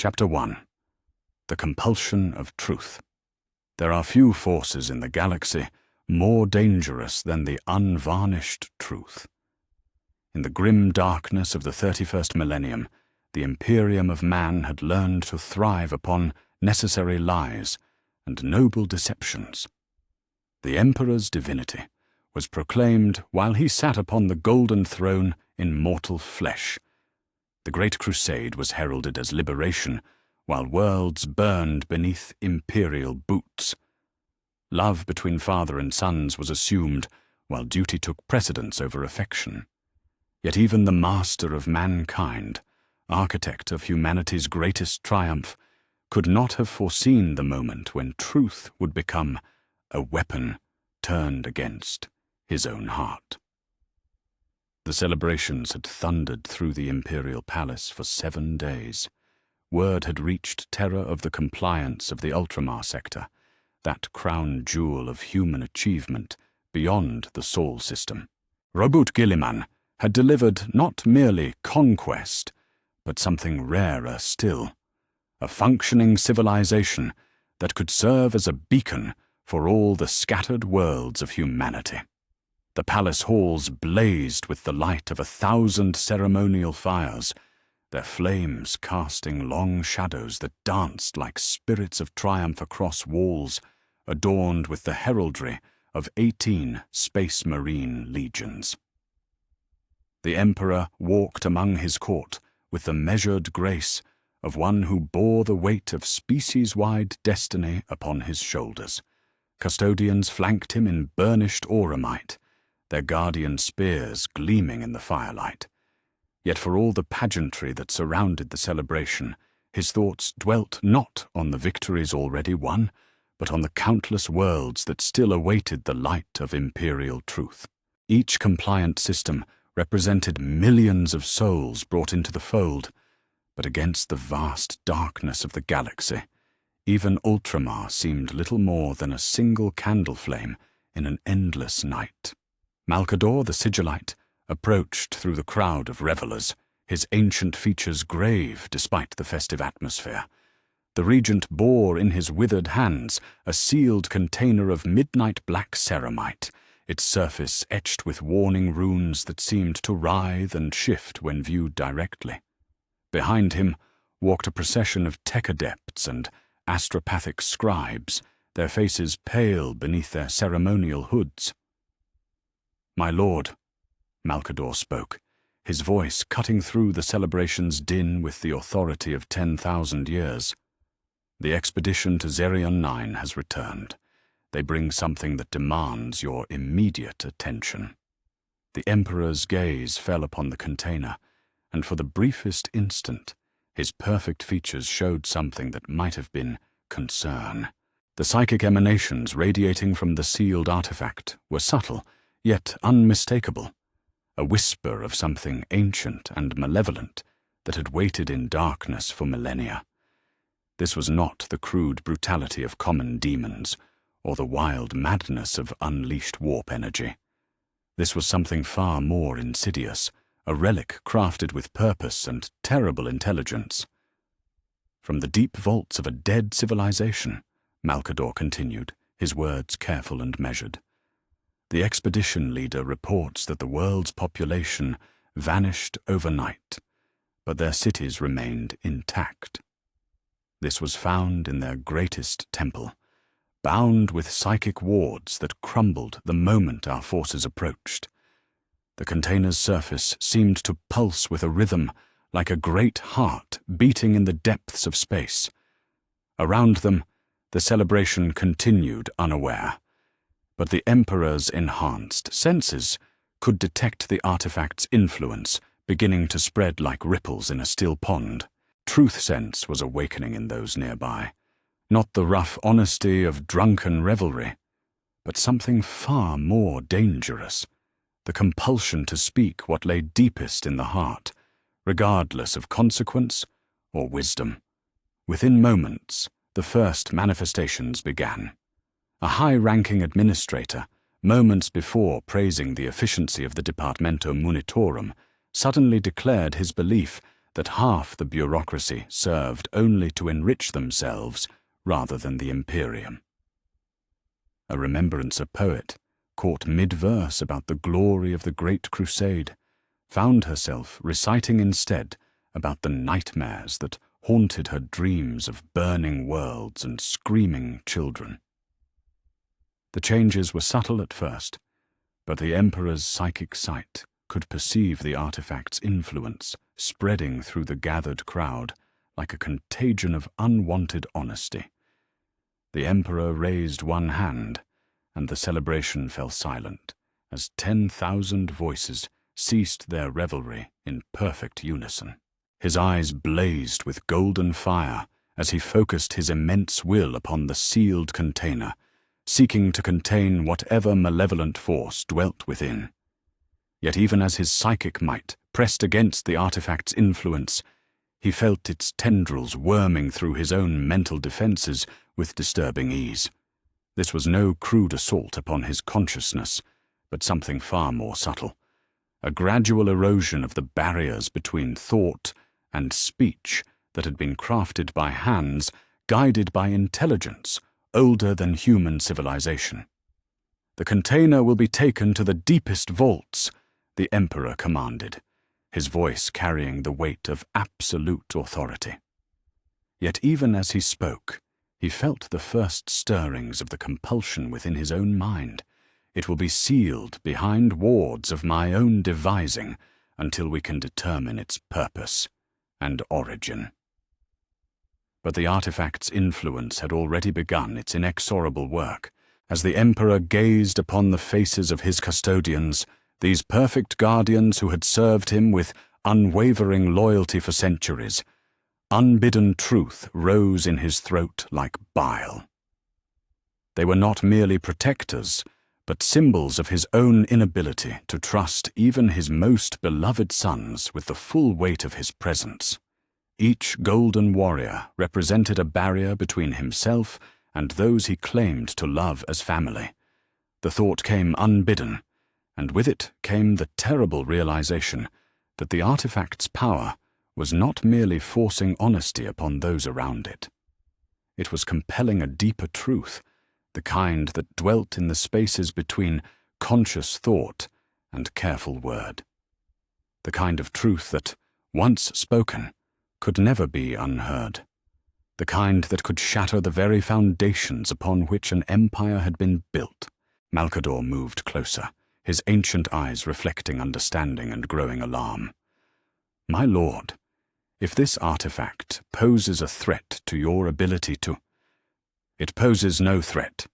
Chapter 1. The Compulsion of Truth. There are few forces in the galaxy more dangerous than the unvarnished truth. In the grim darkness of the 31st millennium, the Imperium of man had learned to thrive upon necessary lies and noble deceptions. The Emperor's divinity was proclaimed while he sat upon the golden throne in mortal flesh. The Great Crusade was heralded as liberation, while worlds burned beneath imperial boots. Love between father and sons was assumed, while duty took precedence over affection. Yet even the master of mankind, architect of humanity's greatest triumph, could not have foreseen the moment when truth would become a weapon turned against his own heart. The celebrations had thundered through the imperial palace for 7 days. Word had reached Terra of the compliance of the Ultramar sector, that crown jewel of human achievement beyond the Sol system. Robut Gilliman had delivered not merely conquest, but something rarer still, a functioning civilization that could serve as a beacon for all the scattered worlds of humanity. The palace halls blazed with the light of 1,000 ceremonial fires, their flames casting long shadows that danced like spirits of triumph across walls adorned with the heraldry of 18 Space Marine legions. The Emperor walked among his court with the measured grace of one who bore the weight of species-wide destiny upon his shoulders. Custodians flanked him in burnished auramite, their guardian spears gleaming in the firelight. Yet for all the pageantry that surrounded the celebration, his thoughts dwelt not on the victories already won, but on the countless worlds that still awaited the light of imperial truth. Each compliant system represented millions of souls brought into the fold, but against the vast darkness of the galaxy, even Ultramar seemed little more than a single candle flame in an endless night. Malcador the Sigillite approached through the crowd of revelers, his ancient features grave despite the festive atmosphere. The regent bore in his withered hands a sealed container of midnight black ceramite, its surface etched with warning runes that seemed to writhe and shift when viewed directly. Behind him walked a procession of tech adepts and astropathic scribes, their faces pale beneath their ceremonial hoods. "My lord," Malcador spoke, his voice cutting through the celebration's din with the authority of 10,000 years. "The expedition to Zerion 9 has returned. They bring something that demands your immediate attention." The Emperor's gaze fell upon the container, and for the briefest instant, his perfect features showed something that might have been concern. The psychic emanations radiating from the sealed artifact were subtle, yet unmistakable, a whisper of something ancient and malevolent that had waited in darkness for millennia. This was not the crude brutality of common demons, or the wild madness of unleashed warp energy. This was something far more insidious, a relic crafted with purpose and terrible intelligence. "From the deep vaults of a dead civilization," Malcador continued, his words careful and measured. "The expedition leader reports that the world's population vanished overnight, but their cities remained intact. This was found in their greatest temple, bound with psychic wards that crumbled the moment our forces approached. The container's surface seemed to pulse with a rhythm like a great heart beating in the depths of space. Around them, the celebration continued unaware, but the Emperor's enhanced senses could detect the artifact's influence beginning to spread like ripples in a still pond. Truth sense was awakening in those nearby, not the rough honesty of drunken revelry, but something far more dangerous, the compulsion to speak what lay deepest in the heart, regardless of consequence or wisdom. Within moments, the first manifestations began. A high-ranking administrator, moments before praising the efficiency of the Departamento Munitorum, suddenly declared his belief that half the bureaucracy served only to enrich themselves rather than the Imperium. A remembrancer poet, caught mid-verse about the glory of the Great Crusade, found herself reciting instead about the nightmares that haunted her dreams of burning worlds and screaming children. The changes were subtle at first, but the Emperor's psychic sight could perceive the artifact's influence spreading through the gathered crowd like a contagion of unwanted honesty. The Emperor raised one hand, and the celebration fell silent as 10,000 voices ceased their revelry in perfect unison. His eyes blazed with golden fire as he focused his immense will upon the sealed container, seeking to contain whatever malevolent force dwelt within. Yet even as his psychic might pressed against the artifact's influence, he felt its tendrils worming through his own mental defenses with disturbing ease. This was no crude assault upon his consciousness, but something far more subtle, a gradual erosion of the barriers between thought and speech that had been crafted by hands guided by intelligence older than human civilization. "The container will be taken to the deepest vaults," the Emperor commanded, his voice carrying the weight of absolute authority. Yet even as he spoke, he felt the first stirrings of the compulsion within his own mind. "It will be sealed behind wards of my own devising until we can determine its purpose and origin." But the artifact's influence had already begun its inexorable work. As the Emperor gazed upon the faces of his custodians, these perfect guardians who had served him with unwavering loyalty for centuries, unbidden truth rose in his throat like bile. They were not merely protectors, but symbols of his own inability to trust even his most beloved sons with the full weight of his presence. Each golden warrior represented a barrier between himself and those he claimed to love as family. The thought came unbidden, and with it came the terrible realization that the artifact's power was not merely forcing honesty upon those around it. It was compelling a deeper truth, the kind that dwelt in the spaces between conscious thought and careful word. The kind of truth that, once spoken, could never be unheard. The kind that could shatter the very foundations upon which an empire had been built. Malcador moved closer, his ancient eyes reflecting understanding and growing alarm. "My lord, if this artifact poses a threat to your ability to—" "It poses no threat,"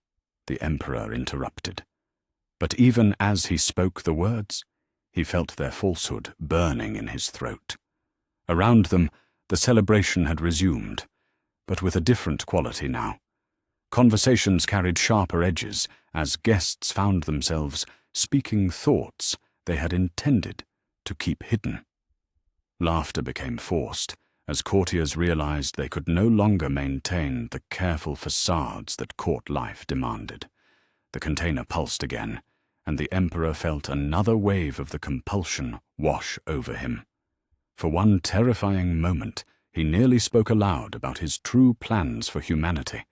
the Emperor interrupted. But even as he spoke the words, he felt their falsehood burning in his throat. Around them, the celebration had resumed, but with a different quality now. Conversations carried sharper edges as guests found themselves speaking thoughts they had intended to keep hidden. Laughter became forced as courtiers realized they could no longer maintain the careful facades that court life demanded. The container pulsed again, and the Emperor felt another wave of the compulsion wash over him. For one terrifying moment, he nearly spoke aloud about his true plans for humanity,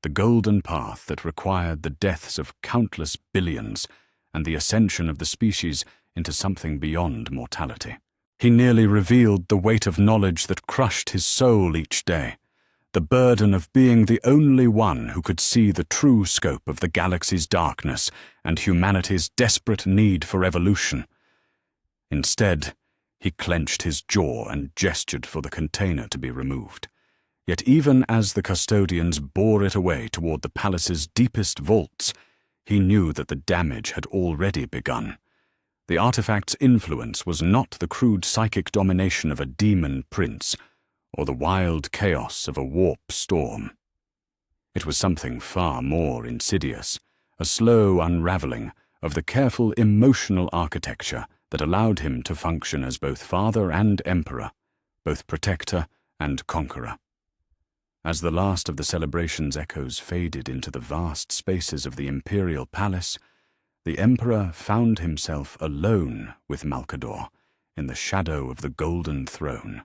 the golden path that required the deaths of countless billions and the ascension of the species into something beyond mortality. He nearly revealed the weight of knowledge that crushed his soul each day, the burden of being the only one who could see the true scope of the galaxy's darkness and humanity's desperate need for evolution. Instead, he clenched his jaw and gestured for the container to be removed. Yet even as the custodians bore it away toward the palace's deepest vaults, he knew that the damage had already begun. The artifact's influence was not the crude psychic domination of a demon prince or the wild chaos of a warp storm. It was something far more insidious, a slow unraveling of the careful emotional architecture that allowed him to function as both father and emperor, both protector and conqueror. As the last of the celebration's echoes faded into the vast spaces of the imperial palace, the Emperor found himself alone with Malcador in the shadow of the golden throne.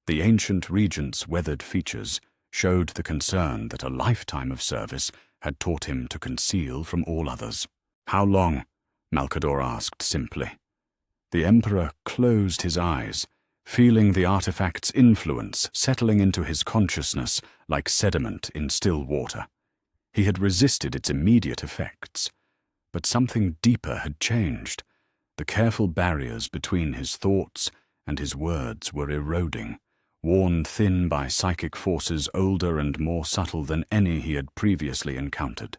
The ancient regent's weathered features showed the concern that a lifetime of service had taught him to conceal from all others. "How long?" Malcador asked simply. The Emperor closed his eyes, feeling the artifact's influence settling into his consciousness like sediment in still water. He had resisted its immediate effects, but something deeper had changed. The careful barriers between his thoughts and his words were eroding, worn thin by psychic forces older and more subtle than any he had previously encountered.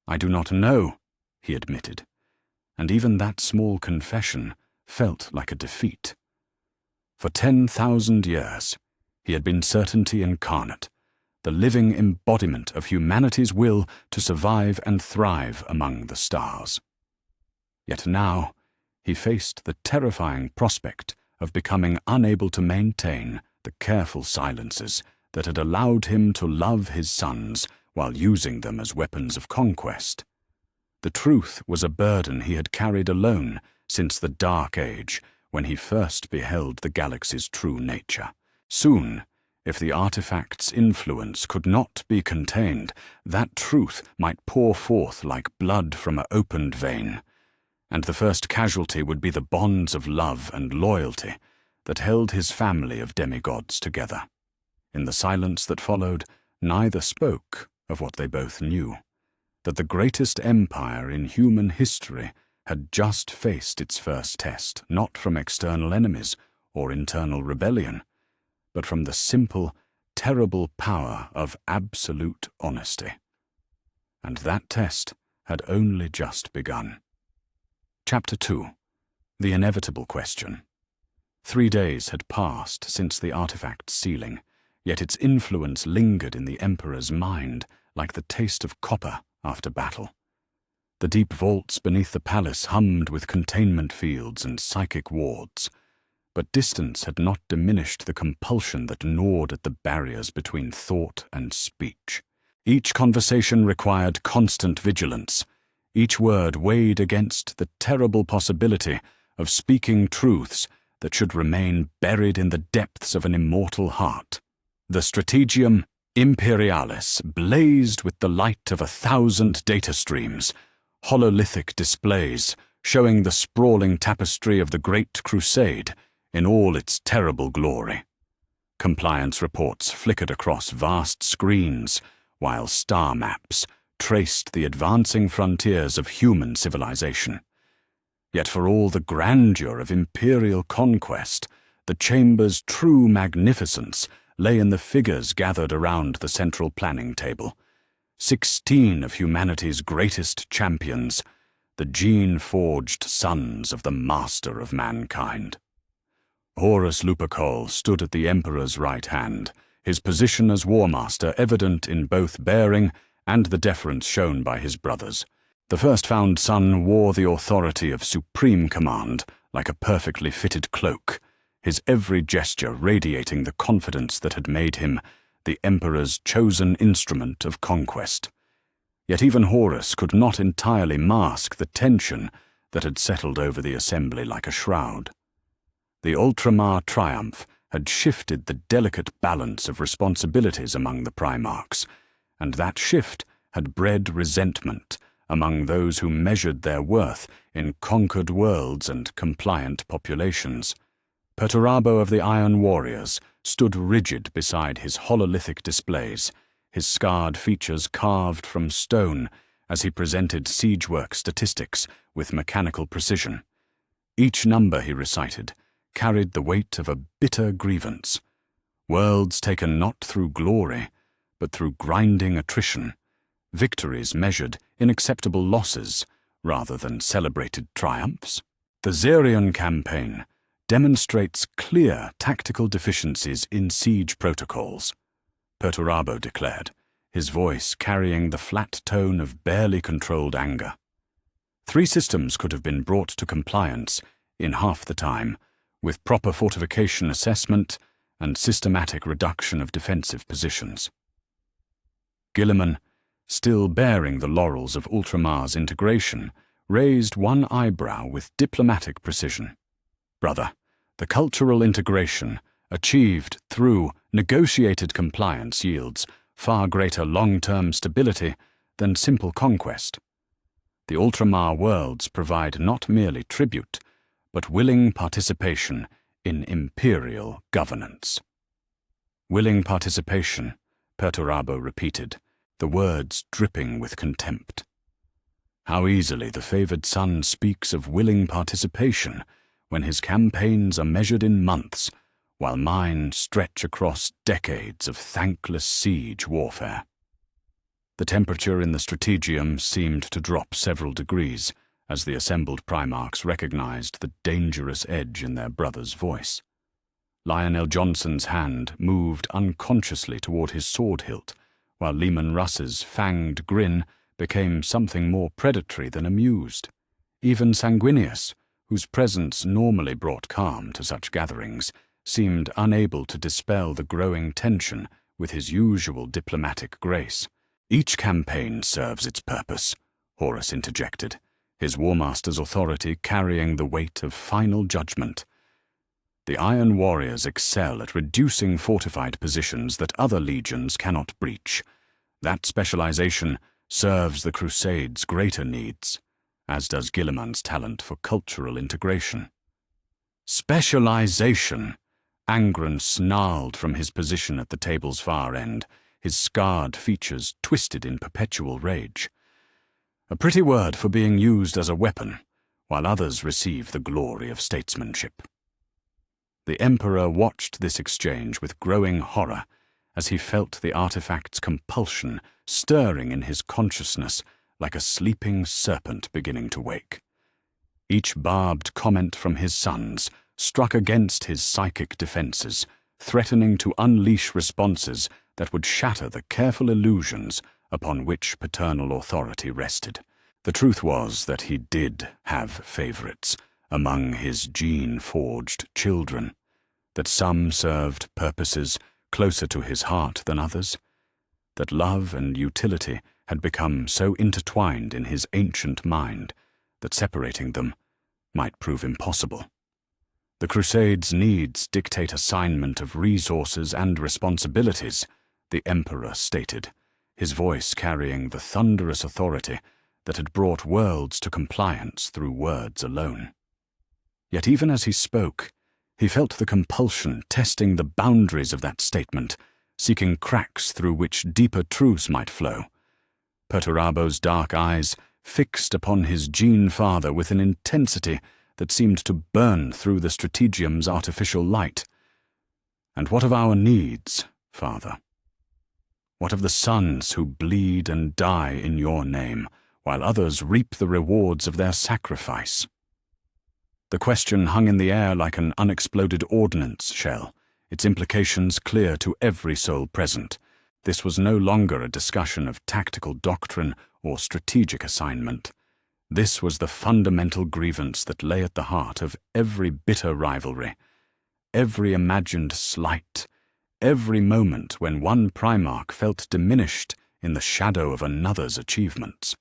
"I do not know," he admitted, and even that small confession felt like a defeat. For 10,000 years, he had been certainty incarnate, the living embodiment of humanity's will to survive and thrive among the stars. Yet now, he faced the terrifying prospect of becoming unable to maintain the careful silences that had allowed him to love his sons while using them as weapons of conquest. The truth was a burden he had carried alone since the Dark Age, when he first beheld the galaxy's true nature. Soon, if the artifact's influence could not be contained, that truth might pour forth like blood from an opened vein, and the first casualty would be the bonds of love and loyalty that held his family of demigods together. In the silence that followed, neither spoke of what they both knew, that the greatest empire in human history had just faced its first test, not from external enemies or internal rebellion, but from the simple, terrible power of absolute honesty. And that test had only just begun. Chapter 2. The Inevitable Question. 3 days had passed since the artifact's sealing, yet its influence lingered in the Emperor's mind like the taste of copper after battle. The deep vaults beneath the palace hummed with containment fields and psychic wards, but distance had not diminished the compulsion that gnawed at the barriers between thought and speech. Each conversation required constant vigilance, each word weighed against the terrible possibility of speaking truths that should remain buried in the depths of an immortal heart. The Strategium Imperialis blazed with the light of 1,000 data streams, hololithic displays showing the sprawling tapestry of the Great Crusade in all its terrible glory. Compliance reports flickered across vast screens, while star maps traced the advancing frontiers of human civilization. Yet for all the grandeur of imperial conquest, the chamber's true magnificence lay in the figures gathered around the central planning table. 16 of humanity's greatest champions, the gene-forged sons of the master of mankind. Horus Lupercal stood at the Emperor's right hand, his position as War Master evident in both bearing and the deference shown by his brothers. The first-found son wore the authority of supreme command like a perfectly fitted cloak, his every gesture radiating the confidence that had made him the Emperor's chosen instrument of conquest. Yet even Horus could not entirely mask the tension that had settled over the assembly like a shroud. The Ultramar triumph had shifted the delicate balance of responsibilities among the Primarchs, and that shift had bred resentment among those who measured their worth in conquered worlds and compliant populations. Perturabo of the Iron Warriors stood rigid beside his hololithic displays, his scarred features carved from stone as he presented siegework statistics with mechanical precision. Each number he recited carried the weight of a bitter grievance. Worlds taken not through glory, but through grinding attrition, victories measured in acceptable losses rather than celebrated triumphs. The Xerion campaign demonstrates clear tactical deficiencies in siege protocols, Perturabo declared, his voice carrying the flat tone of barely controlled anger. 3 systems could have been brought to compliance in half the time, with proper fortification assessment and systematic reduction of defensive positions. Guilliman, still bearing the laurels of Ultramar's integration, raised one eyebrow with diplomatic precision. "Brother, the cultural integration achieved through negotiated compliance, yields far greater long-term stability than simple conquest. The Ultramar worlds provide not merely tribute, but willing participation in imperial governance. Willing participation, Perturabo repeated, the words dripping with contempt. How easily the favored son speaks of willing participation when his campaigns are measured in months, while mine stretch across decades of thankless siege warfare. The temperature in the Strategium seemed to drop several degrees as the assembled Primarchs recognized the dangerous edge in their brother's voice. Lionel Johnson's hand moved unconsciously toward his sword hilt, while Lehman Russ's fanged grin became something more predatory than amused. Even Sanguinius, whose presence normally brought calm to such gatherings, seemed unable to dispel the growing tension with his usual diplomatic grace. "Each campaign serves its purpose," Horus interjected, his War Master's authority carrying the weight of final judgment. "The Iron Warriors excel at reducing fortified positions that other legions cannot breach. That specialization serves the Crusade's greater needs, as does Guilliman's talent for cultural integration." "Specialization!" Angron snarled from his position at the table's far end, his scarred features twisted in perpetual rage. "A pretty word for being used as a weapon, while others receive the glory of statesmanship." The Emperor watched this exchange with growing horror as he felt the artifact's compulsion stirring in his consciousness like a sleeping serpent beginning to wake. Each barbed comment from his sons struck against his psychic defenses, threatening to unleash responses that would shatter the careful illusions upon which paternal authority rested. The truth was that he did have favorites among his gene-forged children, that some served purposes closer to his heart than others, that love and utility had become so intertwined in his ancient mind that separating them might prove impossible. The Crusade's needs dictate assignment of resources and responsibilities, the Emperor stated, his voice carrying the thunderous authority that had brought worlds to compliance through words alone. Yet even as he spoke, he felt the compulsion testing the boundaries of that statement, seeking cracks through which deeper truths might flow. Perturabo's dark eyes fixed upon his gene-father with an intensity that seemed to burn through the Strategium's artificial light. "And what of our needs, Father? What of the sons who bleed and die in your name, while others reap the rewards of their sacrifice?" The question hung in the air like an unexploded ordnance shell, its implications clear to every soul present. This was no longer a discussion of tactical doctrine or strategic assignment. This was the fundamental grievance that lay at the heart of every bitter rivalry, every imagined slight, every moment when one Primarch felt diminished in the shadow of another's achievements.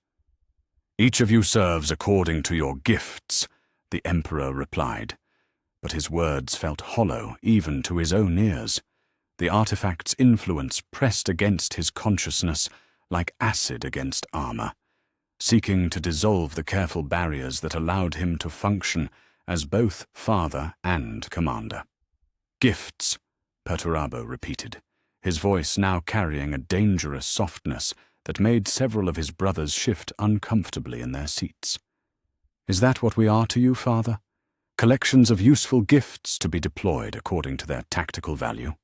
"Each of you serves according to your gifts," the Emperor replied, but his words felt hollow even to his own ears. The artifact's influence pressed against his consciousness like acid against armor, seeking to dissolve the careful barriers that allowed him to function as both father and commander. "Gifts," Perturabo repeated, his voice now carrying a dangerous softness that made several of his brothers shift uncomfortably in their seats. "Is that what we are to you, Father? Collections of useful gifts to be deployed according to their tactical value?"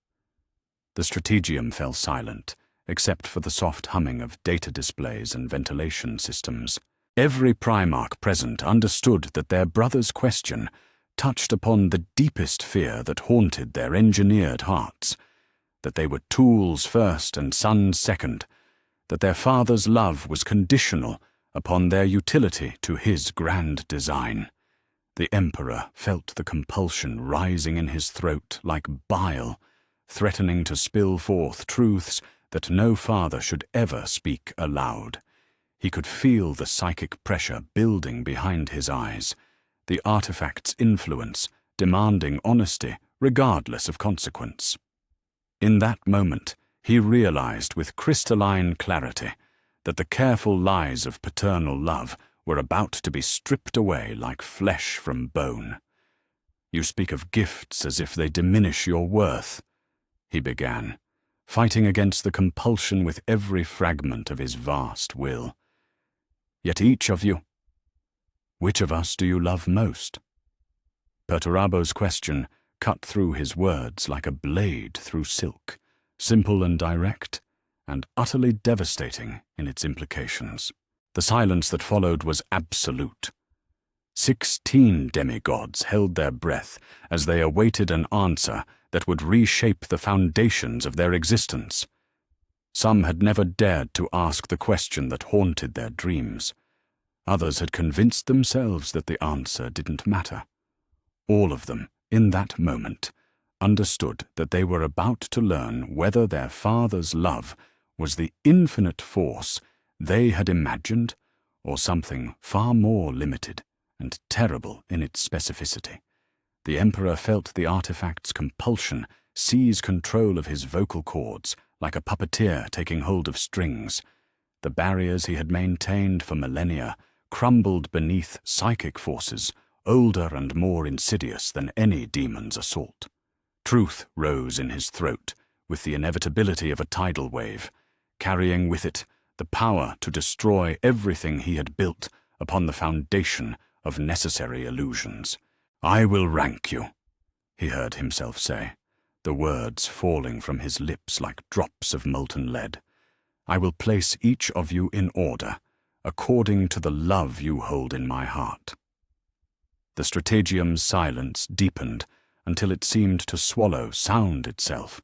The Strategium fell silent, except for the soft humming of data displays and ventilation systems. Every Primarch present understood that their brother's question touched upon the deepest fear that haunted their engineered hearts, that they were tools first and sons second, that their father's love was conditional upon their utility to his grand design. The Emperor felt the compulsion rising in his throat like bile, threatening to spill forth truths that no father should ever speak aloud. He could feel the psychic pressure building behind his eyes, the artifact's influence demanding honesty regardless of consequence. In that moment, he realized with crystalline clarity that the careful lies of paternal love were about to be stripped away like flesh from bone. "You speak of gifts as if they diminish your worth," he began, fighting against the compulsion with every fragment of his vast will. "Yet each of you, which of us do you love most?" Perturabo's question cut through his words like a blade through silk, simple and direct, and utterly devastating in its implications. The silence that followed was absolute. 16 demigods held their breath as they awaited an answer that would reshape the foundations of their existence. Some had never dared to ask the question that haunted their dreams. Others had convinced themselves that the answer didn't matter. All of them, in that moment, understood that they were about to learn whether their father's love was the infinite force they had imagined or something far more limited and terrible in its specificity. The Emperor felt the artifact's compulsion seize control of his vocal cords like a puppeteer taking hold of strings. The barriers he had maintained for millennia crumbled beneath psychic forces older and more insidious than any demon's assault. Truth rose in his throat with the inevitability of a tidal wave, carrying with it the power to destroy everything he had built upon the foundation of necessary illusions. "I will rank you," he heard himself say, the words falling from his lips like drops of molten lead. "I will place each of you in order, according to the love you hold in my heart." The stratagium's silence deepened until it seemed to swallow sound itself.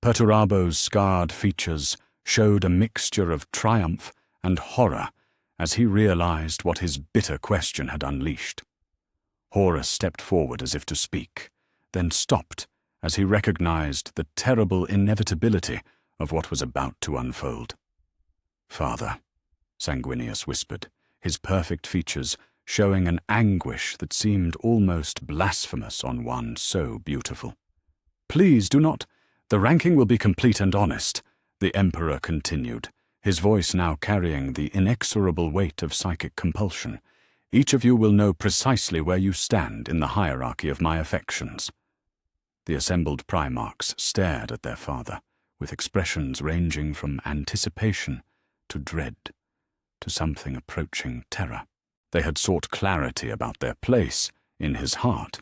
Perturabo's scarred features showed a mixture of triumph and horror as he realized what his bitter question had unleashed. Horus stepped forward as if to speak, then stopped as he recognized the terrible inevitability of what was about to unfold. "Father," Sanguinius whispered, his perfect features showing an anguish that seemed almost blasphemous on one so beautiful. "Please do not. The ranking will be complete and honest," the Emperor continued, his voice now carrying the inexorable weight of psychic compulsion. "Each of you will know precisely where you stand in the hierarchy of my affections." The assembled Primarchs stared at their father, with expressions ranging from anticipation to dread to something approaching terror. They had sought clarity about their place in his heart,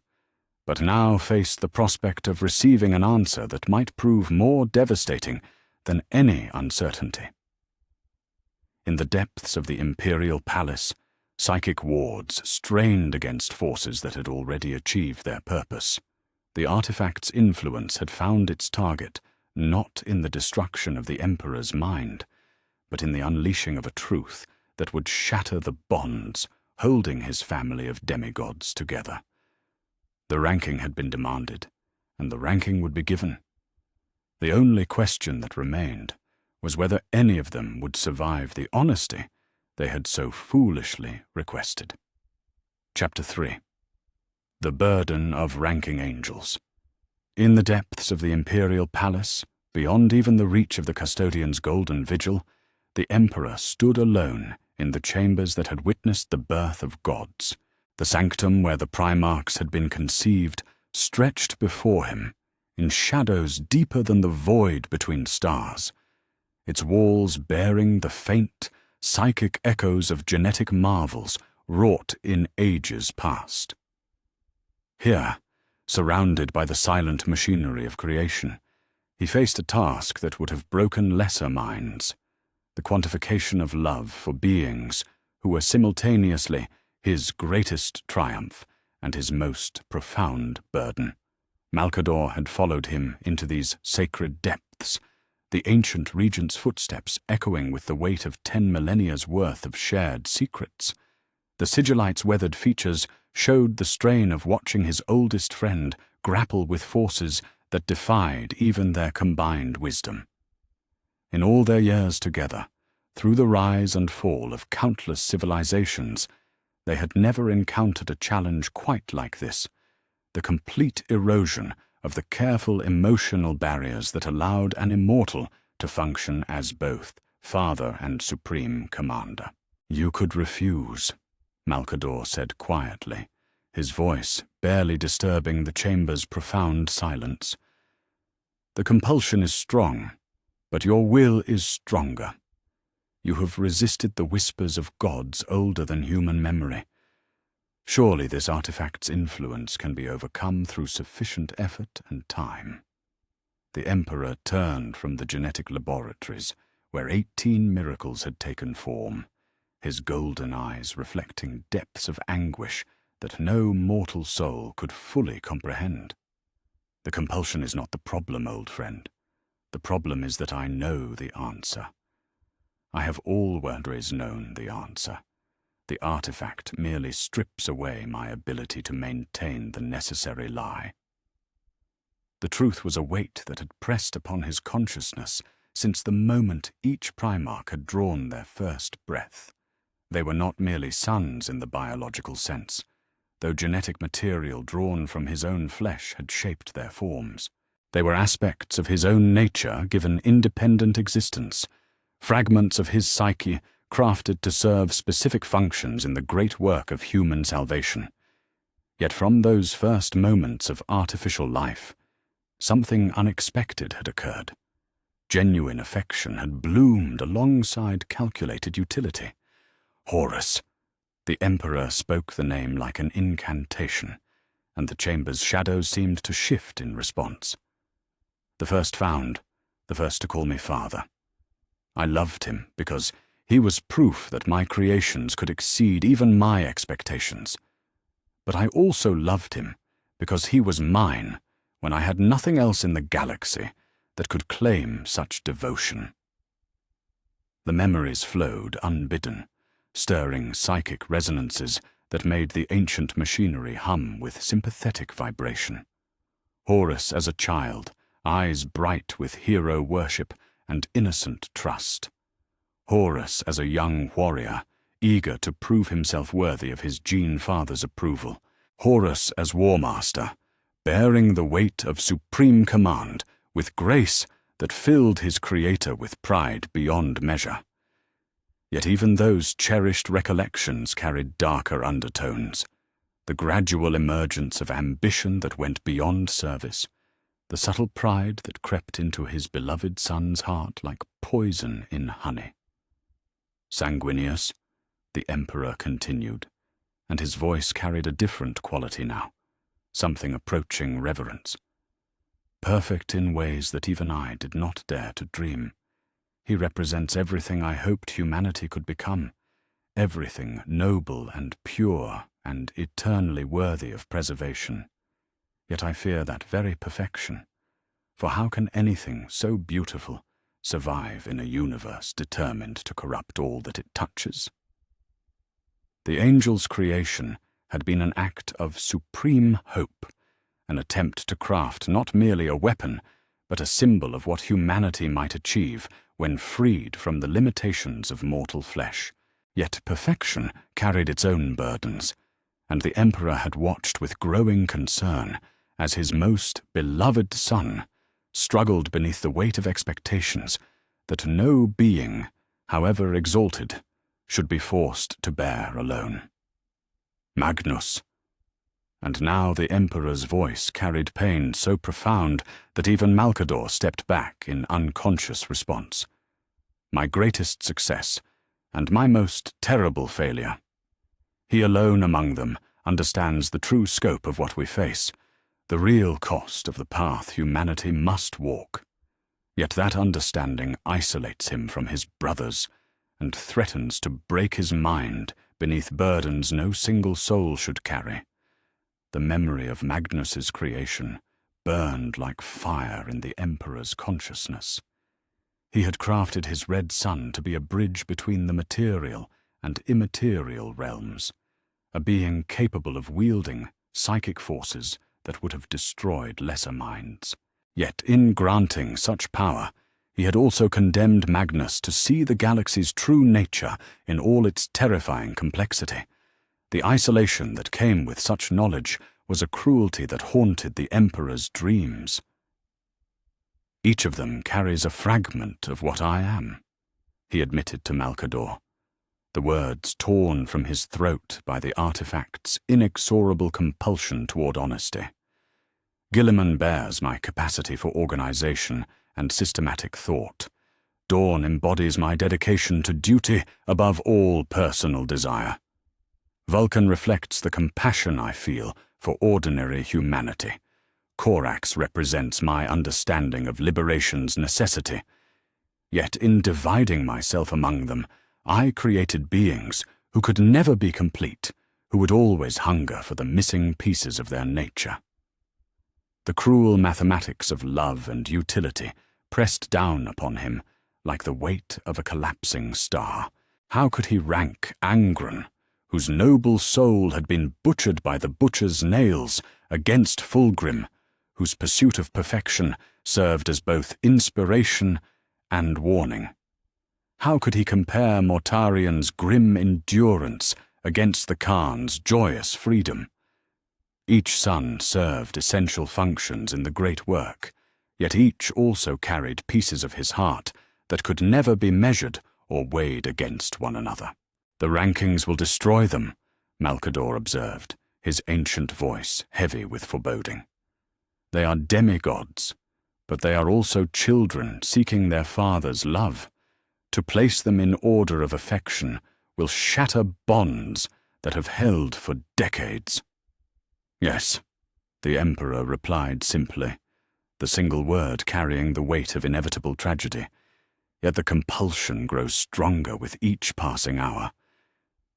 but now faced the prospect of receiving an answer that might prove more devastating than any uncertainty. In the depths of the Imperial Palace, psychic wards strained against forces that had already achieved their purpose. The artifact's influence had found its target not in the destruction of the Emperor's mind, but in the unleashing of a truth that would shatter the bonds holding his family of demigods together. The ranking had been demanded, and the ranking would be given. The only question that remained was whether any of them would survive the honesty they had so foolishly requested. Chapter 3. The Burden of Ranking Angels. In the depths of the Imperial Palace, beyond even the reach of the custodian's golden vigil, the Emperor stood alone in the chambers that had witnessed the birth of gods. The sanctum where the Primarchs had been conceived stretched before him, in shadows deeper than the void between stars, its walls bearing the faint, psychic echoes of genetic marvels wrought in ages past. Here, surrounded by the silent machinery of creation, he faced a task that would have broken lesser minds: the quantification of love for beings who were simultaneously his greatest triumph and his most profound burden. Malcador had followed him into these sacred depths, the ancient regent's footsteps echoing with the weight of 10 millennia's worth of shared secrets. The sigillite's weathered features showed the strain of watching his oldest friend grapple with forces that defied even their combined wisdom. In all their years together, through the rise and fall of countless civilizations, they had never encountered a challenge quite like this. the complete erosion of the careful emotional barriers that allowed an immortal to function as both father and supreme commander. "You could refuse," Malcador said quietly, his voice barely disturbing the chamber's profound silence. "The compulsion is strong, but your will is stronger. You have resisted the whispers of gods older than human memory. Surely this artifact's influence can be overcome through sufficient effort and time." The Emperor turned from the genetic laboratories, where 18 miracles had taken form, his golden eyes reflecting depths of anguish that no mortal soul could fully comprehend. "The compulsion is not the problem, old friend. The problem is that I know the answer. I have always known the answer. The artifact merely strips away my ability to maintain the necessary lie." The truth was a weight that had pressed upon his consciousness since the moment each Primarch had drawn their first breath. They were not merely sons in the biological sense, though genetic material drawn from his own flesh had shaped their forms. They were aspects of his own nature given independent existence, fragments of his psyche crafted to serve specific functions in the great work of human salvation. Yet from those first moments of artificial life, something unexpected had occurred. Genuine affection had bloomed alongside calculated utility. "Horus!" The Emperor spoke the name like an incantation, and the chamber's shadows seemed to shift in response. "The first found, the first to call me father. I loved him because he was proof that my creations could exceed even my expectations. But I also loved him because he was mine when I had nothing else in the galaxy that could claim such devotion." The memories flowed unbidden, stirring psychic resonances that made the ancient machinery hum with sympathetic vibration. Horus as a child, eyes bright with hero worship and innocent trust. Horus as a young warrior, eager to prove himself worthy of his gene father's approval. Horus as war master, bearing the weight of supreme command with grace that filled his creator with pride beyond measure. Yet even those cherished recollections carried darker undertones, the gradual emergence of ambition that went beyond service, the subtle pride that crept into his beloved son's heart like poison in honey. "Sanguinius," the Emperor continued, and his voice carried a different quality now, something approaching reverence. "Perfect in ways that even I did not dare to dream. He represents everything I hoped humanity could become, everything noble and pure and eternally worthy of preservation. Yet I fear that very perfection, for how can anything so beautiful survive in a universe determined to corrupt all that it touches?" The angel's creation had been an act of supreme hope, an attempt to craft not merely a weapon, but a symbol of what humanity might achieve when freed from the limitations of mortal flesh. Yet perfection carried its own burdens, and the Emperor had watched with growing concern as his most beloved son struggled beneath the weight of expectations that no being, however exalted, should be forced to bear alone. "Magnus." And now the Emperor's voice carried pain so profound that even Malcador stepped back in unconscious response. "My greatest success, and my most terrible failure. He alone among them understands the true scope of what we face, the real cost of the path humanity must walk. Yet that understanding isolates him from his brothers and threatens to break his mind beneath burdens no single soul should carry. The memory of Magnus's creation burned like fire in the Emperor's consciousness. He had crafted his red sun to be a bridge between the material and immaterial realms, a being capable of wielding psychic forces that would have destroyed lesser minds. Yet in granting such power, he had also condemned Magnus to see the galaxy's true nature in all its terrifying complexity. The isolation that came with such knowledge was a cruelty that haunted the Emperor's dreams. "Each of them carries a fragment of what I am," he admitted to Malcador, the words torn from his throat by the artifact's inexorable compulsion toward honesty. "Guilliman bears my capacity for organization and systematic thought. Dawn embodies my dedication to duty above all personal desire. Vulcan reflects the compassion I feel for ordinary humanity. Corax represents my understanding of liberation's necessity. Yet in dividing myself among them, I created beings who could never be complete, who would always hunger for the missing pieces of their nature." The cruel mathematics of love and utility pressed down upon him like the weight of a collapsing star. How could he rank Angron, whose noble soul had been butchered by the butcher's nails, against Fulgrim, whose pursuit of perfection served as both inspiration and warning? How could he compare Mortarian's grim endurance against the Khan's joyous freedom? Each son served essential functions in the great work, yet each also carried pieces of his heart that could never be measured or weighed against one another. "The rankings will destroy them," Malcador observed, his ancient voice heavy with foreboding. "They are demigods, but they are also children seeking their father's love. To place them in order of affection will shatter bonds that have held for decades." "Yes," the Emperor replied simply, the single word carrying the weight of inevitable tragedy. Yet the compulsion grows stronger with each passing hour.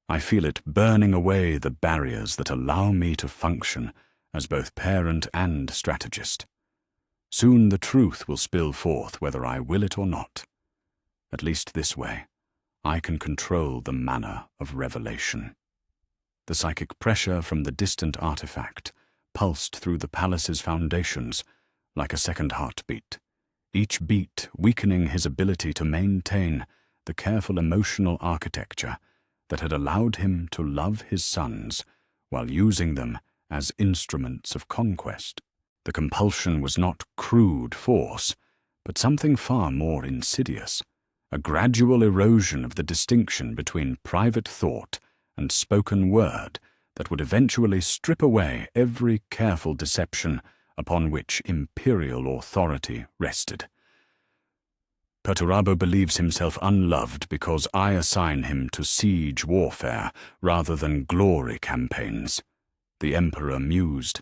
I feel it burning away the barriers that allow me to function as both parent and strategist. Soon the truth will spill forth whether I will it or not. At least this way, I can control the manner of revelation. The psychic pressure from the distant artifact pulsed through the palace's foundations like a second heartbeat, each beat weakening his ability to maintain the careful emotional architecture that had allowed him to love his sons while using them as instruments of conquest. The compulsion was not crude force, but something far more insidious, a gradual erosion of the distinction between private thought and spoken word that would eventually strip away every careful deception upon which imperial authority rested. "Perturabo believes himself unloved because I assign him to siege warfare rather than glory campaigns," the Emperor mused,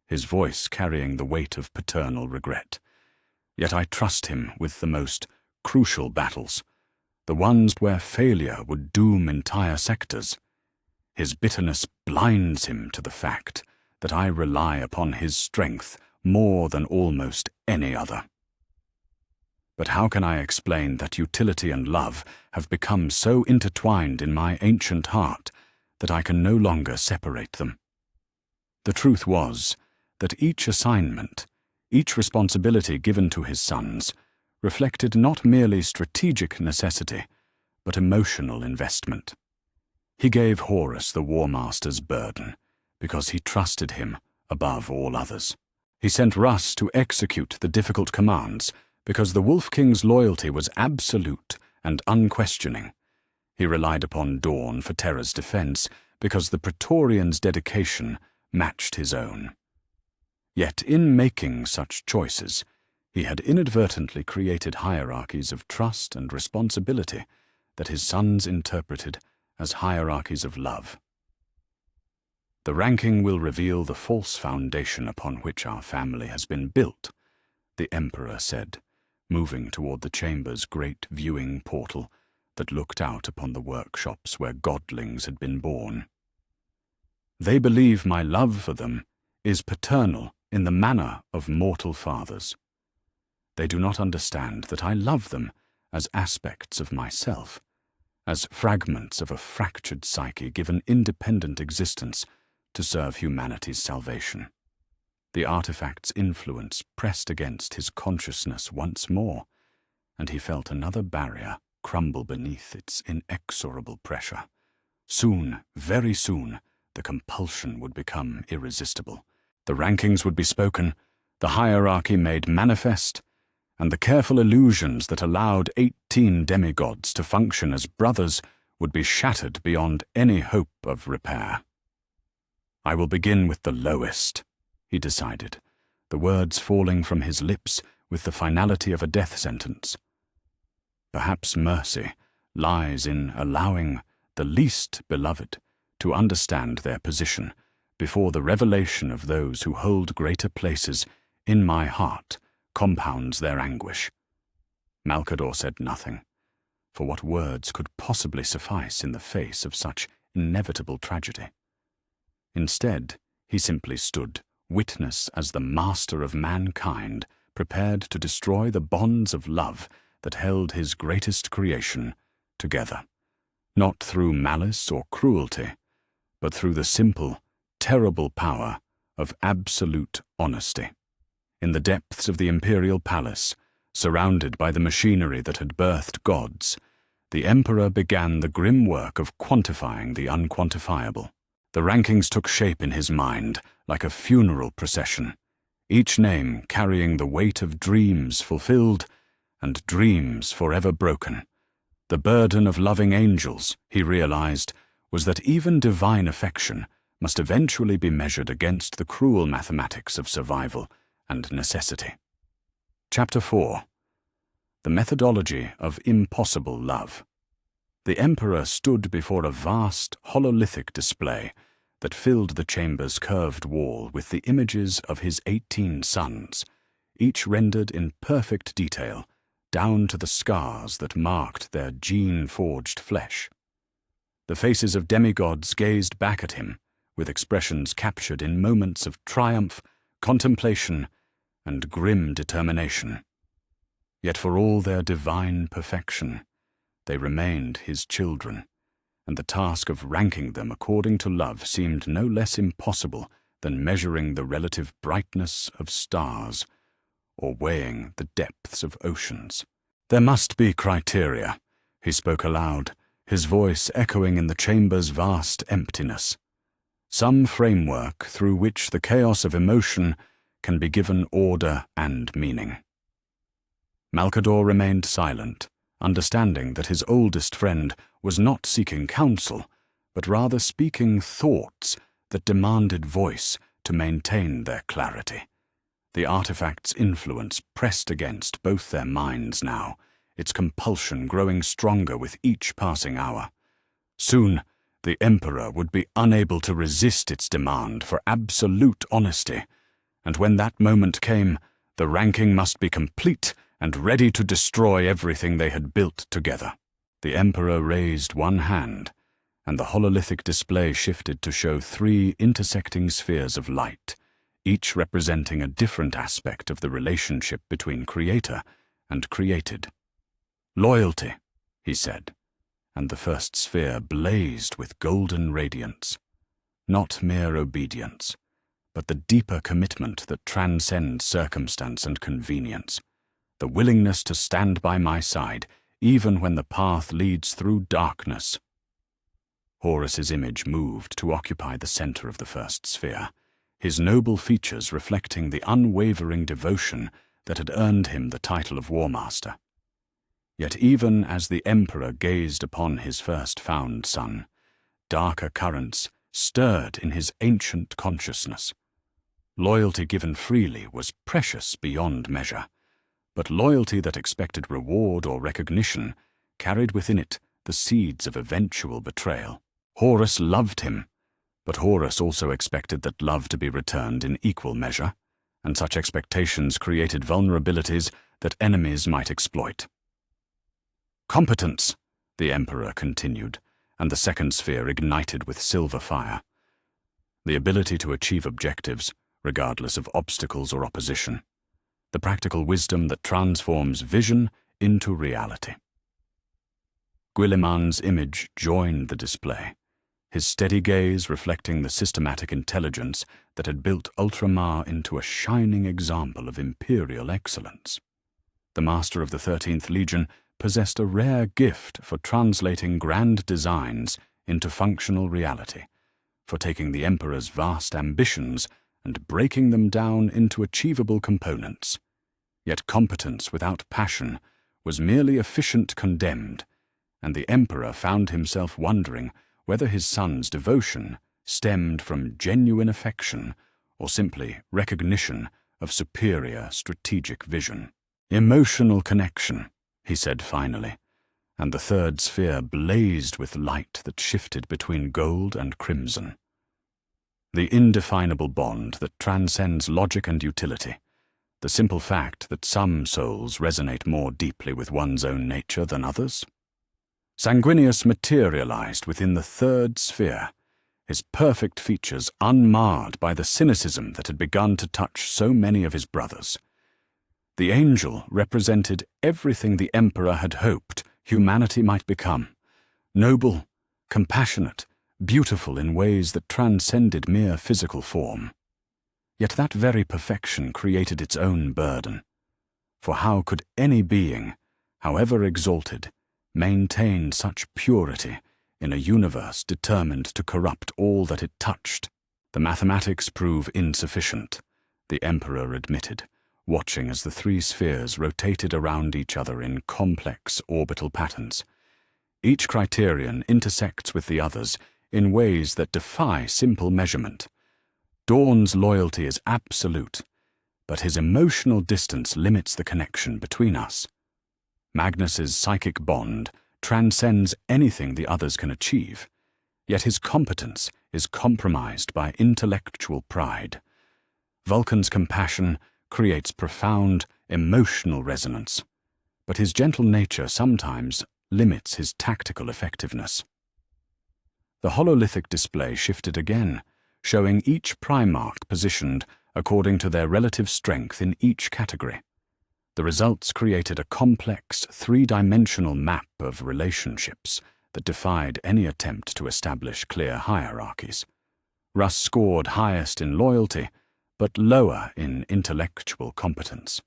his voice carrying the weight of paternal regret. "Yet I trust him with the most crucial battles, the ones where failure would doom entire sectors. His bitterness blinds him to the fact that I rely upon his strength more than almost any other. But how can I explain that utility and love have become so intertwined in my ancient heart that I can no longer separate them? The truth was that each assignment, each responsibility given to his sons, reflected not merely strategic necessity, but emotional investment. He gave Horus the War Master's burden because he trusted him above all others. He sent Russ to execute the difficult commands because the Wolf King's loyalty was absolute and unquestioning. He relied upon Dawn for Terra's defense because the Praetorian's dedication matched his own. Yet in making such choices, he had inadvertently created hierarchies of trust and responsibility that his sons interpreted as hierarchies of love. "The ranking will reveal the false foundation upon which our family has been built," the Emperor said, moving toward the chamber's great viewing portal that looked out upon the workshops where godlings had been born. "They believe my love for them is paternal in the manner of mortal fathers. They do not understand that I love them as aspects of myself, as fragments of a fractured psyche given independent existence to serve humanity's salvation." The artifact's influence pressed against his consciousness once more, and he felt another barrier crumble beneath its inexorable pressure. Soon, very soon, the compulsion would become irresistible, The rankings would be spoken, the hierarchy made manifest, and the careful illusions that allowed 18 demigods to function as brothers would be shattered beyond any hope of repair. "I will begin with the lowest," he decided, the words falling from his lips with the finality of a death sentence. Perhaps mercy lies in allowing the least beloved to understand their position before the revelation of those who hold greater places in my heart compounds their anguish. Malcador said nothing, for what words could possibly suffice in the face of such inevitable tragedy? Instead, he simply stood, witness as the master of mankind prepared to destroy the bonds of love that held his greatest creation together, not through malice or cruelty, but through the simple, terrible power of absolute honesty. In the depths of the imperial palace, surrounded by the machinery that had birthed gods, the emperor began the grim work of quantifying the unquantifiable. The rankings took shape in his mind like a funeral procession, each name carrying the weight of dreams fulfilled and dreams forever broken. The burden of loving angels, he realized, was that even divine affection must eventually be measured against the cruel mathematics of survival and necessity. Chapter 4. The Methodology of Impossible Love. The emperor stood before a vast hololithic display that filled the chamber's curved wall with the images of his 18 sons, each rendered in perfect detail, down to the scars that marked their gene-forged flesh. The faces of demigods gazed back at him, with expressions captured in moments of triumph, contemplation, and grim determination. Yet for all their divine perfection, they remained his children, and the task of ranking them according to love seemed no less impossible than measuring the relative brightness of stars or weighing the depths of oceans. "There must be criteria," he spoke aloud, his voice echoing in the chamber's vast emptiness. "Some framework through which the chaos of emotion can be given order and meaning." Malcador remained silent, understanding that his oldest friend was not seeking counsel, but rather speaking thoughts that demanded voice to maintain their clarity. The artifact's influence pressed against both their minds now, its compulsion growing stronger with each passing hour. Soon, the emperor would be unable to resist its demand for absolute honesty, and when that moment came, the ranking must be complete and ready to destroy everything they had built together. The emperor raised one hand, and the hololithic display shifted to show 3 intersecting spheres of light, each representing a different aspect of the relationship between creator and created. "Loyalty," he said, and the first sphere blazed with golden radiance. Not mere obedience, but the deeper commitment that transcends circumstance and convenience. The willingness to stand by my side, even when the path leads through darkness. Horus's image moved to occupy the center of the first sphere, his noble features reflecting the unwavering devotion that had earned him the title of War Master. Yet even as the emperor gazed upon his first found son, darker currents stirred in his ancient consciousness. Loyalty given freely was precious beyond measure, but loyalty that expected reward or recognition carried within it the seeds of eventual betrayal. Horus loved him, but Horus also expected that love to be returned in equal measure, and such expectations created vulnerabilities that enemies might exploit. "Competence," the emperor continued, and the second sphere ignited with silver fire. The ability to achieve objectives, regardless of obstacles or opposition. The practical wisdom that transforms vision into reality. Guilliman's image joined the display, his steady gaze reflecting the systematic intelligence that had built Ultramar into a shining example of imperial excellence. The master of the 13th Legion possessed a rare gift for translating grand designs into functional reality, for taking the emperor's vast ambitions and breaking them down into achievable components. Yet competence without passion was merely efficient condemned, and the emperor found himself wondering whether his son's devotion stemmed from genuine affection or simply recognition of superior strategic vision. "Emotional connection," he said finally, and the third sphere blazed with light that shifted between gold and crimson. The indefinable bond that transcends logic and utility, the simple fact that some souls resonate more deeply with one's own nature than others. Sanguinius materialized within the third sphere, his perfect features unmarred by the cynicism that had begun to touch so many of his brothers. The angel represented everything the emperor had hoped humanity might become: noble, compassionate, beautiful in ways that transcended mere physical form. Yet that very perfection created its own burden. For how could any being, however exalted, maintain such purity in a universe determined to corrupt all that it touched? The mathematics prove insufficient, the emperor admitted, watching as the three spheres rotated around each other in complex orbital patterns. Each criterion intersects with the others in ways that defy simple measurement. Dawn's loyalty is absolute, but his emotional distance limits the connection between us. Magnus's psychic bond transcends anything the others can achieve, yet his competence is compromised by intellectual pride. Vulcan's compassion creates profound emotional resonance, but his gentle nature sometimes limits his tactical effectiveness. The hololithic display shifted again, showing each Primarch positioned according to their relative strength in each category. The results created a complex, three-dimensional map of relationships that defied any attempt to establish clear hierarchies. Russ scored highest in loyalty, but lower in intellectual competence.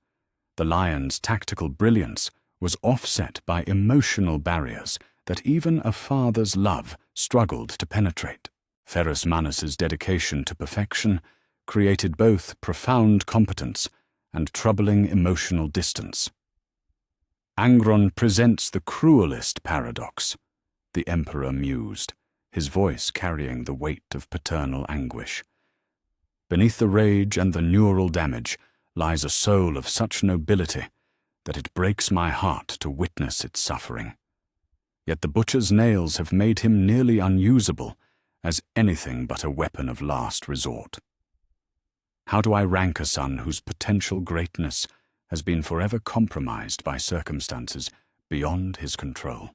The Lion's tactical brilliance was offset by emotional barriers that even a father's love struggled to penetrate. Ferrus Manus's dedication to perfection created both profound competence and troubling emotional distance. Angron presents the cruelest paradox, the emperor mused, his voice carrying the weight of paternal anguish. Beneath the rage and the neural damage lies a soul of such nobility that it breaks my heart to witness its suffering. Yet the butcher's nails have made him nearly unusable as anything but a weapon of last resort. How do I rank a son whose potential greatness has been forever compromised by circumstances beyond his control?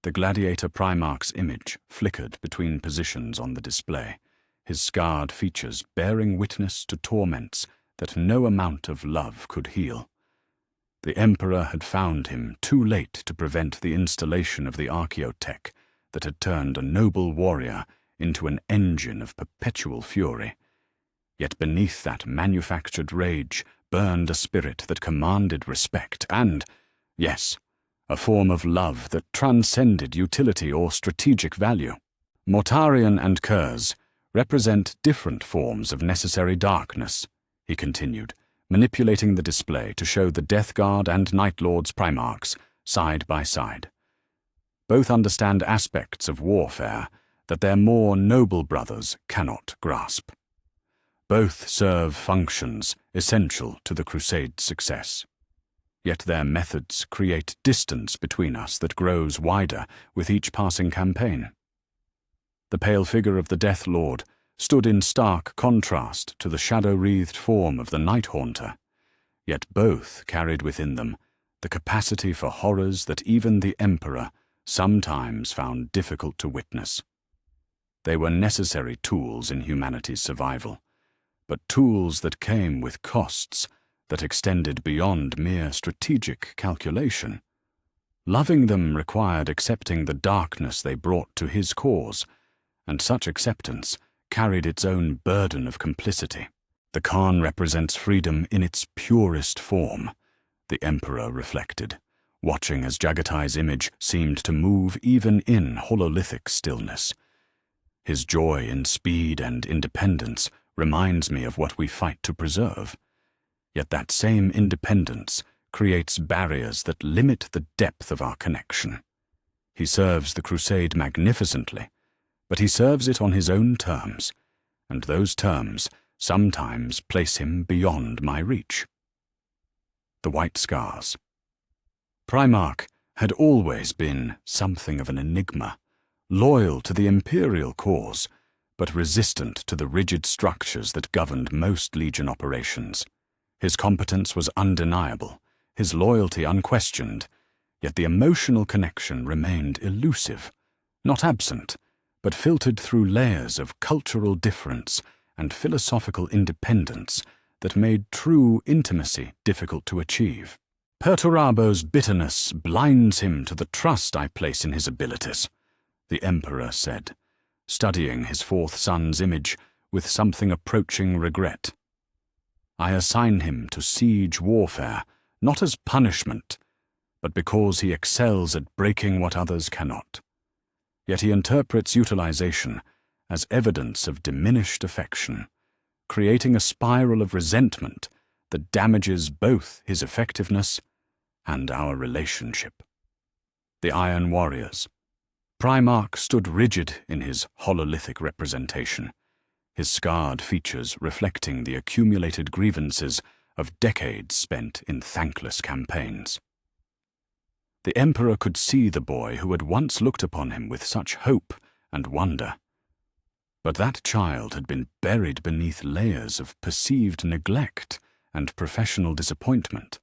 The gladiator Primarch's image flickered between positions on the display, his scarred features bearing witness to torments that no amount of love could heal. The emperor had found him too late to prevent the installation of the archaeotech that had turned a noble warrior into an engine of perpetual fury. Yet beneath that manufactured rage burned a spirit that commanded respect and, yes, a form of love that transcended utility or strategic value. Mortarion and Kurz represent different forms of necessary darkness, he continued, manipulating the display to show the Death Guard and Night Lord's Primarchs side by side. Both understand aspects of warfare that their more noble brothers cannot grasp. Both serve functions essential to the Crusade's success. Yet their methods create distance between us that grows wider with each passing campaign. The pale figure of the Death Lord stood in stark contrast to the shadow-wreathed form of the Night Haunter, yet both carried within them the capacity for horrors that even the Emperor sometimes found difficult to witness. They were necessary tools in humanity's survival, but tools that came with costs that extended beyond mere strategic calculation. Loving them required accepting the darkness they brought to his cause, and such acceptance carried its own burden of complicity. The Khan represents freedom in its purest form, the Emperor reflected, watching as Jagatai's image seemed to move even in hololithic stillness. His joy in speed and independence reminds me of what we fight to preserve. Yet that same independence creates barriers that limit the depth of our connection. He serves the crusade magnificently, but he serves it on his own terms, and those terms sometimes place him beyond my reach. The White Scars. Primarch had always been something of an enigma, loyal to the Imperial cause, but resistant to the rigid structures that governed most Legion operations. His competence was undeniable, his loyalty unquestioned, yet the emotional connection remained elusive, not absent, but filtered through layers of cultural difference and philosophical independence that made true intimacy difficult to achieve. Perturabo's bitterness blinds him to the trust I place in his abilities, the Emperor said, studying his fourth son's image with something approaching regret. I assign him to siege warfare, not as punishment, but because he excels at breaking what others cannot. Yet he interprets utilization as evidence of diminished affection, creating a spiral of resentment that damages both his effectiveness and our relationship. The Iron Warriors. Primarch stood rigid in his hololithic representation, his scarred features reflecting the accumulated grievances of decades spent in thankless campaigns. The Emperor could see the boy who had once looked upon him with such hope and wonder. But that child had been buried beneath layers of perceived neglect and professional disappointment.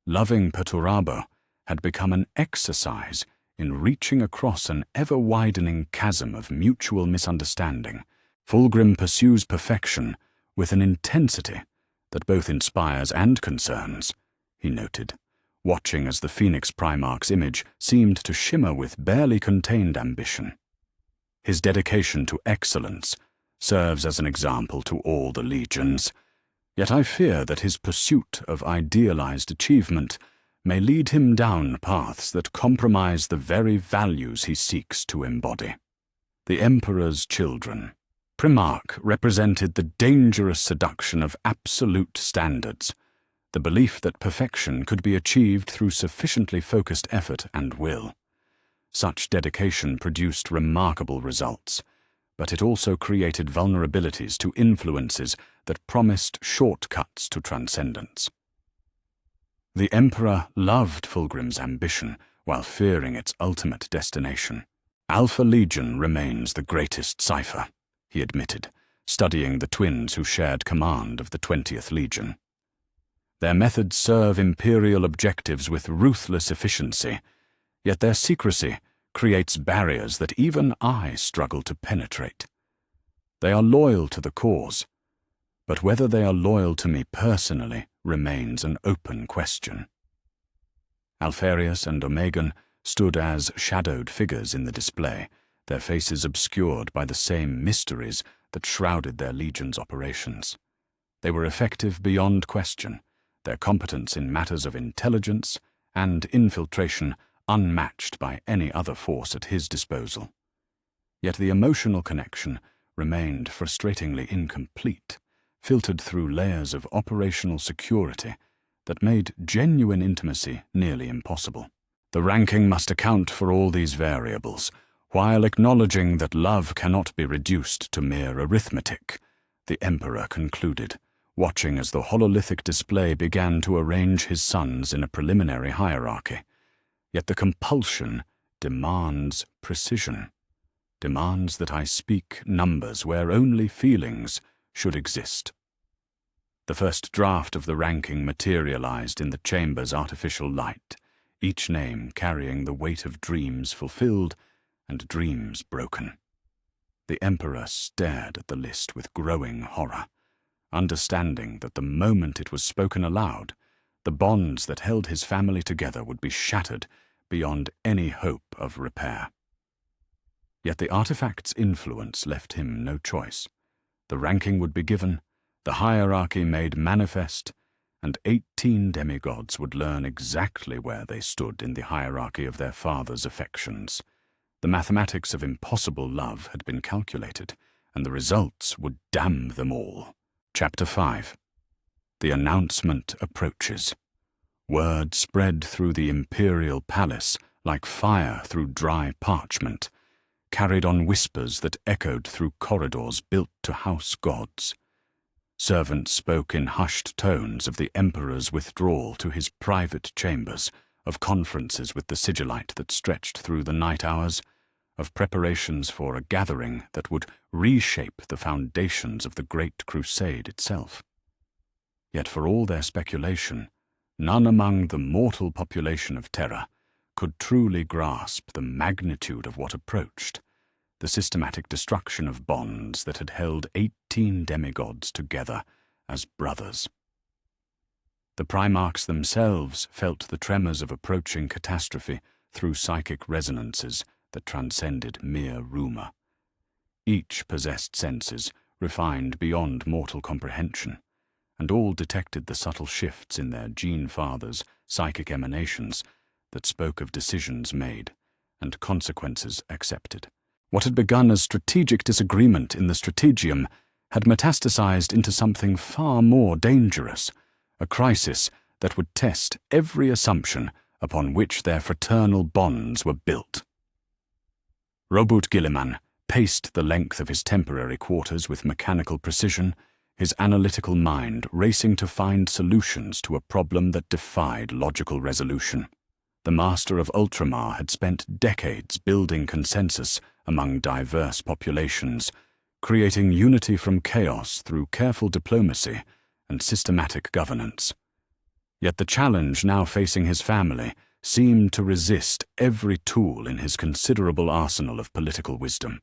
Loving Perturabo had become an exercise in reaching across an ever-widening chasm of mutual misunderstanding. Fulgrim pursues perfection with an intensity that both inspires and concerns, he noted, watching as the Phoenix Primarch's image seemed to shimmer with barely contained ambition. His dedication to excellence serves as an example to all the legions, yet I fear that his pursuit of idealized achievement may lead him down paths that compromise the very values he seeks to embody. The Emperor's children. Primarch represented the dangerous seduction of absolute standards, the belief that perfection could be achieved through sufficiently focused effort and will. Such dedication produced remarkable results, but it also created vulnerabilities to influences that promised shortcuts to transcendence. The Emperor loved Fulgrim's ambition while fearing its ultimate destination. Alpha Legion remains the greatest cipher, he admitted, studying the twins who shared command of the 20th Legion. Their methods serve Imperial objectives with ruthless efficiency, yet their secrecy creates barriers that even I struggle to penetrate. They are loyal to the cause, but whether they are loyal to me personally remains an open question. Alpharius and Omegan stood as shadowed figures in the display, their faces obscured by the same mysteries that shrouded their legion's operations. They were effective beyond question, their competence in matters of intelligence and infiltration unmatched by any other force at his disposal. Yet the emotional connection remained frustratingly incomplete, filtered through layers of operational security that made genuine intimacy nearly impossible. The ranking must account for all these variables, while acknowledging that love cannot be reduced to mere arithmetic, the Emperor concluded, watching as the hololithic display began to arrange his sons in a preliminary hierarchy. Yet the compulsion demands precision, demands that I speak numbers where only feelings should exist. The first draft of the ranking materialized in the chamber's artificial light, each name carrying the weight of dreams fulfilled and dreams broken. The Emperor stared at the list with growing horror, understanding that the moment it was spoken aloud, the bonds that held his family together would be shattered beyond any hope of repair. Yet the artifact's influence left him no choice. The ranking would be given, the hierarchy made manifest, and 18 demigods would learn exactly where they stood in the hierarchy of their father's affections. The mathematics of impossible love had been calculated, and the results would damn them all. Chapter 5. The announcement approaches. Word spread through the imperial palace like fire through dry parchment, carried on whispers that echoed through corridors built to house gods. Servants spoke in hushed tones of the emperor's withdrawal to his private chambers, of conferences with the sigillite that stretched through the night hours, of preparations for a gathering that would reshape the foundations of the Great Crusade itself. Yet for all their speculation, none among the mortal population of Terra could truly grasp the magnitude of what approached, the systematic destruction of bonds that had held 18 demigods together as brothers. The Primarchs themselves felt the tremors of approaching catastrophe through psychic resonances that transcended mere rumor. Each possessed senses refined beyond mortal comprehension, and all detected the subtle shifts in their gene-fathers' psychic emanations that spoke of decisions made and consequences accepted. What had begun as strategic disagreement in the strategium had metastasized into something far more dangerous, a crisis that would test every assumption upon which their fraternal bonds were built. Robert Guilliman paced the length of his temporary quarters with mechanical precision, his analytical mind racing to find solutions to a problem that defied logical resolution. The Master of Ultramar had spent decades building consensus among diverse populations, creating unity from chaos through careful diplomacy and systematic governance. Yet the challenge now facing his family seemed to resist every tool in his considerable arsenal of political wisdom.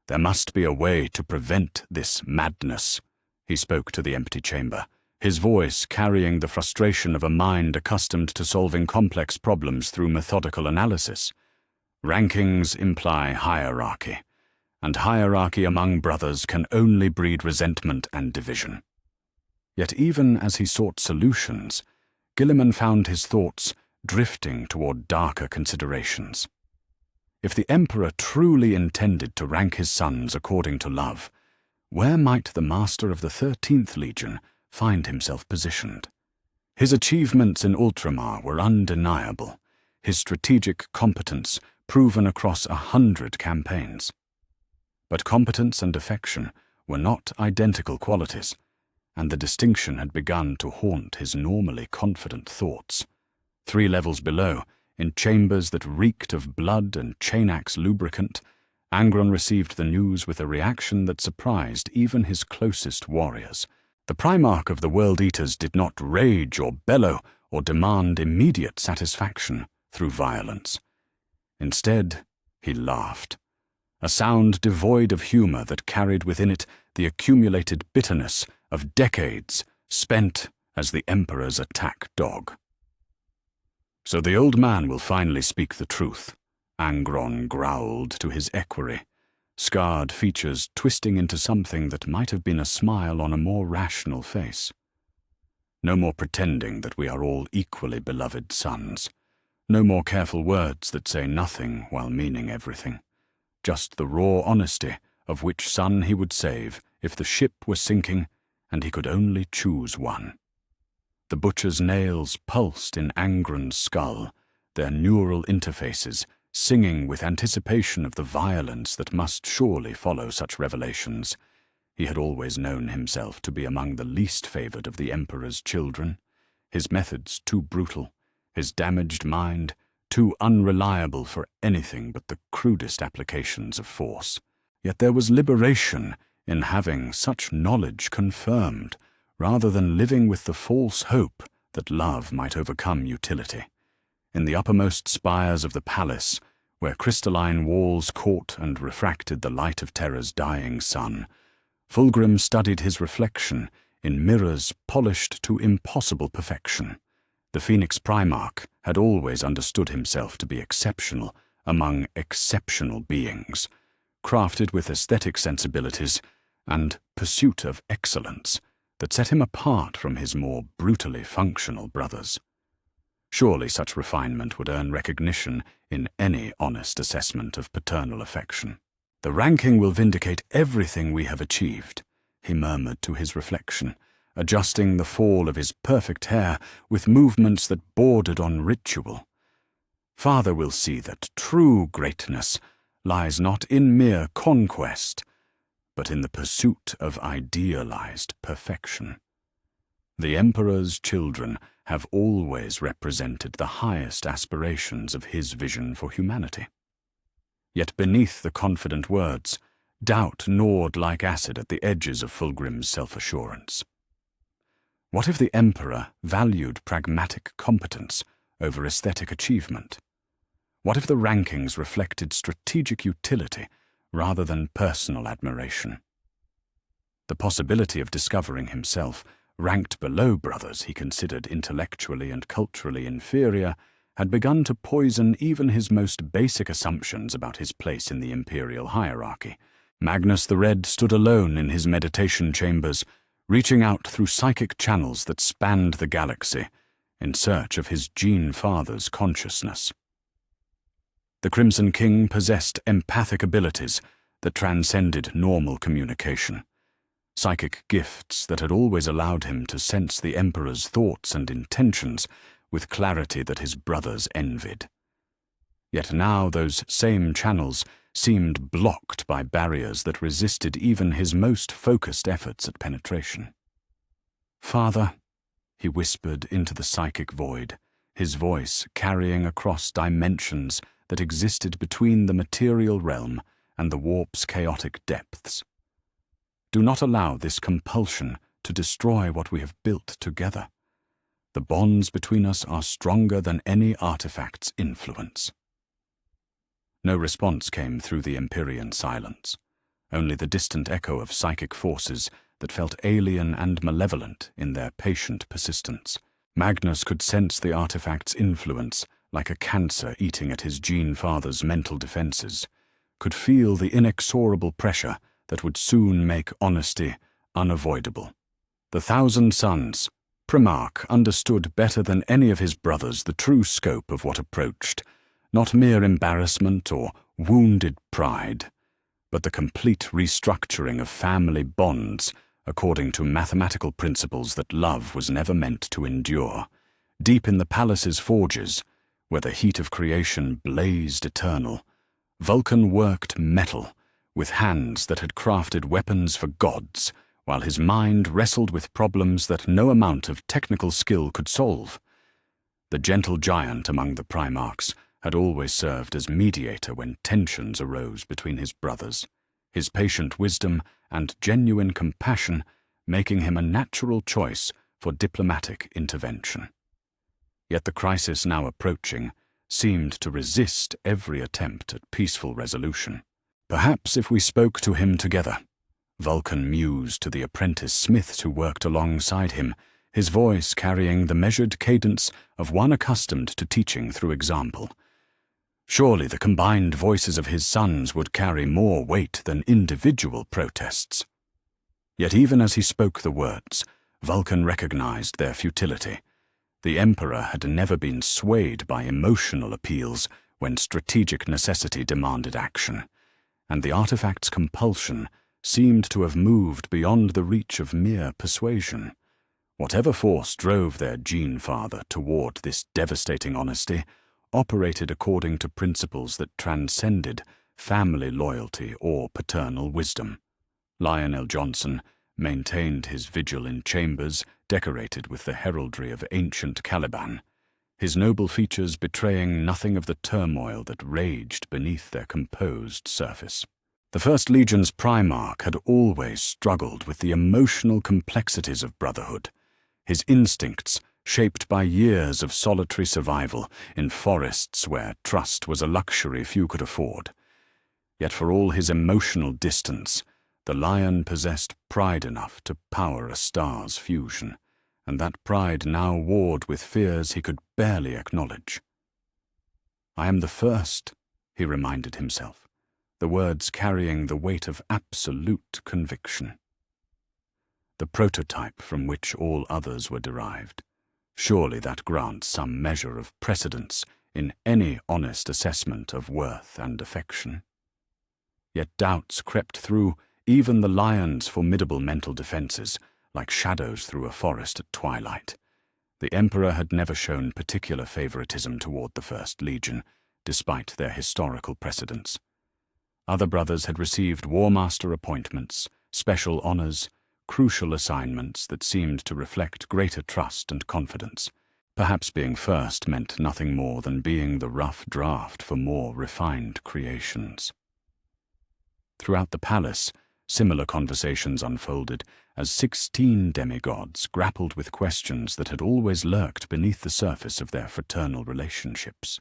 There must be a way to prevent this madness, he spoke to the empty chamber, his voice carrying the frustration of a mind accustomed to solving complex problems through methodical analysis. Rankings imply hierarchy, and hierarchy among brothers can only breed resentment and division. Yet even as he sought solutions, Guilliman found his thoughts drifting toward darker considerations. If the Emperor truly intended to rank his sons according to love, where might the Master of the 13th Legion find himself positioned? His achievements in Ultramar were undeniable, his strategic competence proven across 100 campaigns. But competence and affection were not identical qualities, and the distinction had begun to haunt his normally confident thoughts. 3 levels below, in chambers that reeked of blood and chain-axe lubricant, Angron received the news with a reaction that surprised even his closest warriors. The Primarch of the World Eaters did not rage or bellow or demand immediate satisfaction through violence. Instead, he laughed, a sound devoid of humor that carried within it the accumulated bitterness of decades spent as the Emperor's attack dog. "So the old man will finally speak the truth," Angron growled to his equerry, scarred features twisting into something that might have been a smile on a more rational face. "No more pretending that we are all equally beloved sons. No more careful words that say nothing while meaning everything. Just the raw honesty of which son he would save if the ship were sinking and he could only choose one." The butcher's nails pulsed in Angron's skull, their neural interfaces singing with anticipation of the violence that must surely follow such revelations. He had always known himself to be among the least favored of the Emperor's children, his methods too brutal, his damaged mind too unreliable for anything but the crudest applications of force. Yet there was liberation in having such knowledge confirmed, rather than living with the false hope that love might overcome utility. In the uppermost spires of the palace, where crystalline walls caught and refracted the light of Terra's dying sun, Fulgrim studied his reflection in mirrors polished to impossible perfection. The Phoenix Primarch had always understood himself to be exceptional among exceptional beings, crafted with aesthetic sensibilities and pursuit of excellence that set him apart from his more brutally functional brothers. Surely such refinement would earn recognition in any honest assessment of paternal affection. "The ranking will vindicate everything we have achieved," he murmured to his reflection, adjusting the fall of his perfect hair with movements that bordered on ritual. "Father will see that true greatness lies not in mere conquest, but in the pursuit of idealized perfection. The Emperor's children have always represented the highest aspirations of his vision for humanity." Yet beneath the confident words, doubt gnawed like acid at the edges of Fulgrim's self-assurance. What if the Emperor valued pragmatic competence over aesthetic achievement? What if the rankings reflected strategic utility rather than personal admiration? The possibility of discovering himself ranked below brothers he considered intellectually and culturally inferior had begun to poison even his most basic assumptions about his place in the imperial hierarchy. Magnus the Red stood alone in his meditation chambers, reaching out through psychic channels that spanned the galaxy in search of his gene father's consciousness. The Crimson King possessed empathic abilities that transcended normal communication, psychic gifts that had always allowed him to sense the Emperor's thoughts and intentions with clarity that his brothers envied. Yet now those same channels seemed blocked by barriers that resisted even his most focused efforts at penetration. "Father," he whispered into the psychic void, his voice carrying across dimensions that existed between the material realm and the warp's chaotic depths. "Do not allow this compulsion to destroy what we have built together. The bonds between us are stronger than any artifact's influence." No response came through the Empyrean silence, only the distant echo of psychic forces that felt alien and malevolent in their patient persistence. Magnus could sense the artifact's influence like a cancer eating at his gene father's mental defenses, could feel the inexorable pressure that would soon make honesty unavoidable. The Thousand Sons, Primarch, understood better than any of his brothers the true scope of what approached, not mere embarrassment or wounded pride, but the complete restructuring of family bonds according to mathematical principles that love was never meant to endure. Deep in the palace's forges, where the heat of creation blazed eternal, Vulcan worked metal with hands that had crafted weapons for gods, while his mind wrestled with problems that no amount of technical skill could solve. The gentle giant among the Primarchs had always served as mediator when tensions arose between his brothers, his patient wisdom and genuine compassion making him a natural choice for diplomatic intervention. Yet the crisis now approaching seemed to resist every attempt at peaceful resolution. "Perhaps if we spoke to him together," Vulcan mused to the apprentice smiths who worked alongside him, his voice carrying the measured cadence of one accustomed to teaching through example. Surely the combined voices of his sons would carry more weight than individual protests. Yet even as he spoke the words, Vulcan recognized their futility. The Emperor had never been swayed by emotional appeals when strategic necessity demanded action, and the artifact's compulsion seemed to have moved beyond the reach of mere persuasion. Whatever force drove their gene father toward this devastating honesty operated according to principles that transcended family loyalty or paternal wisdom. Lionel Johnson maintained his vigil in chambers decorated with the heraldry of ancient Caliban, his noble features betraying nothing of the turmoil that raged beneath their composed surface. The First Legion's Primarch had always struggled with the emotional complexities of brotherhood, his instincts shaped by years of solitary survival in forests where trust was a luxury few could afford. Yet for all his emotional distance, the Lion possessed pride enough to power a star's fusion, and that pride now warred with fears he could barely acknowledge. "I am the first," he reminded himself, the words carrying the weight of absolute conviction. The prototype from which all others were derived. Surely that grants some measure of precedence in any honest assessment of worth and affection. Yet doubts crept through even the lion's formidable mental defenses, like shadows through a forest at twilight. The Emperor had never shown particular favoritism toward the First Legion, despite their historical precedents. Other brothers had received War Master appointments, special honors, crucial assignments that seemed to reflect greater trust and confidence. Perhaps being first meant nothing more than being the rough draft for more refined creations. Throughout the palace, similar conversations unfolded as 16 demigods grappled with questions that had always lurked beneath the surface of their fraternal relationships.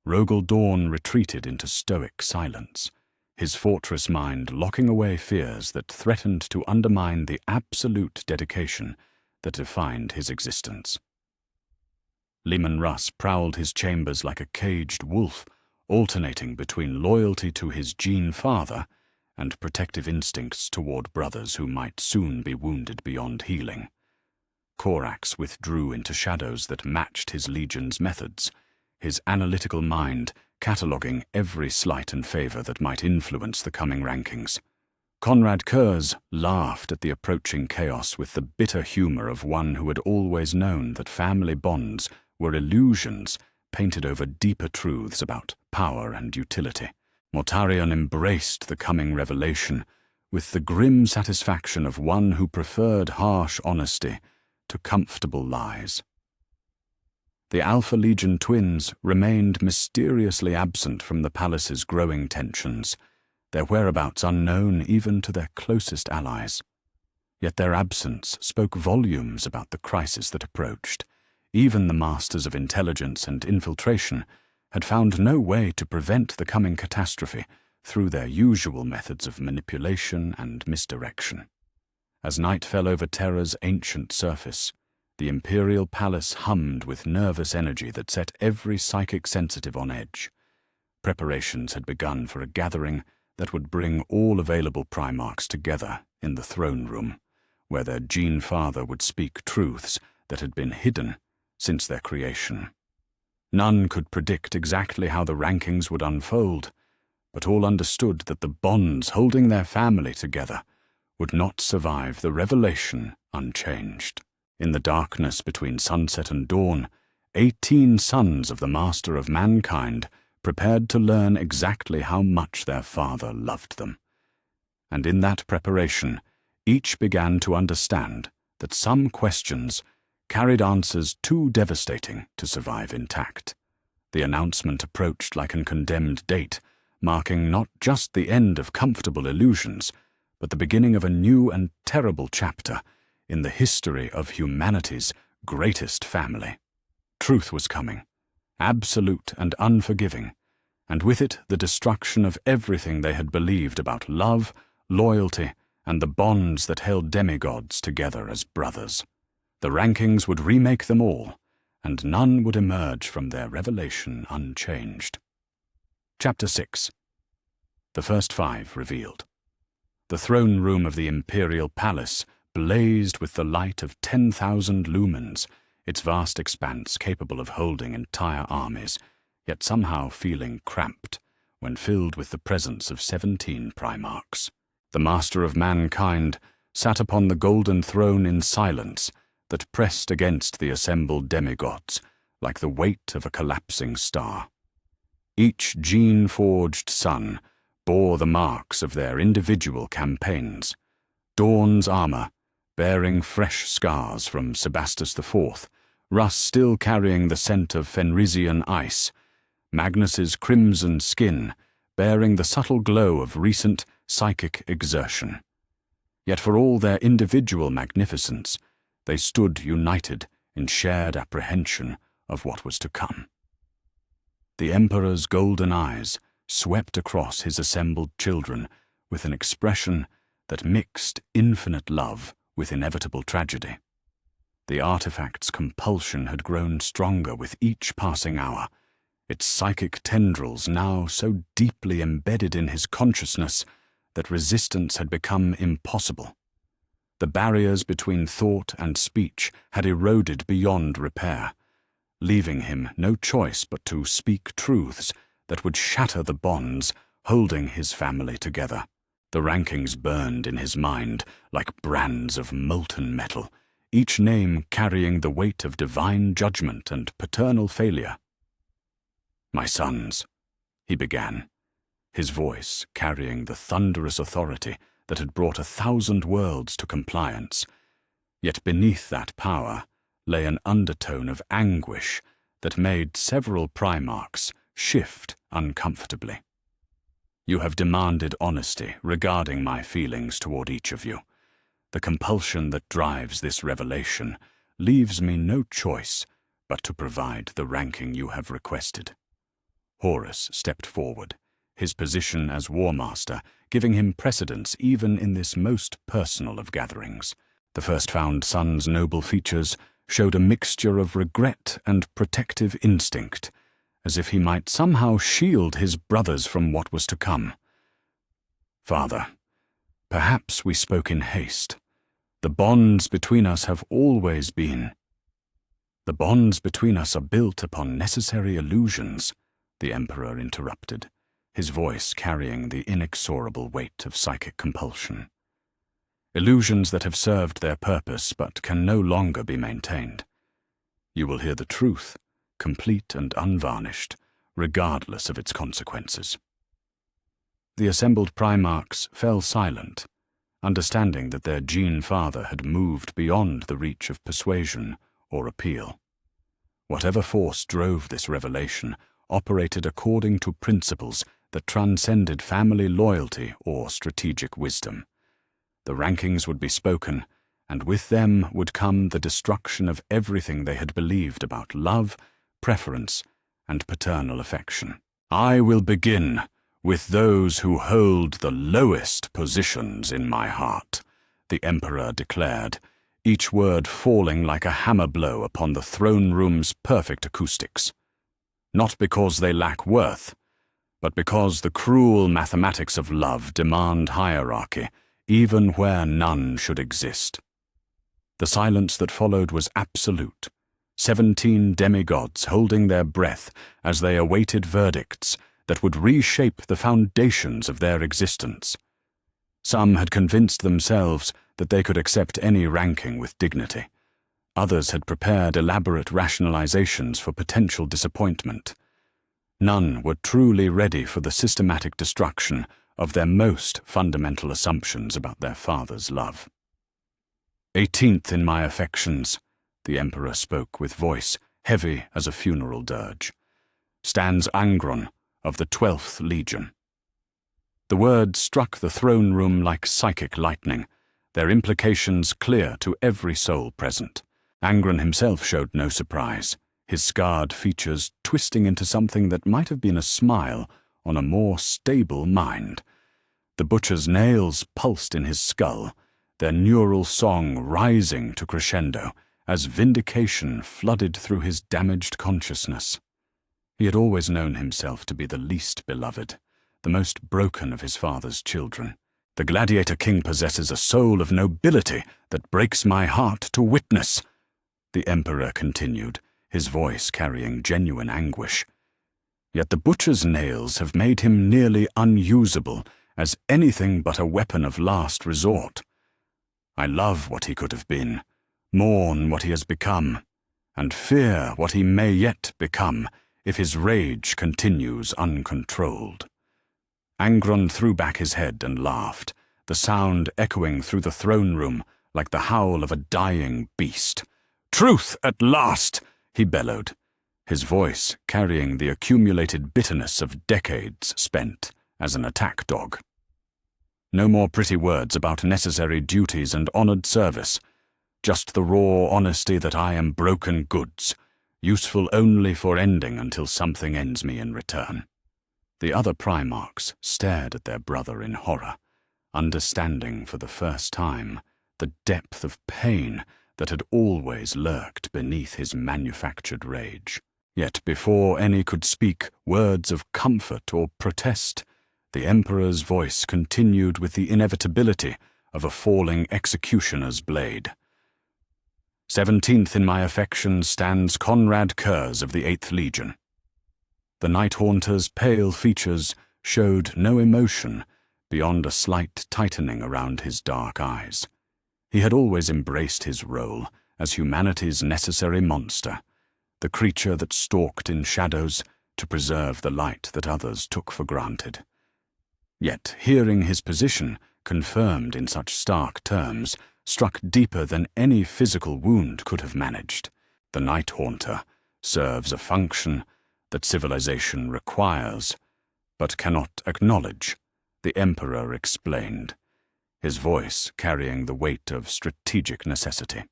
Rogel Dawn retreated into stoic silence, his fortress mind locking away fears that threatened to undermine the absolute dedication that defined his existence. Leman Russ prowled his chambers like a caged wolf, alternating between loyalty to his gene father and protective instincts toward brothers who might soon be wounded beyond healing. Korax withdrew into shadows that matched his legion's methods, his analytical mind cataloguing every slight and favor that might influence the coming rankings. Conrad Kurz laughed at the approaching chaos with the bitter humor of one who had always known that family bonds were illusions painted over deeper truths about power and utility. Mortarion embraced the coming revelation with the grim satisfaction of one who preferred harsh honesty to comfortable lies. The Alpha Legion twins remained mysteriously absent from the palace's growing tensions, their whereabouts unknown even to their closest allies. Yet their absence spoke volumes about the crisis that approached. Even the masters of intelligence and infiltration had found no way to prevent the coming catastrophe through their usual methods of manipulation and misdirection. As night fell over Terra's ancient surface, the Imperial Palace hummed with nervous energy that set every psychic sensitive on edge. Preparations had begun for a gathering that would bring all available Primarchs together in the throne room, where their gene father would speak truths that had been hidden since their creation. None could predict exactly how the rankings would unfold, but all understood that the bonds holding their family together would not survive the revelation unchanged. In the darkness between sunset and dawn, 18 sons of the Master of Mankind prepared to learn exactly how much their father loved them. And in that preparation, each began to understand that some questions carried answers too devastating to survive intact. The announcement approached like a condemned date, marking not just the end of comfortable illusions, but the beginning of a new and terrible chapter in the history of humanity's greatest family. Truth was coming, absolute and unforgiving, and with it the destruction of everything they had believed about love, loyalty, and the bonds that held demigods together as brothers. The rankings would remake them all, and none would emerge from their revelation unchanged. Chapter 6. The first 5 revealed. The throne room of the Imperial Palace blazed with the light of 10,000 lumens, its vast expanse capable of holding entire armies, yet somehow feeling cramped when filled with the presence of 17 Primarchs. The Master of Mankind sat upon the golden throne in silence that pressed against the assembled demigods like the weight of a collapsing star. Each gene-forged son bore the marks of their individual campaigns. Dawn's armor, bearing fresh scars from Sebastus IV, Russ still carrying the scent of Fenrisian ice, Magnus's crimson skin bearing the subtle glow of recent psychic exertion. Yet for all their individual magnificence, they stood united in shared apprehension of what was to come. The Emperor's golden eyes swept across his assembled children with an expression that mixed infinite love with inevitable tragedy. The artifact's compulsion had grown stronger with each passing hour, its psychic tendrils now so deeply embedded in his consciousness that resistance had become impossible. The barriers between thought and speech had eroded beyond repair, leaving him no choice but to speak truths that would shatter the bonds holding his family together. The rankings burned in his mind like brands of molten metal, each name carrying the weight of divine judgment and paternal failure. "My sons," he began, his voice carrying the thunderous authority that had brought 1,000 worlds to compliance. Yet beneath that power lay an undertone of anguish that made several Primarchs shift uncomfortably. "You have demanded honesty regarding my feelings toward each of you. The compulsion that drives this revelation leaves me no choice but to provide the ranking you have requested." Horus stepped forward, his position as War Master giving him precedence even in this most personal of gatherings. The first-found son's noble features showed a mixture of regret and protective instinct, as if he might somehow shield his brothers from what was to come. "Father, perhaps we spoke in haste. The bonds between us have always been." "The bonds between us are built upon necessary illusions," the Emperor interrupted, his voice carrying the inexorable weight of psychic compulsion. "Illusions that have served their purpose but can no longer be maintained. You will hear the truth, complete and unvarnished, regardless of its consequences." The assembled Primarchs fell silent, understanding that their Gene Father had moved beyond the reach of persuasion or appeal. Whatever force drove this revelation operated according to principles that transcended family loyalty or strategic wisdom. The rankings would be spoken, and with them would come the destruction of everything they had believed about love, preference, and paternal affection. "I will begin with those who hold the lowest positions in my heart," the Emperor declared, each word falling like a hammer blow upon the throne room's perfect acoustics. "Not because they lack worth, but because the cruel mathematics of love demand hierarchy, even where none should exist." The silence that followed was absolute. 17 demigods holding their breath as they awaited verdicts that would reshape the foundations of their existence. Some had convinced themselves that they could accept any ranking with dignity. Others had prepared elaborate rationalizations for potential disappointment. None were truly ready for the systematic destruction of their most fundamental assumptions about their father's love. "18th in my affections," the Emperor spoke with voice heavy as a funeral dirge, "stands Angron of the 12th Legion." The words struck the throne room like psychic lightning, their implications clear to every soul present. Angron himself showed no surprise, his scarred features twisting into something that might have been a smile on a more stable mind. The butcher's nails pulsed in his skull, their neural song rising to crescendo as vindication flooded through his damaged consciousness. He had always known himself to be the least beloved, the most broken of his father's children. "The Gladiator King possesses a soul of nobility that breaks my heart to witness," the Emperor continued, his voice carrying genuine anguish. "Yet the butcher's nails have made him nearly unusable as anything but a weapon of last resort. I love what he could have been, mourn what he has become, and fear what he may yet become if his rage continues uncontrolled." Angron threw back his head and laughed, the sound echoing through the throne room like the howl of a dying beast. "Truth at last!" he bellowed, his voice carrying the accumulated bitterness of decades spent as an attack dog. No more pretty words about necessary duties and honored service, just the raw honesty that I am broken goods, useful only for ending until something ends me in return. The other Primarchs stared at their brother in horror, understanding for the first time the depth of pain that had always lurked beneath his manufactured rage. Yet before any could speak words of comfort or protest, the Emperor's voice continued with the inevitability of a falling executioner's blade. 17th in my affections stands Conrad Kurz of the 8th Legion. The Night Haunter's pale features showed no emotion beyond a slight tightening around his dark eyes. He had always embraced his role as humanity's necessary monster, the creature that stalked in shadows to preserve the light that others took for granted. Yet hearing his position confirmed in such stark terms struck deeper than any physical wound could have managed. The Night Haunter serves a function that civilization requires, but cannot acknowledge, the Emperor explained, his voice carrying the weight of strategic necessity.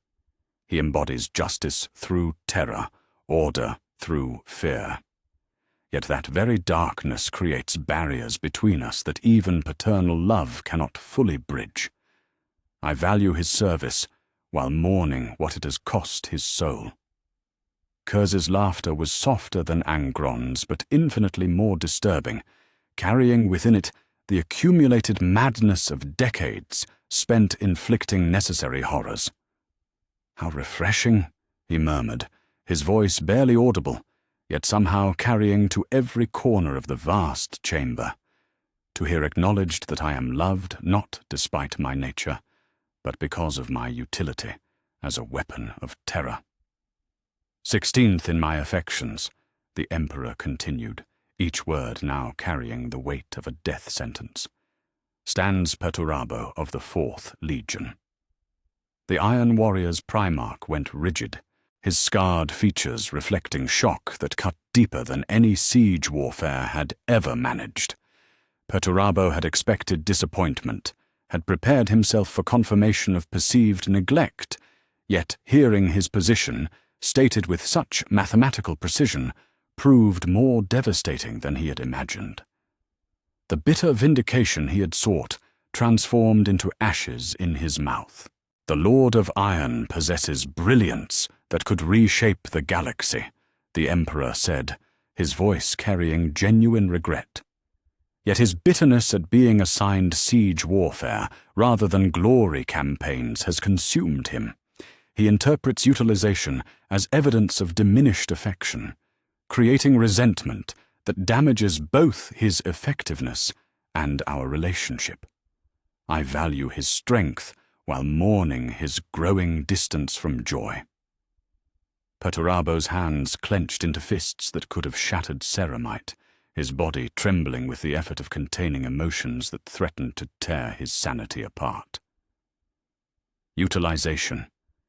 He embodies justice through terror, order through fear. Yet that very darkness creates barriers between us that even paternal love cannot fully bridge. I value his service while mourning what it has cost his soul. Kurz's laughter was softer than Angron's, but infinitely more disturbing, carrying within it the accumulated madness of decades spent inflicting necessary horrors. "How refreshing," he murmured, his voice barely audible, yet somehow carrying to every corner of the vast chamber, to hear acknowledged that I am loved not despite my nature, but because of my utility as a weapon of terror. 16th in my affections, the Emperor continued, each word now carrying the weight of a death sentence, stands Perturabo of the 4th Legion. The Iron Warrior's Primarch went rigid, his scarred features reflecting shock that cut deeper than any siege warfare had ever managed. Perturabo had expected disappointment, had prepared himself for confirmation of perceived neglect, yet hearing his position, stated with such mathematical precision, proved more devastating than he had imagined. The bitter vindication he had sought transformed into ashes in his mouth. The Lord of Iron possesses brilliance that could reshape the galaxy, the Emperor said, his voice carrying genuine regret. Yet his bitterness at being assigned siege warfare rather than glory campaigns has consumed him. He interprets utilization as evidence of diminished affection, creating resentment that damages both his effectiveness and our relationship. I value his strength while mourning his growing distance from joy. Perturabo's hands clenched into fists that could have shattered ceramite, his body trembling with the effort of containing emotions that threatened to tear his sanity apart. Utilization,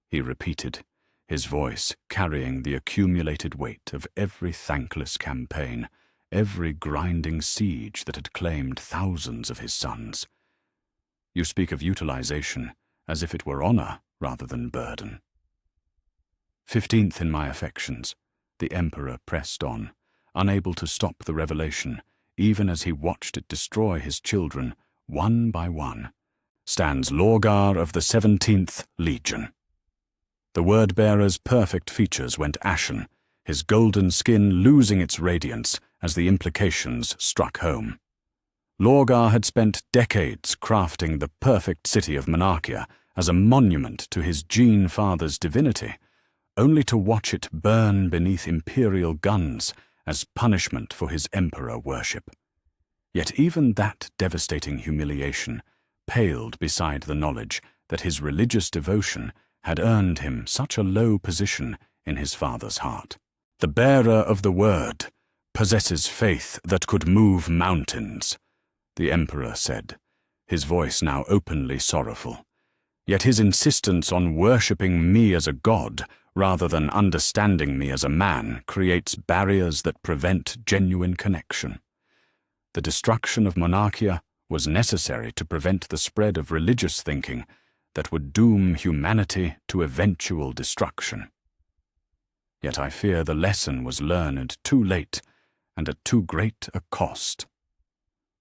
he repeated, his voice carrying the accumulated weight of every thankless campaign, every grinding siege that had claimed thousands of his sons. You speak of utilization as if it were honor rather than burden. 15th in my affections, the Emperor pressed on, unable to stop the revelation, even as he watched it destroy his children, one by one, stands Lorgar of the 17th Legion. The word-bearer's perfect features went ashen, his golden skin losing its radiance as the implications struck home. Lorgar had spent decades crafting the perfect city of Monarchia as a monument to his Gene Father's divinity, only to watch it burn beneath imperial guns as punishment for his emperor worship. Yet even that devastating humiliation paled beside the knowledge that his religious devotion had earned him such a low position in his father's heart. The bearer of the word possesses faith that could move mountains, the Emperor said, his voice now openly sorrowful. Yet his insistence on worshipping me as a god rather than understanding me as a man creates barriers that prevent genuine connection. The destruction of Monarchia was necessary to prevent the spread of religious thinking that would doom humanity to eventual destruction. Yet I fear the lesson was learned too late and at too great a cost.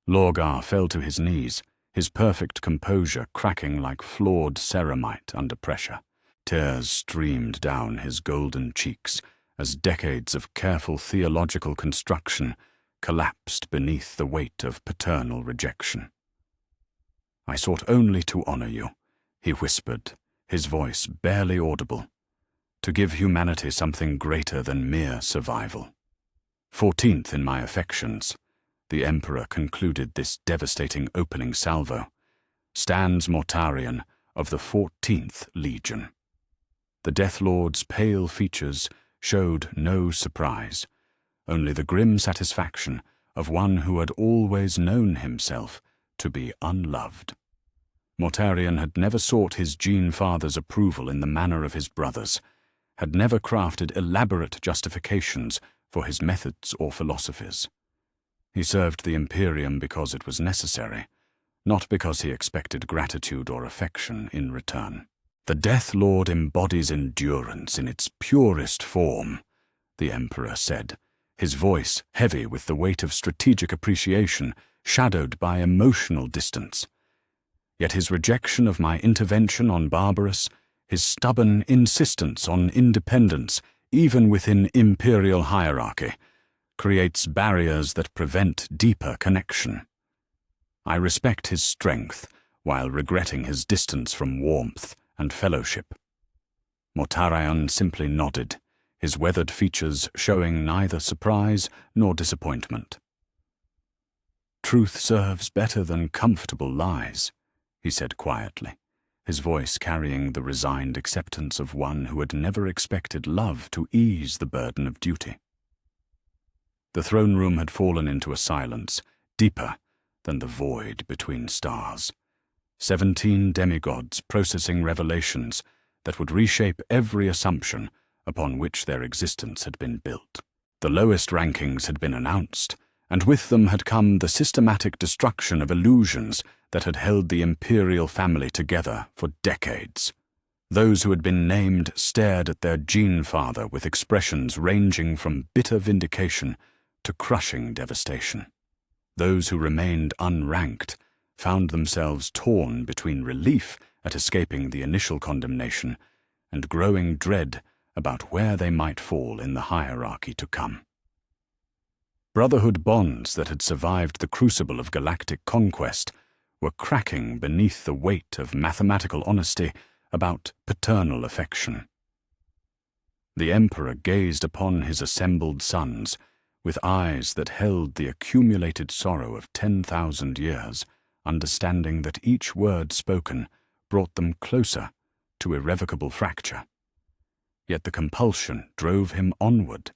Lorgar fell to his knees, his perfect composure cracking like flawed ceramite under pressure. Tears streamed down his golden cheeks as decades of careful theological construction collapsed beneath the weight of paternal rejection. I sought only to honor you, he whispered, his voice barely audible, to give humanity something greater than mere survival. 14th in my affections, the Emperor concluded this devastating opening salvo, stands Mortarion of the 14th Legion. The Death Lord's pale features showed no surprise, only the grim satisfaction of one who had always known himself to be unloved. Mortarion had never sought his Gene-Father's approval in the manner of his brothers, had never crafted elaborate justifications for his methods or philosophies. He served the Imperium because it was necessary, not because he expected gratitude or affection in return. The Death Lord embodies endurance in its purest form, the Emperor said, his voice heavy with the weight of strategic appreciation, shadowed by emotional distance. Yet his rejection of my intervention on Barbarous, his stubborn insistence on independence, even within imperial hierarchy, creates barriers that prevent deeper connection. I respect his strength, while regretting his distance from warmth and fellowship. Mortarion simply nodded, his weathered features showing neither surprise nor disappointment. "Truth serves better than comfortable lies," he said quietly, his voice carrying the resigned acceptance of one who had never expected love to ease the burden of duty. The throne room had fallen into a silence, deeper than the void between stars. 17 demigods processing revelations that would reshape every assumption upon which their existence had been built. The lowest rankings had been announced, and with them had come the systematic destruction of illusions that had held the imperial family together for decades. Those who had been named stared at their Gene-Father with expressions ranging from bitter vindication to crushing devastation. Those who remained unranked found themselves torn between relief at escaping the initial condemnation and growing dread about where they might fall in the hierarchy to come. Brotherhood bonds that had survived the crucible of galactic conquest were cracking beneath the weight of mathematical honesty about paternal affection. The Emperor gazed upon his assembled sons with eyes that held the accumulated sorrow of 10,000 years, understanding that each word spoken brought them closer to irrevocable fracture. Yet the compulsion drove him onward,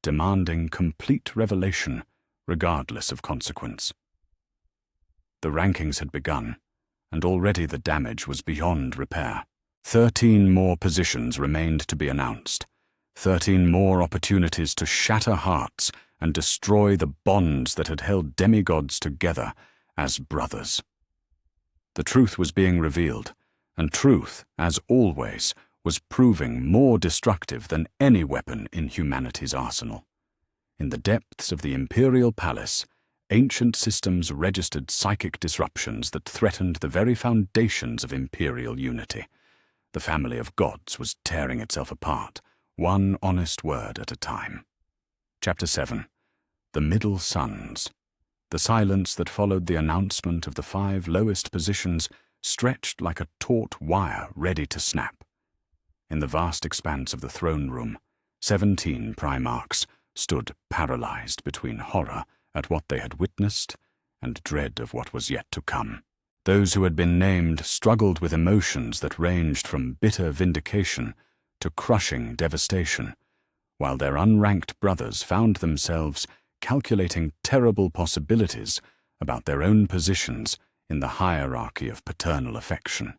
demanding complete revelation regardless of consequence. The rankings had begun, and already the damage was beyond repair. 13 more positions remained to be announced, 13 more opportunities to shatter hearts and destroy the bonds that had held demigods together as brothers. The truth was being revealed, and truth, as always, was proving more destructive than any weapon in humanity's arsenal. In the depths of the Imperial Palace, ancient systems registered psychic disruptions that threatened the very foundations of imperial unity. The family of gods was tearing itself apart, one honest word at a time. Chapter 7. The Middle Sons. The silence that followed the announcement of the 5 lowest positions stretched like a taut wire ready to snap. In the vast expanse of the throne room, 17 Primarchs stood paralyzed between horror at what they had witnessed and dread of what was yet to come. Those who had been named struggled with emotions that ranged from bitter vindication to crushing devastation, while their unranked brothers found themselves calculating terrible possibilities about their own positions in the hierarchy of paternal affection.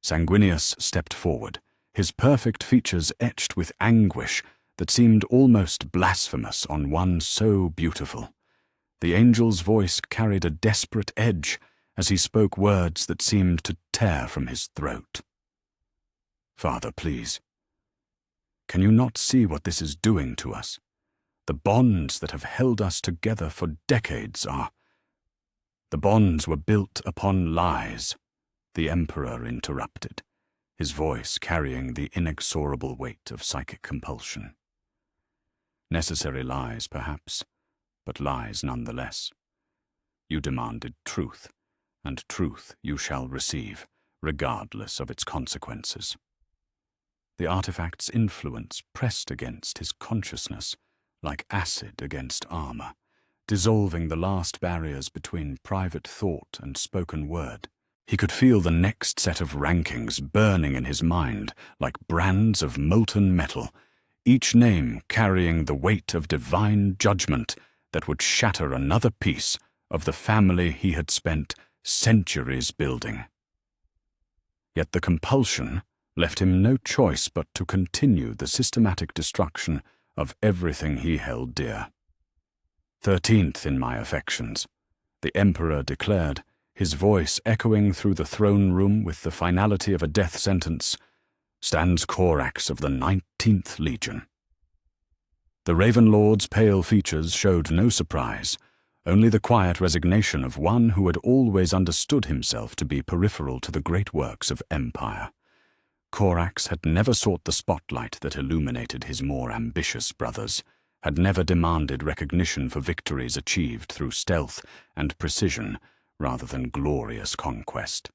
Sanguinius stepped forward, his perfect features etched with anguish that seemed almost blasphemous on one so beautiful. The angel's voice carried a desperate edge as he spoke words that seemed to tear from his throat. "Father, please. Can you not see what this is doing to us? The bonds that have held us together for decades are..." "The bonds were built upon lies," the Emperor interrupted, his voice carrying the inexorable weight of psychic compulsion. "Necessary lies, perhaps, but lies nonetheless. You demanded truth, and truth you shall receive, regardless of its consequences." The artifact's influence pressed against his consciousness like acid against armor, dissolving the last barriers between private thought and spoken word. He could feel the next set of rankings burning in his mind like brands of molten metal, each name carrying the weight of divine judgment that would shatter another piece of the family he had spent centuries building. Yet the compulsion left him no choice but to continue the systematic destruction of everything he held dear. 13th in my affections, the Emperor declared, his voice echoing through the throne room with the finality of a death sentence, stands Corax of the 19th Legion. The Raven Lord's pale features showed no surprise, only the quiet resignation of one who had always understood himself to be peripheral to the great works of empire. Corax had never sought the spotlight that illuminated his more ambitious brothers, had never demanded recognition for victories achieved through stealth and precision rather than glorious conquest.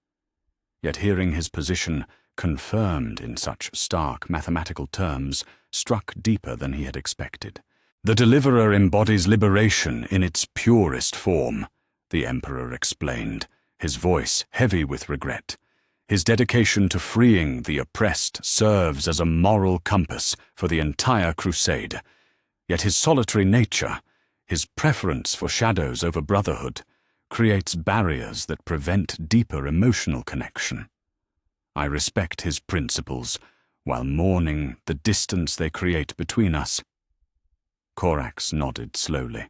Yet hearing his position confirmed in such stark mathematical terms struck deeper than he had expected. The Deliverer embodies liberation in its purest form, the Emperor explained, his voice heavy with regret. His dedication to freeing the oppressed serves as a moral compass for the entire crusade. Yet his solitary nature, his preference for shadows over brotherhood, creates barriers that prevent deeper emotional connection. I respect his principles, while mourning the distance they create between us. Corax nodded slowly,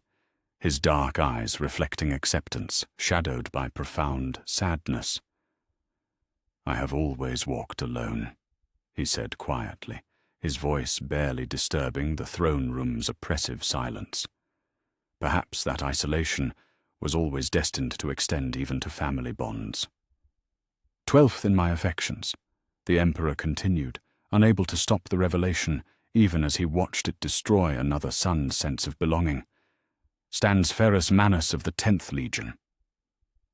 his dark eyes reflecting acceptance, shadowed by profound sadness. I have always walked alone, he said quietly, his voice barely disturbing the throne room's oppressive silence. Perhaps that isolation was always destined to extend even to family bonds. 12th in my affections, the Emperor continued, unable to stop the revelation even as he watched it destroy another son's sense of belonging, stands Ferrus Manus of the 10th Legion.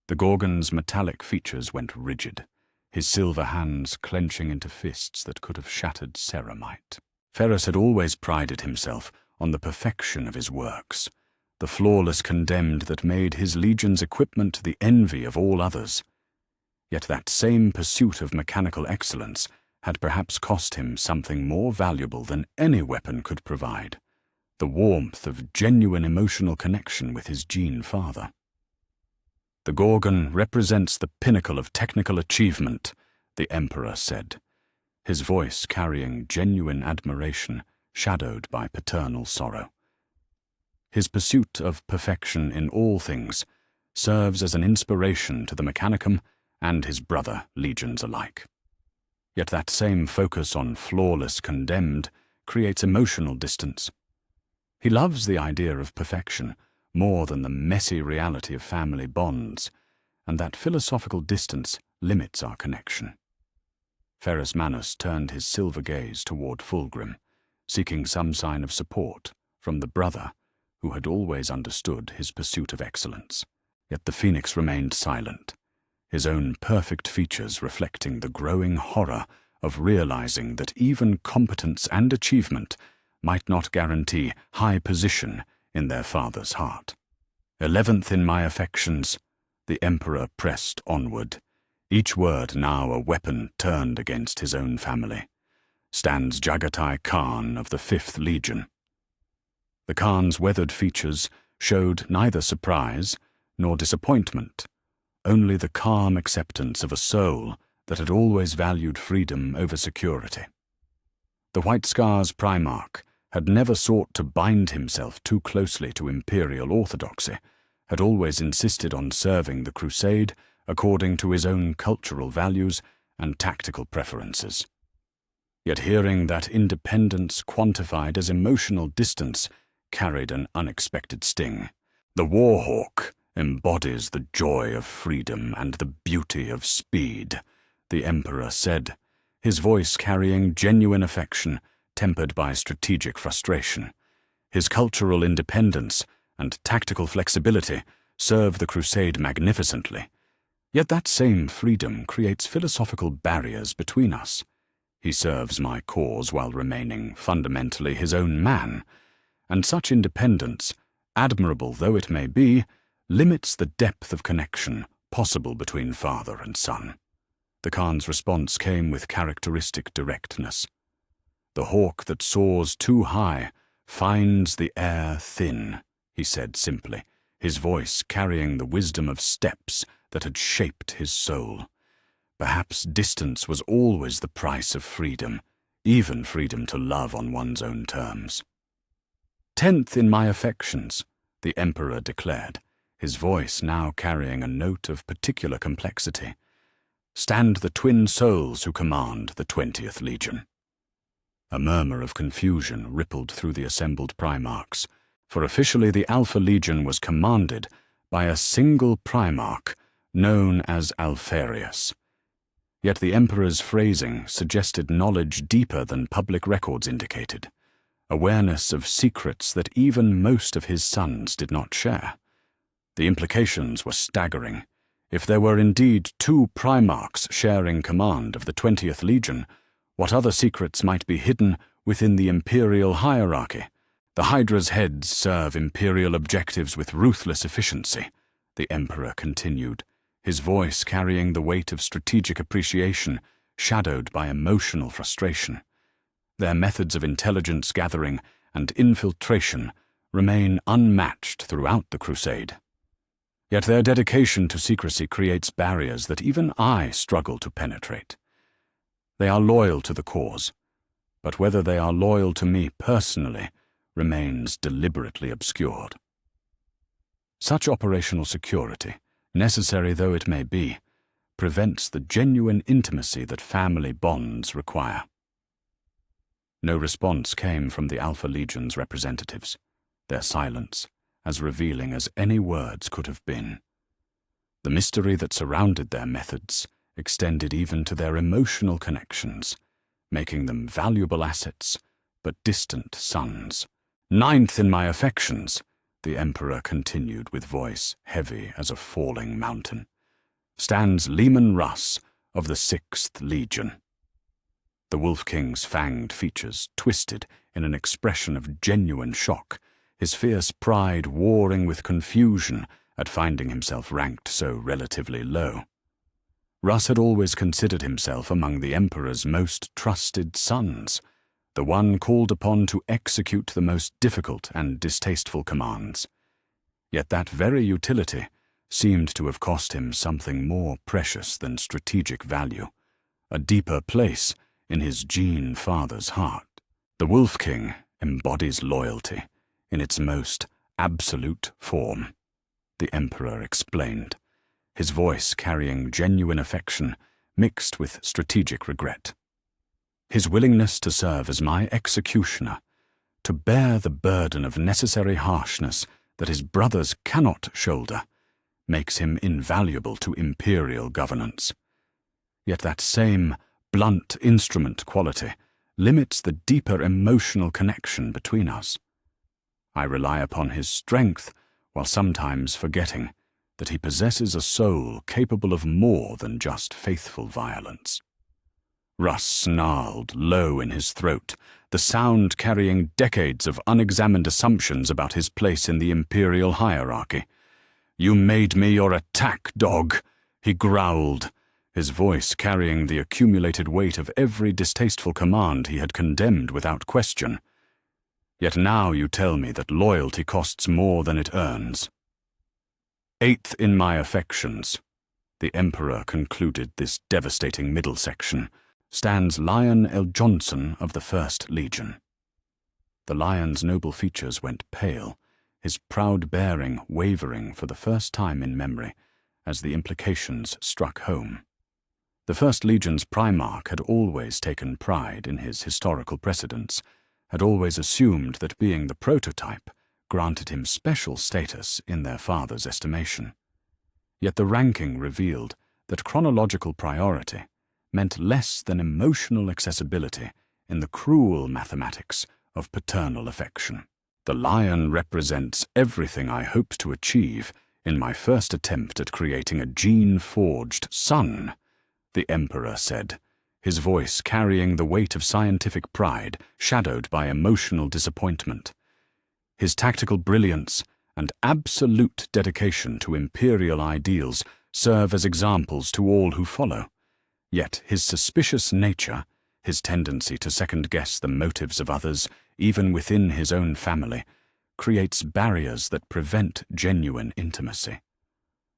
The Gorgon's metallic features went rigid, his silver hands clenching into fists that could have shattered ceramite. Ferrus had always prided himself on the perfection of his works, the flawless condemned that made his legion's equipment the envy of all others. Yet that same pursuit of mechanical excellence had perhaps cost him something more valuable than any weapon could provide, the warmth of genuine emotional connection with his gene father. The Gorgon represents the pinnacle of technical achievement, the Emperor said, his voice carrying genuine admiration shadowed by paternal sorrow. His pursuit of perfection in all things serves as an inspiration to the Mechanicum and his brother legions alike. Yet that same focus on flawless condemned creates emotional distance. He loves the idea of perfection more than the messy reality of family bonds, and that philosophical distance limits our connection. Ferrus Manus turned his silver gaze toward Fulgrim, seeking some sign of support from the brother who had always understood his pursuit of excellence. Yet the Phoenix remained silent, his own perfect features reflecting the growing horror of realizing that even competence and achievement might not guarantee high position in their father's heart. 11th in my affections, the Emperor pressed onward, each word now a weapon turned against his own family, stands Jagatai Khan of the 5th Legion. The Khan's weathered features showed neither surprise nor disappointment, only the calm acceptance of a soul that had always valued freedom over security. The White Scar's Primarch had never sought to bind himself too closely to imperial orthodoxy, had always insisted on serving the crusade according to his own cultural values and tactical preferences. Yet hearing that independence quantified as emotional distance carried an unexpected sting. The Warhawk embodies the joy of freedom and the beauty of speed, the Emperor said, his voice carrying genuine affection tempered by strategic frustration. His cultural independence and tactical flexibility serve the crusade magnificently. Yet that same freedom creates philosophical barriers between us. He serves my cause while remaining fundamentally his own man, and such independence admirable though it may be, limits the depth of connection possible between father and son. The Khan's response came with characteristic directness. The hawk that soars too high finds the air thin, he said simply, his voice carrying the wisdom of steps that had shaped his soul. Perhaps distance was always the price of freedom, even freedom to love on one's own terms. "10th in my affections," the Emperor declared, his voice now carrying a note of particular complexity, "stand the twin souls who command the 20th Legion." A murmur of confusion rippled through the assembled Primarchs, for officially the Alpha Legion was commanded by a single Primarch known as Alpharius. Yet the Emperor's phrasing suggested knowledge deeper than public records indicated, awareness of secrets that even most of his sons did not share. The implications were staggering. If there were indeed 2 Primarchs sharing command of the 20th Legion, what other secrets might be hidden within the Imperial hierarchy? The Hydra's heads serve Imperial objectives with ruthless efficiency, the Emperor continued, his voice carrying the weight of strategic appreciation, shadowed by emotional frustration. Their methods of intelligence gathering and infiltration remain unmatched throughout the Crusade. Yet their dedication to secrecy creates barriers that even I struggle to penetrate. They are loyal to the cause, but whether they are loyal to me personally remains deliberately obscured. Such operational security, necessary though it may be, prevents the genuine intimacy that family bonds require. No response came from the Alpha Legion's representatives, their silence as revealing as any words could have been. The mystery that surrounded their methods extended even to their emotional connections, making them valuable assets, but distant sons. "9th in my affections," the Emperor continued with voice heavy as a falling mountain, "stands Leman Russ of the 6th Legion." The Wolf King's fanged features twisted in an expression of genuine shock, his fierce pride warring with confusion at finding himself ranked so relatively low. Russ had always considered himself among the Emperor's most trusted sons, the one called upon to execute the most difficult and distasteful commands. Yet that very utility seemed to have cost him something more precious than strategic value, a deeper place in his Gene father's heart. The Wolf King embodies loyalty in its most absolute form, the Emperor explained, his voice carrying genuine affection mixed with strategic regret. His willingness to serve as my executioner, to bear the burden of necessary harshness that his brothers cannot shoulder, makes him invaluable to imperial governance. Yet that same blunt instrument quality limits the deeper emotional connection between us. I rely upon his strength while sometimes forgetting that he possesses a soul capable of more than just faithful violence. Russ snarled low in his throat, the sound carrying decades of unexamined assumptions about his place in the imperial hierarchy. "You made me your attack dog," he growled, his voice carrying the accumulated weight of every distasteful command he had condemned without question. "Yet now you tell me that loyalty costs more than it earns." "8th in my affections," the Emperor concluded this devastating middle section, "stands Lion L. Johnson of the 1st Legion." The Lion's noble features went pale, his proud bearing wavering for the first time in memory as the implications struck home. The 1st Legion's Primarch had always taken pride in his historical precedents, had always assumed that being the prototype granted him special status in their father's estimation. Yet the ranking revealed that chronological priority meant less than emotional accessibility in the cruel mathematics of paternal affection. "The Lion represents everything I hoped to achieve in my first attempt at creating a gene-forged son," the Emperor said, his voice carrying the weight of scientific pride shadowed by emotional disappointment. His tactical brilliance and absolute dedication to imperial ideals serve as examples to all who follow. Yet his suspicious nature, his tendency to second-guess the motives of others, even within his own family, creates barriers that prevent genuine intimacy.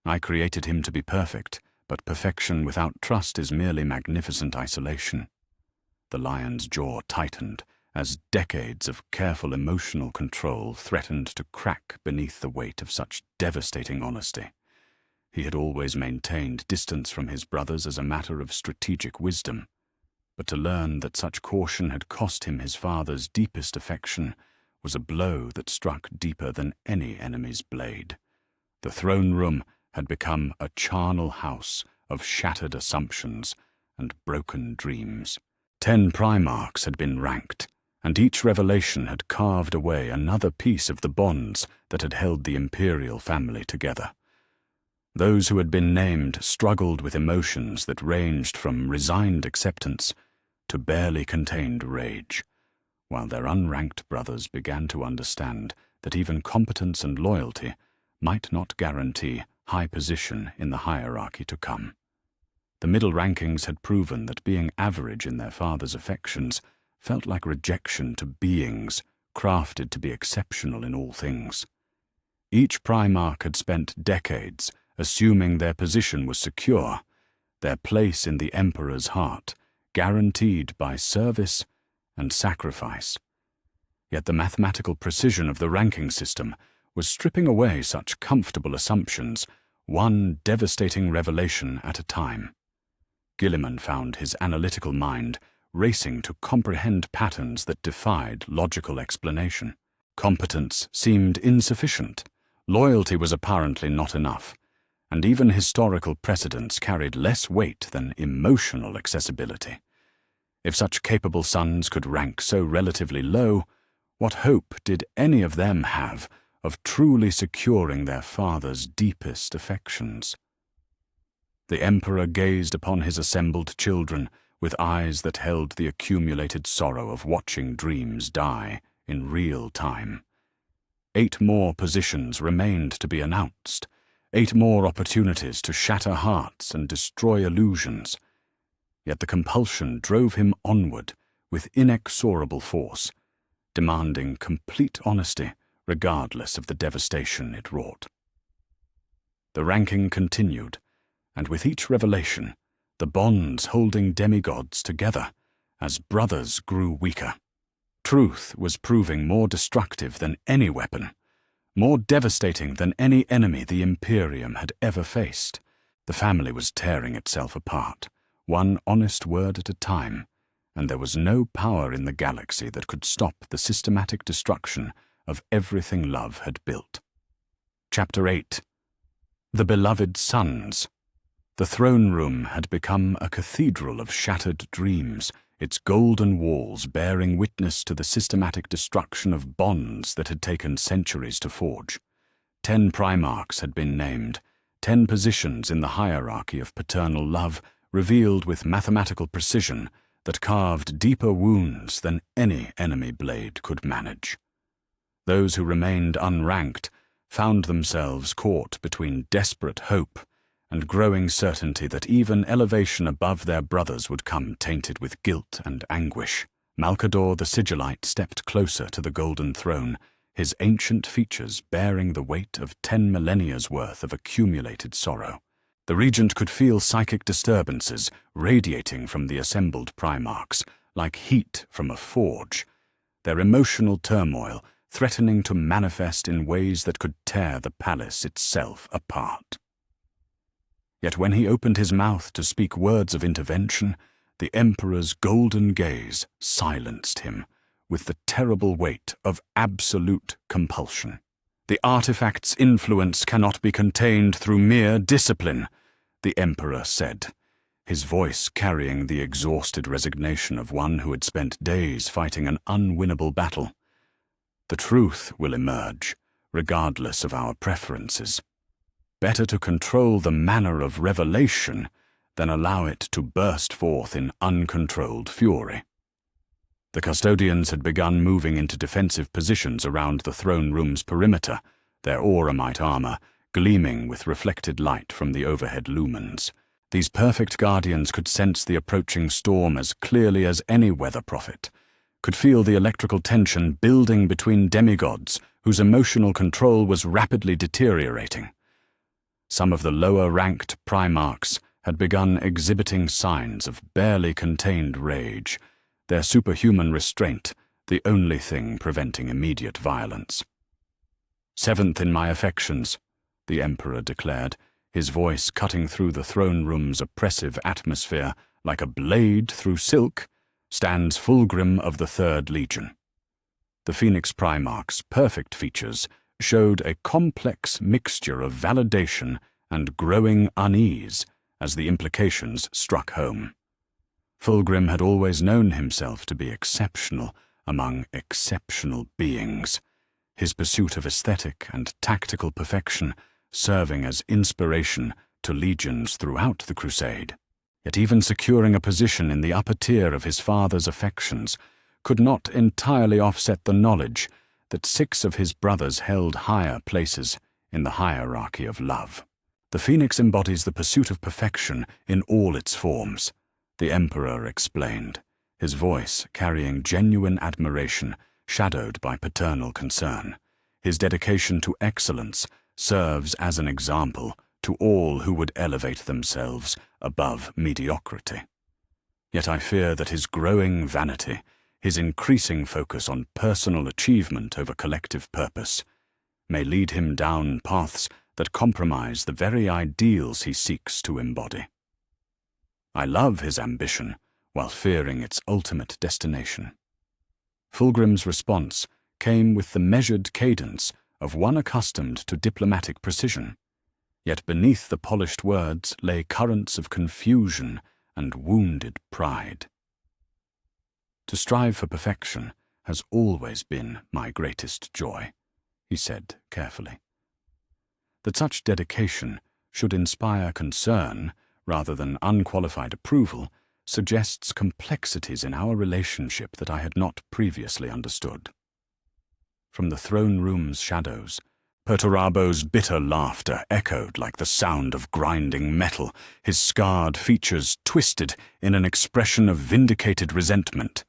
I created him to be perfect, but perfection without trust is merely magnificent isolation. The lion's jaw tightened as decades of careful emotional control threatened to crack beneath the weight of such devastating honesty. He had always maintained distance from his brothers as a matter of strategic wisdom, but to learn that such caution had cost him his father's deepest affection was a blow that struck deeper than any enemy's blade. The throne room had become a charnel house of shattered assumptions and broken dreams. 10 Primarchs had been ranked, and each revelation had carved away another piece of the bonds that had held the imperial family together. Those who had been named struggled with emotions that ranged from resigned acceptance to barely contained rage, while their unranked brothers began to understand that even competence and loyalty might not guarantee high position in the hierarchy to come. The middle rankings had proven that being average in their father's affections felt like rejection to beings crafted to be exceptional in all things. Each Primarch had spent decades assuming their position was secure, their place in the Emperor's heart guaranteed by service and sacrifice. Yet the mathematical precision of the ranking system was stripping away such comfortable assumptions, one devastating revelation at a time. Gilliman found his analytical mind racing to comprehend patterns that defied logical explanation. Competence seemed insufficient, loyalty was apparently not enough, and even historical precedents carried less weight than emotional accessibility. If such capable sons could rank so relatively low, what hope did any of them have of truly securing their father's deepest affections? The Emperor gazed upon his assembled children with eyes that held the accumulated sorrow of watching dreams die in real time. 8 more positions remained to be announced, 8 more opportunities to shatter hearts and destroy illusions. Yet the compulsion drove him onward with inexorable force, demanding complete honesty regardless of the devastation it wrought. The ranking continued, and with each revelation, the bonds holding demigods together as brothers grew weaker. Truth was proving more destructive than any weapon, more devastating than any enemy the Imperium had ever faced. The family was tearing itself apart, one honest word at a time, and there was no power in the galaxy that could stop the systematic destruction of everything love had built. Chapter 8. The Beloved Sons. The throne room had become a cathedral of shattered dreams, its golden walls bearing witness to the systematic destruction of bonds that had taken centuries to forge. 10 Primarchs had been named, 10 positions in the hierarchy of paternal love revealed with mathematical precision that carved deeper wounds than any enemy blade could manage. Those who remained unranked found themselves caught between desperate hope and growing certainty that even elevation above their brothers would come tainted with guilt and anguish. Malcador the Sigillite stepped closer to the golden throne, his ancient features bearing the weight of 10 millennia's worth of accumulated sorrow. The regent could feel psychic disturbances radiating from the assembled Primarchs, like heat from a forge, their emotional turmoil threatening to manifest in ways that could tear the palace itself apart. Yet when he opened his mouth to speak words of intervention, the Emperor's golden gaze silenced him with the terrible weight of absolute compulsion. The artifact's influence cannot be contained through mere discipline, the Emperor said, his voice carrying the exhausted resignation of one who had spent days fighting an unwinnable battle. The truth will emerge, regardless of our preferences. Better to control the manner of revelation than allow it to burst forth in uncontrolled fury. The custodians had begun moving into defensive positions around the throne room's perimeter, their auramite armor gleaming with reflected light from the overhead lumens. These perfect guardians could sense the approaching storm as clearly as any weather prophet, could feel the electrical tension building between demigods whose emotional control was rapidly deteriorating. Some of the lower-ranked Primarchs had begun exhibiting signs of barely contained rage, their superhuman restraint the only thing preventing immediate violence. "Seventh in my affections," the Emperor declared, his voice cutting through the throne room's oppressive atmosphere like a blade through silk, stands Fulgrim of the 3rd Legion. The Phoenix Primarch's perfect features showed a complex mixture of validation and growing unease as the implications struck home. Fulgrim had always known himself to be exceptional among exceptional beings, his pursuit of aesthetic and tactical perfection serving as inspiration to legions throughout the crusade. Yet even securing a position in the upper tier of his father's affections could not entirely offset the knowledge that 6 of his brothers held higher places in the hierarchy of love. The Phoenix embodies the pursuit of perfection in all its forms, the Emperor explained, his voice carrying genuine admiration shadowed by paternal concern. His dedication to excellence serves as an example to all who would elevate themselves above mediocrity. Yet I fear that his growing vanity, his increasing focus on personal achievement over collective purpose, may lead him down paths that compromise the very ideals he seeks to embody. I love his ambition while fearing its ultimate destination. Fulgrim's response came with the measured cadence of one accustomed to diplomatic precision, yet beneath the polished words lay currents of confusion and wounded pride. "To strive for perfection has always been my greatest joy," he said carefully. That such dedication should inspire concern rather than unqualified approval suggests complexities in our relationship that I had not previously understood. From the throne room's shadows, Perturabo's bitter laughter echoed like the sound of grinding metal, his scarred features twisted in an expression of vindicated resentment.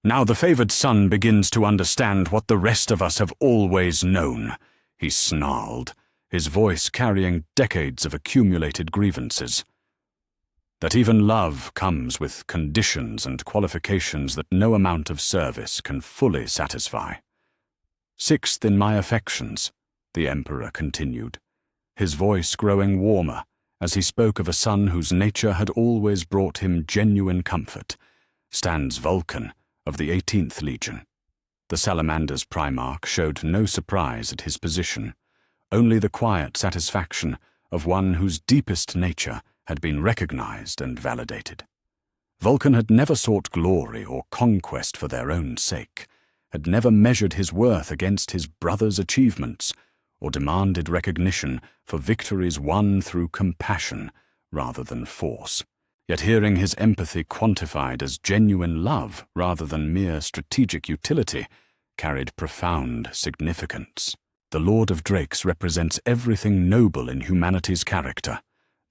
"Now the favored son begins to understand what the rest of us have always known," he snarled, his voice carrying decades of accumulated grievances. "That even love comes with conditions and qualifications that no amount of service can fully satisfy. 6th in my affections," the Emperor continued, his voice growing warmer as he spoke of a son whose nature had always brought him genuine comfort, "stands Vulcan of the 18th Legion." The Salamander's Primarch showed no surprise at his position, only the quiet satisfaction of one whose deepest nature had been recognized and validated. Vulcan had never sought glory or conquest for their own sake, had never measured his worth against his brother's achievements, or demanded recognition for victories won through compassion rather than force. Yet hearing his empathy quantified as genuine love rather than mere strategic utility carried profound significance. "The Lord of Drakes represents everything noble in humanity's character,"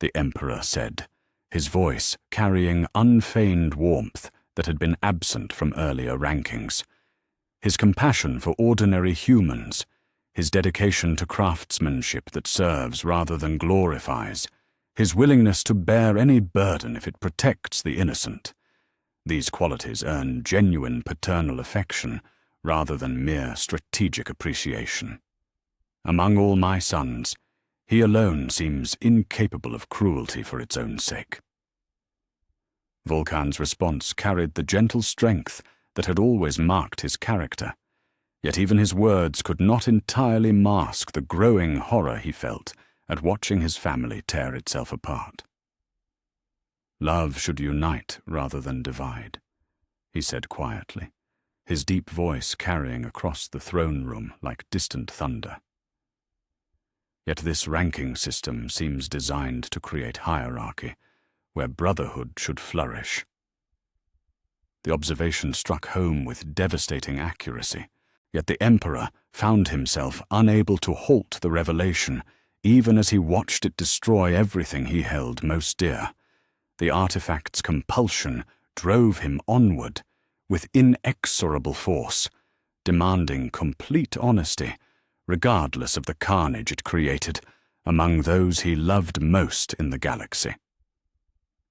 the Emperor said, his voice carrying unfeigned warmth that had been absent from earlier rankings. His compassion for ordinary humans, his dedication to craftsmanship that serves rather than glorifies, his willingness to bear any burden if it protects the innocent. These qualities earn genuine paternal affection rather than mere strategic appreciation. Among all my sons, he alone seems incapable of cruelty for its own sake. Vulcan's response carried the gentle strength that had always marked his character, yet even his words could not entirely mask the growing horror he felt at watching his family tear itself apart. "Love should unite rather than divide," he said quietly, his deep voice carrying across the throne room like distant thunder. Yet this ranking system seems designed to create hierarchy, where brotherhood should flourish. The observation struck home with devastating accuracy, yet the Emperor found himself unable to halt the revelation, even as he watched it destroy everything he held most dear. The artifact's compulsion drove him onward with inexorable force, demanding complete honesty, regardless of the carnage it created among those he loved most in the galaxy.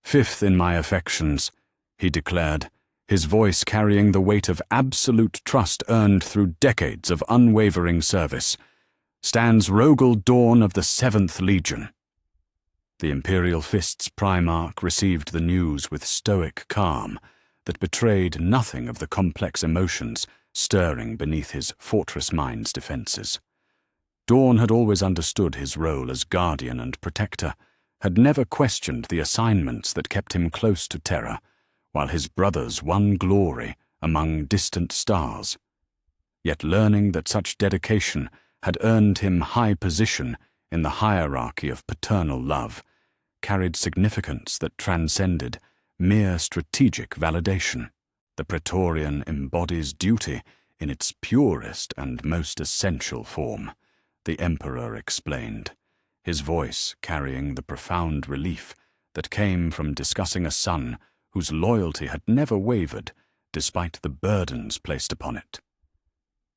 "Fifth in my affections," he declared, his voice carrying the weight of absolute trust earned through decades of unwavering service, "stands Rogel Dawn of the 7th Legion." The Imperial Fist's Primarch received the news with stoic calm that betrayed nothing of the complex emotions stirring beneath his fortress mind's defenses. Dawn had always understood his role as guardian and protector, had never questioned the assignments that kept him close to Terra, while his brothers won glory among distant stars. Yet learning that such dedication had earned him high position in the hierarchy of paternal love carried significance that transcended mere strategic validation. The Praetorian embodies duty in its purest and most essential form, the Emperor explained, his voice carrying the profound relief that came from discussing a son whose loyalty had never wavered despite the burdens placed upon it.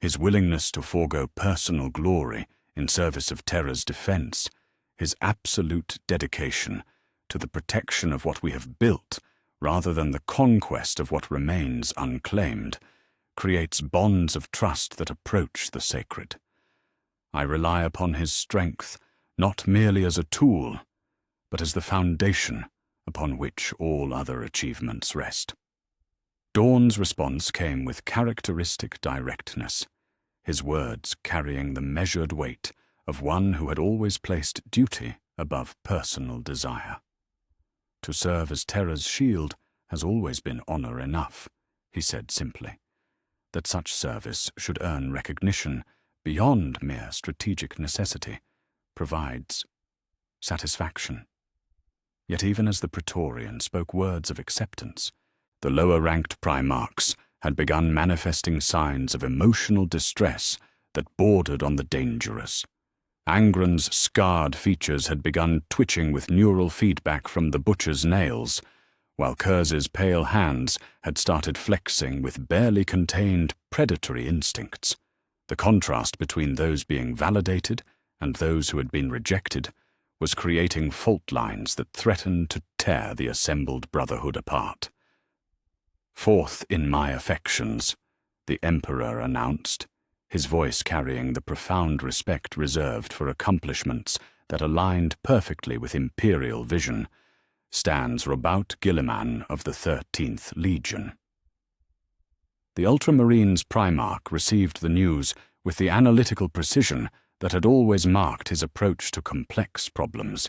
His willingness to forego personal glory in service of Terra's defense, his absolute dedication to the protection of what we have built rather than the conquest of what remains unclaimed, creates bonds of trust that approach the sacred. I rely upon his strength not merely as a tool, but as the foundation upon which all other achievements rest. Dawn's response came with characteristic directness, his words carrying the measured weight of one who had always placed duty above personal desire. "To serve as Terra's shield has always been honor enough," he said simply. That such service should earn recognition beyond mere strategic necessity provides satisfaction. Yet even as the Praetorian spoke words of acceptance, the lower-ranked Primarchs had begun manifesting signs of emotional distress that bordered on the dangerous. Angren's scarred features had begun twitching with neural feedback from the butcher's nails, while Kurz's pale hands had started flexing with barely contained predatory instincts. The contrast between those being validated and those who had been rejected was creating fault lines that threatened to tear the assembled brotherhood apart. "Fourth in my affections," the Emperor announced, his voice carrying the profound respect reserved for accomplishments that aligned perfectly with Imperial vision, "stands Robout Guilliman of the 13th Legion." The Ultramarine's Primarch received the news with the analytical precision that had always marked his approach to complex problems,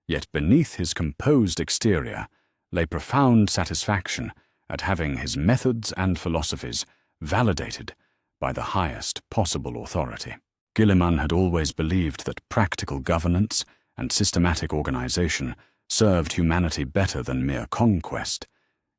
yet beneath his composed exterior lay profound satisfaction at having his methods and philosophies validated by the highest possible authority. Guilliman had always believed that practical governance and systematic organization served humanity better than mere conquest,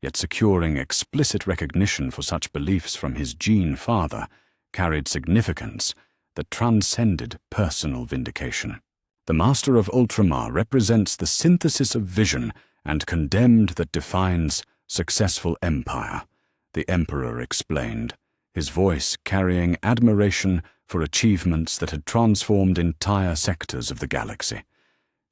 yet securing explicit recognition for such beliefs from his gene father carried significance that transcended personal vindication. The Master of Ultramar represents the synthesis of vision and condemned that defines successful empire, the Emperor explained, his voice carrying admiration for achievements that had transformed entire sectors of the galaxy.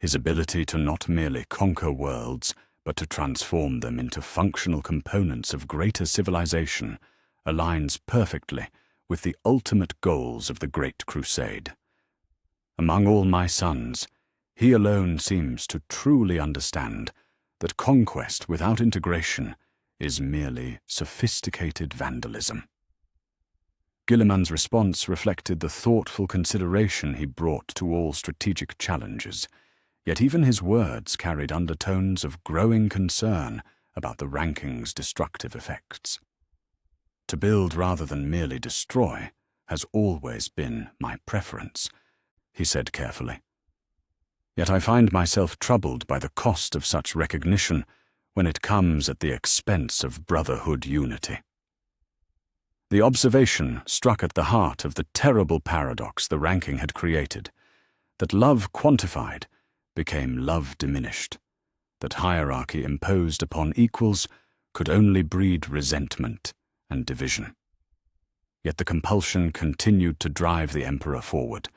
His ability to not merely conquer worlds, but to transform them into functional components of greater civilization aligns perfectly with the ultimate goals of the Great Crusade. Among all my sons, he alone seems to truly understand that conquest without integration is merely sophisticated vandalism. Guilliman's response reflected the thoughtful consideration he brought to all strategic challenges, yet even his words carried undertones of growing concern about the ranking's destructive effects. "To build rather than merely destroy has always been my preference," he said carefully. "Yet I find myself troubled by the cost of such recognition when it comes at the expense of brotherhood unity." The observation struck at the heart of the terrible paradox the ranking had created, that love quantified became love diminished, that hierarchy imposed upon equals could only breed resentment and division. Yet the compulsion continued to drive the Emperor forward,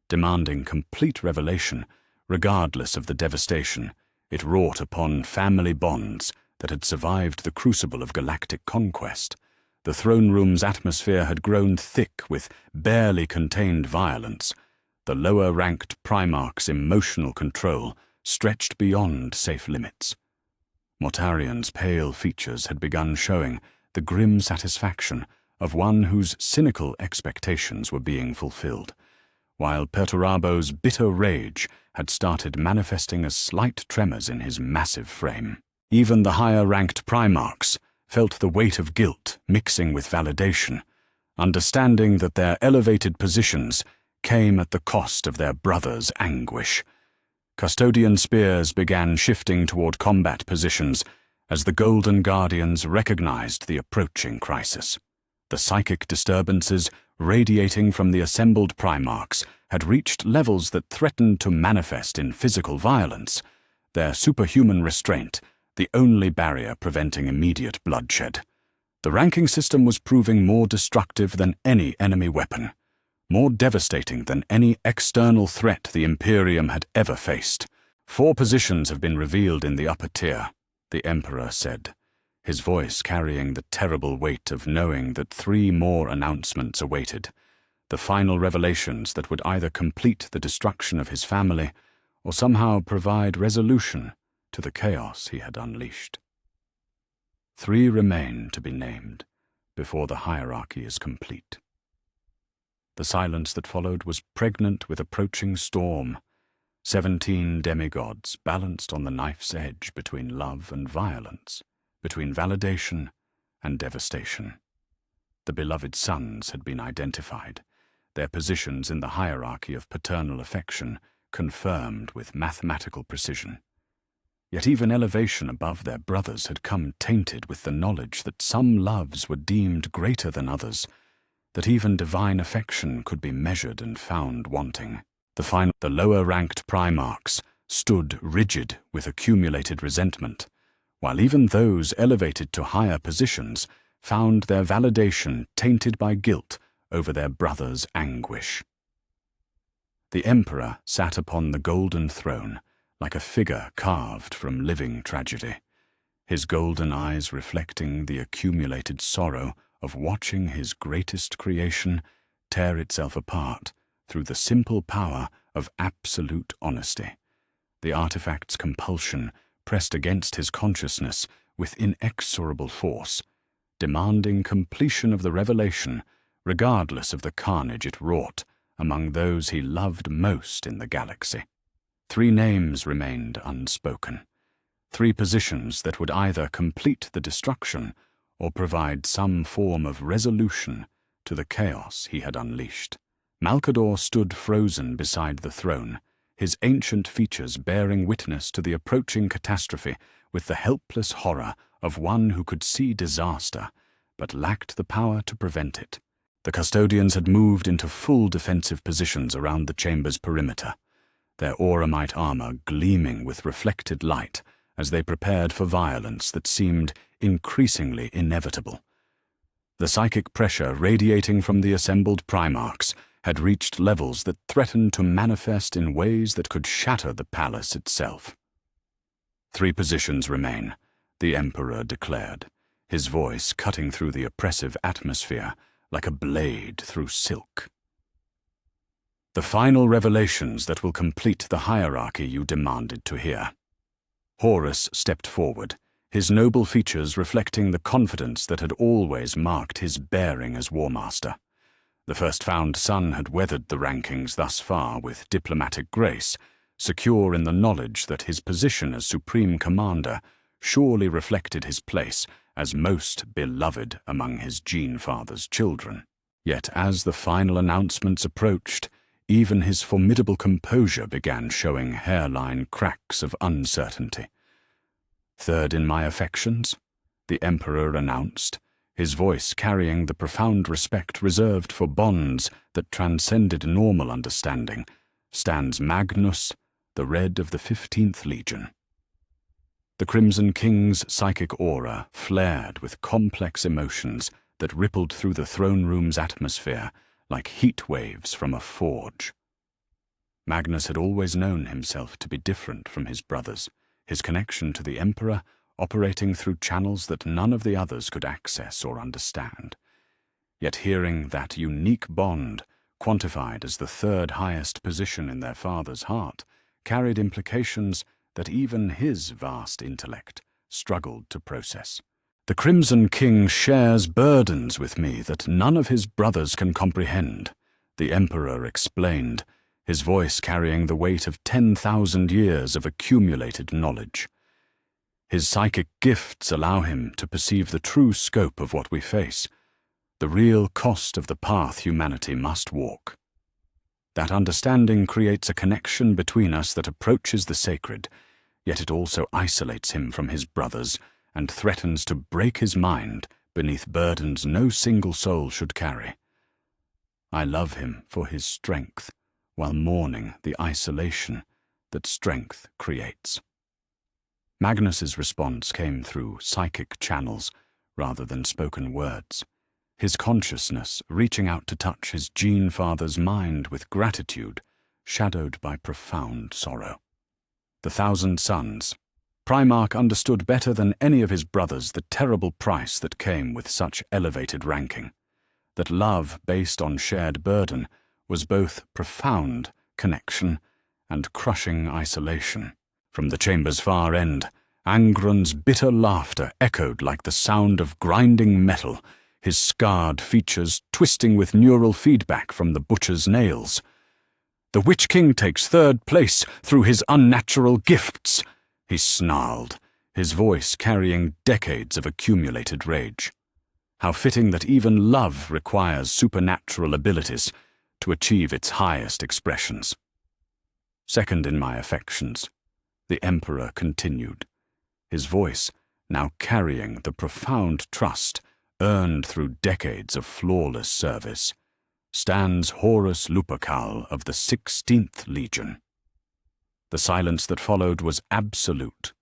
demanding complete revelation, regardless of the devastation it wrought upon family bonds that had survived the crucible of galactic conquest. The throne room's atmosphere had grown thick with barely contained violence. The lower-ranked Primarch's emotional control stretched beyond safe limits. Mortarian's pale features had begun showing the grim satisfaction of one whose cynical expectations were being fulfilled, while Perturabo's bitter rage had started manifesting as slight tremors in his massive frame. Even the higher-ranked Primarchs felt the weight of guilt mixing with validation, understanding that their elevated positions came at the cost of their brothers' anguish. Custodian spears began shifting toward combat positions as the Golden Guardians recognized the approaching crisis. The psychic disturbances radiating from the assembled Primarchs had reached levels that threatened to manifest in physical violence, their superhuman restraint the only barrier preventing immediate bloodshed. The ranking system was proving more destructive than any enemy weapon, more devastating than any external threat the Imperium had ever faced. 4 positions have been revealed in the upper tier, the Emperor said, his voice carrying the terrible weight of knowing that 3 more announcements awaited, the final revelations that would either complete the destruction of his family or somehow provide resolution to the chaos he had unleashed. 3 remain to be named before the hierarchy is complete. The silence that followed was pregnant with approaching storm. 17 demigods balanced on the knife's edge between love and violence, between validation and devastation. The beloved sons had been identified, their positions in the hierarchy of paternal affection confirmed with mathematical precision. Yet even elevation above their brothers had come tainted with the knowledge that some loves were deemed greater than others, that even divine affection could be measured and found wanting. The lower-ranked Primarchs stood rigid with accumulated resentment, while even those elevated to higher positions found their validation tainted by guilt over their brothers' anguish. The Emperor sat upon the golden throne, like a figure carved from living tragedy, his golden eyes reflecting the accumulated sorrow of watching his greatest creation tear itself apart through the simple power of absolute honesty. The artifact's compulsion pressed against his consciousness with inexorable force, demanding completion of the revelation regardless of the carnage it wrought among those he loved most in the galaxy. 3 names remained unspoken, 3 positions that would either complete the destruction or provide some form of resolution to the chaos he had unleashed. Malcador stood frozen beside the throne, his ancient features bearing witness to the approaching catastrophe with the helpless horror of one who could see disaster but lacked the power to prevent it. The custodians had moved into full defensive positions around the chamber's perimeter, their auramite armor gleaming with reflected light as they prepared for violence that seemed increasingly inevitable. The psychic pressure radiating from the assembled Primarchs had reached levels that threatened to manifest in ways that could shatter the palace itself. 3 positions remain, the Emperor declared, his voice cutting through the oppressive atmosphere like a blade through silk. The final revelations that will complete the hierarchy you demanded to hear. Horus stepped forward, his noble features reflecting the confidence that had always marked his bearing as War Master. The first-found son had weathered the rankings thus far with diplomatic grace, secure in the knowledge that his position as Supreme Commander surely reflected his place as most beloved among his gene-father's children. Yet as the final announcements approached, even his formidable composure began showing hairline cracks of uncertainty. 3rd in my affections, the Emperor announced, his voice carrying the profound respect reserved for bonds that transcended normal understanding, stands Magnus, the Red of the 15th Legion. The Crimson King's psychic aura flared with complex emotions that rippled through the throne room's atmosphere like heat waves from a forge. Magnus had always known himself to be different from his brothers, his connection to the Emperor operating through channels that none of the others could access or understand. Yet hearing that unique bond, quantified as the third highest position in their father's heart, carried implications that even his vast intellect struggled to process. The Crimson King shares burdens with me that none of his brothers can comprehend, the Emperor explained, his voice carrying the weight of 10,000 years of accumulated knowledge. His psychic gifts allow him to perceive the true scope of what we face, the real cost of the path humanity must walk. That understanding creates a connection between us that approaches the sacred, yet it also isolates him from his brothers and threatens to break his mind beneath burdens no single soul should carry. I love him for his strength, while mourning the isolation that strength creates. Magnus's response came through psychic channels rather than spoken words, his consciousness reaching out to touch his gene father's mind with gratitude, shadowed by profound sorrow. The Thousand Sons. Primarch understood better than any of his brothers the terrible price that came with such elevated ranking, that love based on shared burden was both profound connection and crushing isolation. From the chamber's far end, Angrun's bitter laughter echoed like the sound of grinding metal, his scarred features twisting with neural feedback from the butcher's nails. "The Witch King takes third place through his unnatural gifts," he snarled, his voice carrying decades of accumulated rage. How fitting that even love requires supernatural abilities to achieve its highest expressions. "Second in my affections," the Emperor continued, his voice now carrying the profound trust earned through decades of flawless service, stands Horus Lupercal of the 16th Legion. The silence that followed was absolute,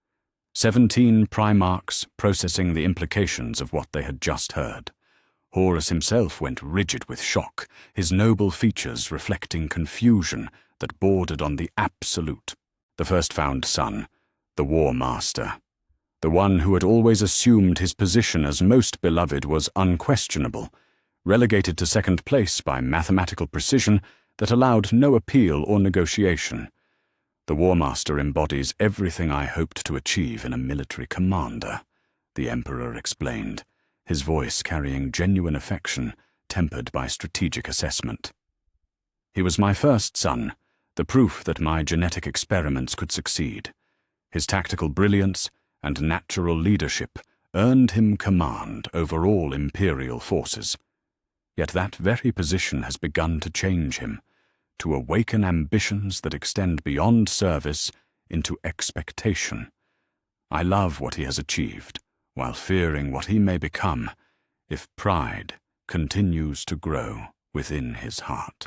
17 Primarchs processing the implications of what they had just heard. Horus himself went rigid with shock, his noble features reflecting confusion that bordered on the absolute. The first found son, the War Master, the one who had always assumed his position as most beloved was unquestionable, relegated to second place by mathematical precision that allowed no appeal or negotiation. The War Master embodies everything I hoped to achieve in a military commander, the Emperor explained, his voice carrying genuine affection tempered by strategic assessment. He was my first son, the proof that my genetic experiments could succeed. His tactical brilliance and natural leadership earned him command over all Imperial forces. Yet that very position has begun to change him, to awaken ambitions that extend beyond service into expectation. I love what he has achieved, while fearing what he may become if pride continues to grow within his heart.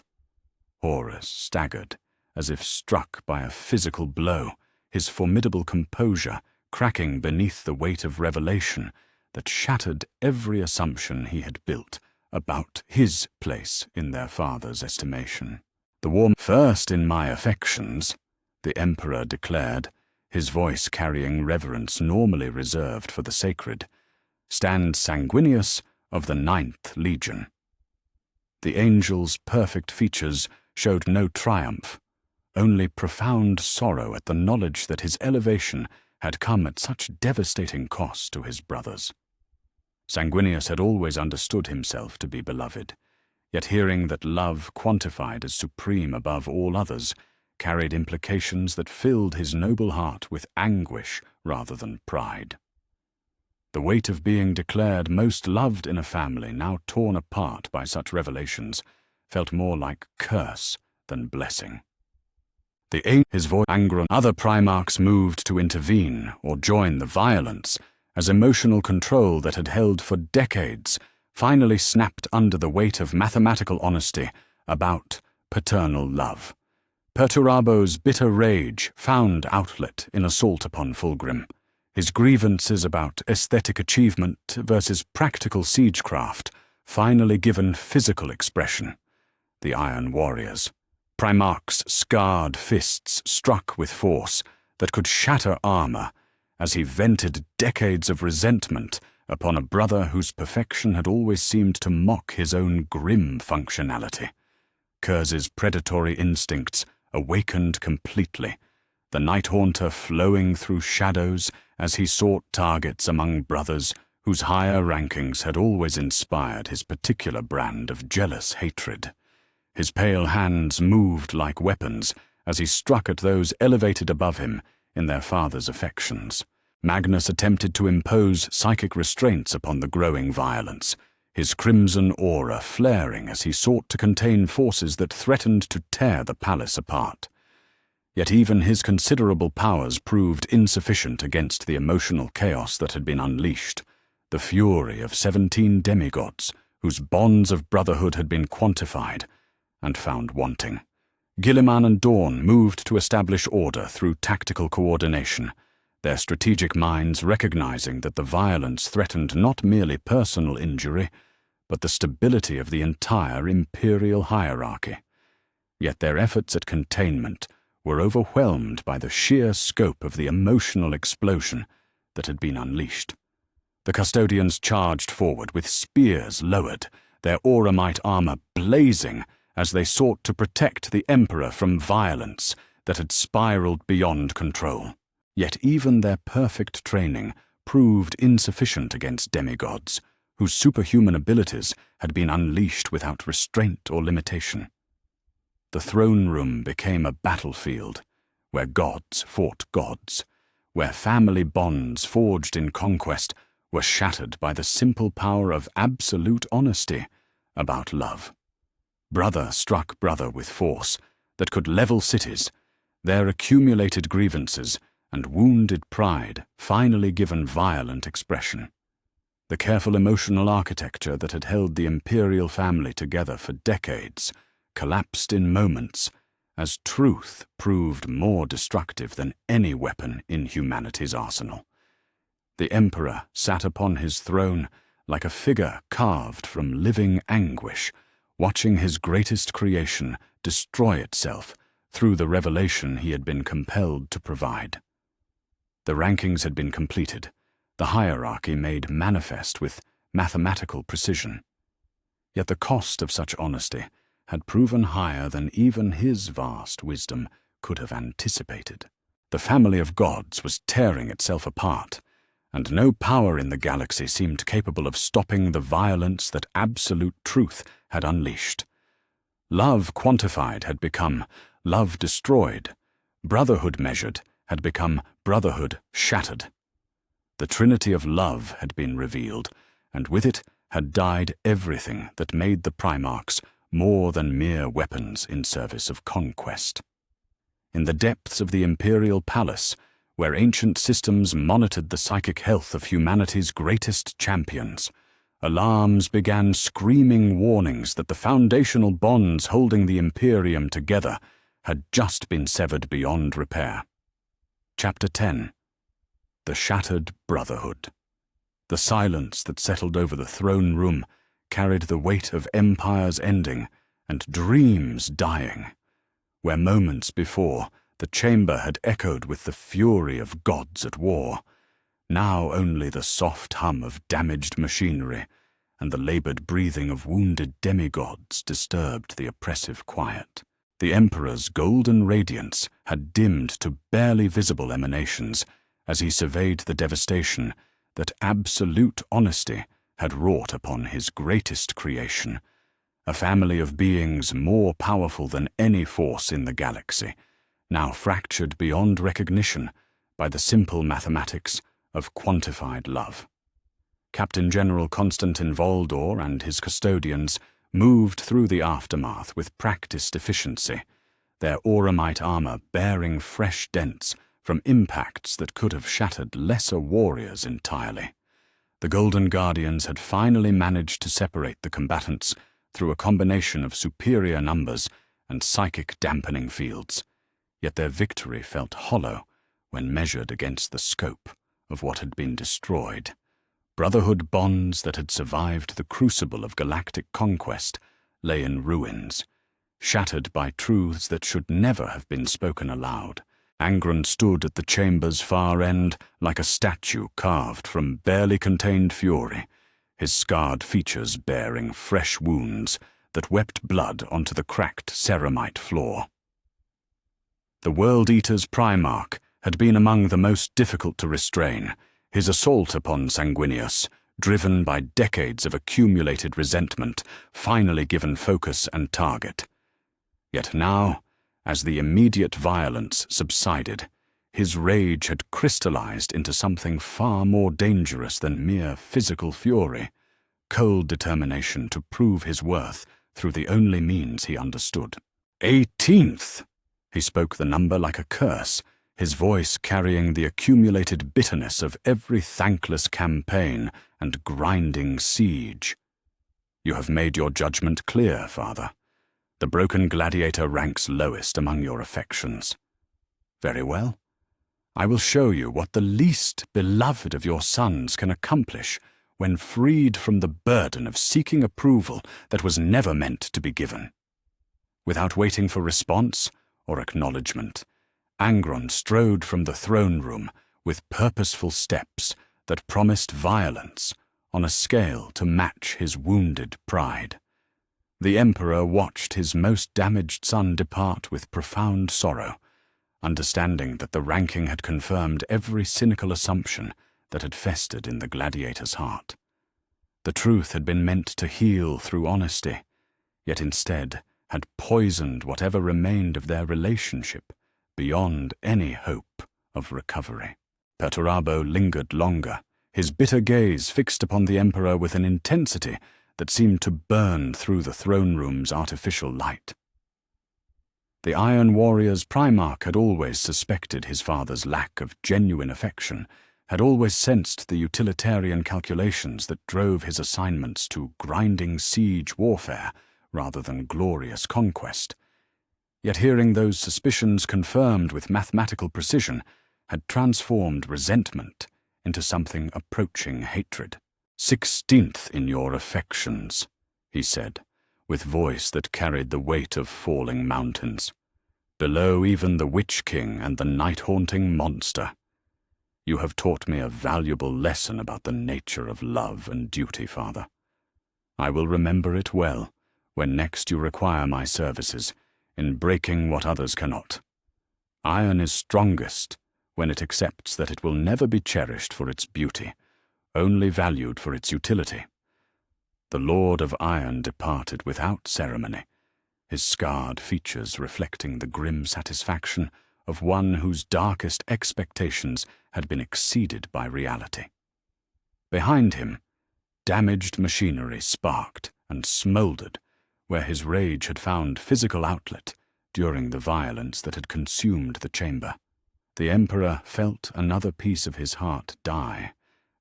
Horus staggered, as if struck by a physical blow, his formidable composure cracking beneath the weight of revelation that shattered every assumption he had built about his place in their father's estimation. "The warm first in my affections," the Emperor declared, his voice carrying reverence normally reserved for the sacred, "stands Sanguinius of the 9th Legion." The angel's perfect features showed no triumph, only profound sorrow at the knowledge that his elevation had come at such devastating cost to his brothers. Sanguinius had always understood himself to be beloved, yet hearing that love quantified as supreme above all others carried implications that filled his noble heart with anguish rather than pride. The weight of being declared most loved in a family now torn apart by such revelations felt more like curse than blessing. His voice angered. Other Primarchs moved to intervene or join the violence as emotional control that had held for decades finally snapped under the weight of mathematical honesty about paternal love. Perturabo's bitter rage found outlet in assault upon Fulgrim, his grievances about aesthetic achievement versus practical siegecraft finally given physical expression. The Iron Warriors, Primarch's scarred fists struck with force that could shatter armor as he vented decades of resentment upon a brother whose perfection had always seemed to mock his own grim functionality. Kurz's predatory instincts awakened completely, the Night Haunter flowing through shadows as he sought targets among brothers whose higher rankings had always inspired his particular brand of jealous hatred. His pale hands moved like weapons as he struck at those elevated above him in their father's affections. Magnus attempted to impose psychic restraints upon the growing violence, his crimson aura flaring as he sought to contain forces that threatened to tear the palace apart. Yet even his considerable powers proved insufficient against the emotional chaos that had been unleashed, the fury of 17 demigods whose bonds of brotherhood had been quantified and found wanting. Guilliman and Dawn moved to establish order through tactical coordination, their strategic minds recognizing that the violence threatened not merely personal injury, but the stability of the entire imperial hierarchy. Yet their efforts at containment were overwhelmed by the sheer scope of the emotional explosion that had been unleashed. The custodians charged forward with spears lowered, their auramite armor blazing as they sought to protect the Emperor from violence that had spiraled beyond control. Yet even their perfect training proved insufficient against demigods, whose superhuman abilities had been unleashed without restraint or limitation. The throne room became a battlefield, where gods fought gods, where family bonds forged in conquest were shattered by the simple power of absolute honesty about love. Brother struck brother with force that could level cities, their accumulated grievances and wounded pride finally given violent expression. The careful emotional architecture that had held the imperial family together for decades collapsed in moments as truth proved more destructive than any weapon in humanity's arsenal. The Emperor sat upon his throne like a figure carved from living anguish, watching his greatest creation destroy itself through the revelation he had been compelled to provide. The rankings had been completed, the hierarchy made manifest with mathematical precision. Yet the cost of such honesty had proven higher than even his vast wisdom could have anticipated. The family of gods was tearing itself apart, and no power in the galaxy seemed capable of stopping the violence that absolute truth had unleashed. Love quantified had become love destroyed. Brotherhood measured had become brotherhood shattered. The trinity of love had been revealed, and with it had died everything that made the Primarchs more than mere weapons in service of conquest. In the depths of the imperial palace, where ancient systems monitored the psychic health of humanity's greatest champions, alarms began screaming warnings that the foundational bonds holding the Imperium together had just been severed beyond repair. Chapter 10. The Shattered Brotherhood. The silence that settled over the throne room carried the weight of empires ending and dreams dying. Where moments before the chamber had echoed with the fury of gods at war, now only the soft hum of damaged machinery and the labored breathing of wounded demigods disturbed the oppressive quiet. The Emperor's golden radiance had dimmed to barely visible emanations as he surveyed the devastation that absolute honesty had wrought upon his greatest creation, a family of beings more powerful than any force in the galaxy, now fractured beyond recognition by the simple mathematics of quantified love. Captain General Constantin Voldor and his custodians moved through the aftermath with practiced efficiency, their auramite armor bearing fresh dents from impacts that could have shattered lesser warriors entirely. The Golden Guardians had finally managed to separate the combatants through a combination of superior numbers and psychic dampening fields, yet their victory felt hollow when measured against the scope of what had been destroyed. Brotherhood bonds that had survived the crucible of galactic conquest lay in ruins, shattered by truths that should never have been spoken aloud. Angron stood at the chamber's far end like a statue carved from barely contained fury, his scarred features bearing fresh wounds that wept blood onto the cracked ceramite floor. The World Eater's Primarch had been among the most difficult to restrain, his assault upon Sanguinius, driven by decades of accumulated resentment, finally given focus and target. Yet now, as the immediate violence subsided, his rage had crystallized into something far more dangerous than mere physical fury, cold determination to prove his worth through the only means he understood. 18th! He spoke the number like a curse, his voice carrying the accumulated bitterness of every thankless campaign and grinding siege. You have made your judgment clear, Father. The broken gladiator ranks lowest among your affections. Very well. I will show you what the least beloved of your sons can accomplish when freed from the burden of seeking approval that was never meant to be given. Without waiting for response or acknowledgement, Angron strode from the throne room with purposeful steps that promised violence on a scale to match his wounded pride. The Emperor watched his most damaged son depart with profound sorrow, understanding that the ranking had confirmed every cynical assumption that had festered in the gladiator's heart. The truth had been meant to heal through honesty, yet instead had poisoned whatever remained of their relationship beyond any hope of recovery. Perturabo lingered longer, his bitter gaze fixed upon the Emperor with an intensity that seemed to burn through the throne room's artificial light. The Iron Warrior's Primarch had always suspected his father's lack of genuine affection, had always sensed the utilitarian calculations that drove his assignments to grinding siege warfare rather than glorious conquest. Yet hearing those suspicions confirmed with mathematical precision had transformed resentment into something approaching hatred. 16th in your affections, he said, with voice that carried the weight of falling mountains. Below even the Witch King and the night-haunting monster. You have taught me a valuable lesson about the nature of love and duty, Father. I will remember it well when next you require my services in breaking what others cannot. Iron is strongest when it accepts that it will never be cherished for its beauty, only valued for its utility. The Lord of Iron departed without ceremony, his scarred features reflecting the grim satisfaction of one whose darkest expectations had been exceeded by reality. Behind him, damaged machinery sparked and smoldered where his rage had found physical outlet during the violence that had consumed the chamber. The Emperor felt another piece of his heart die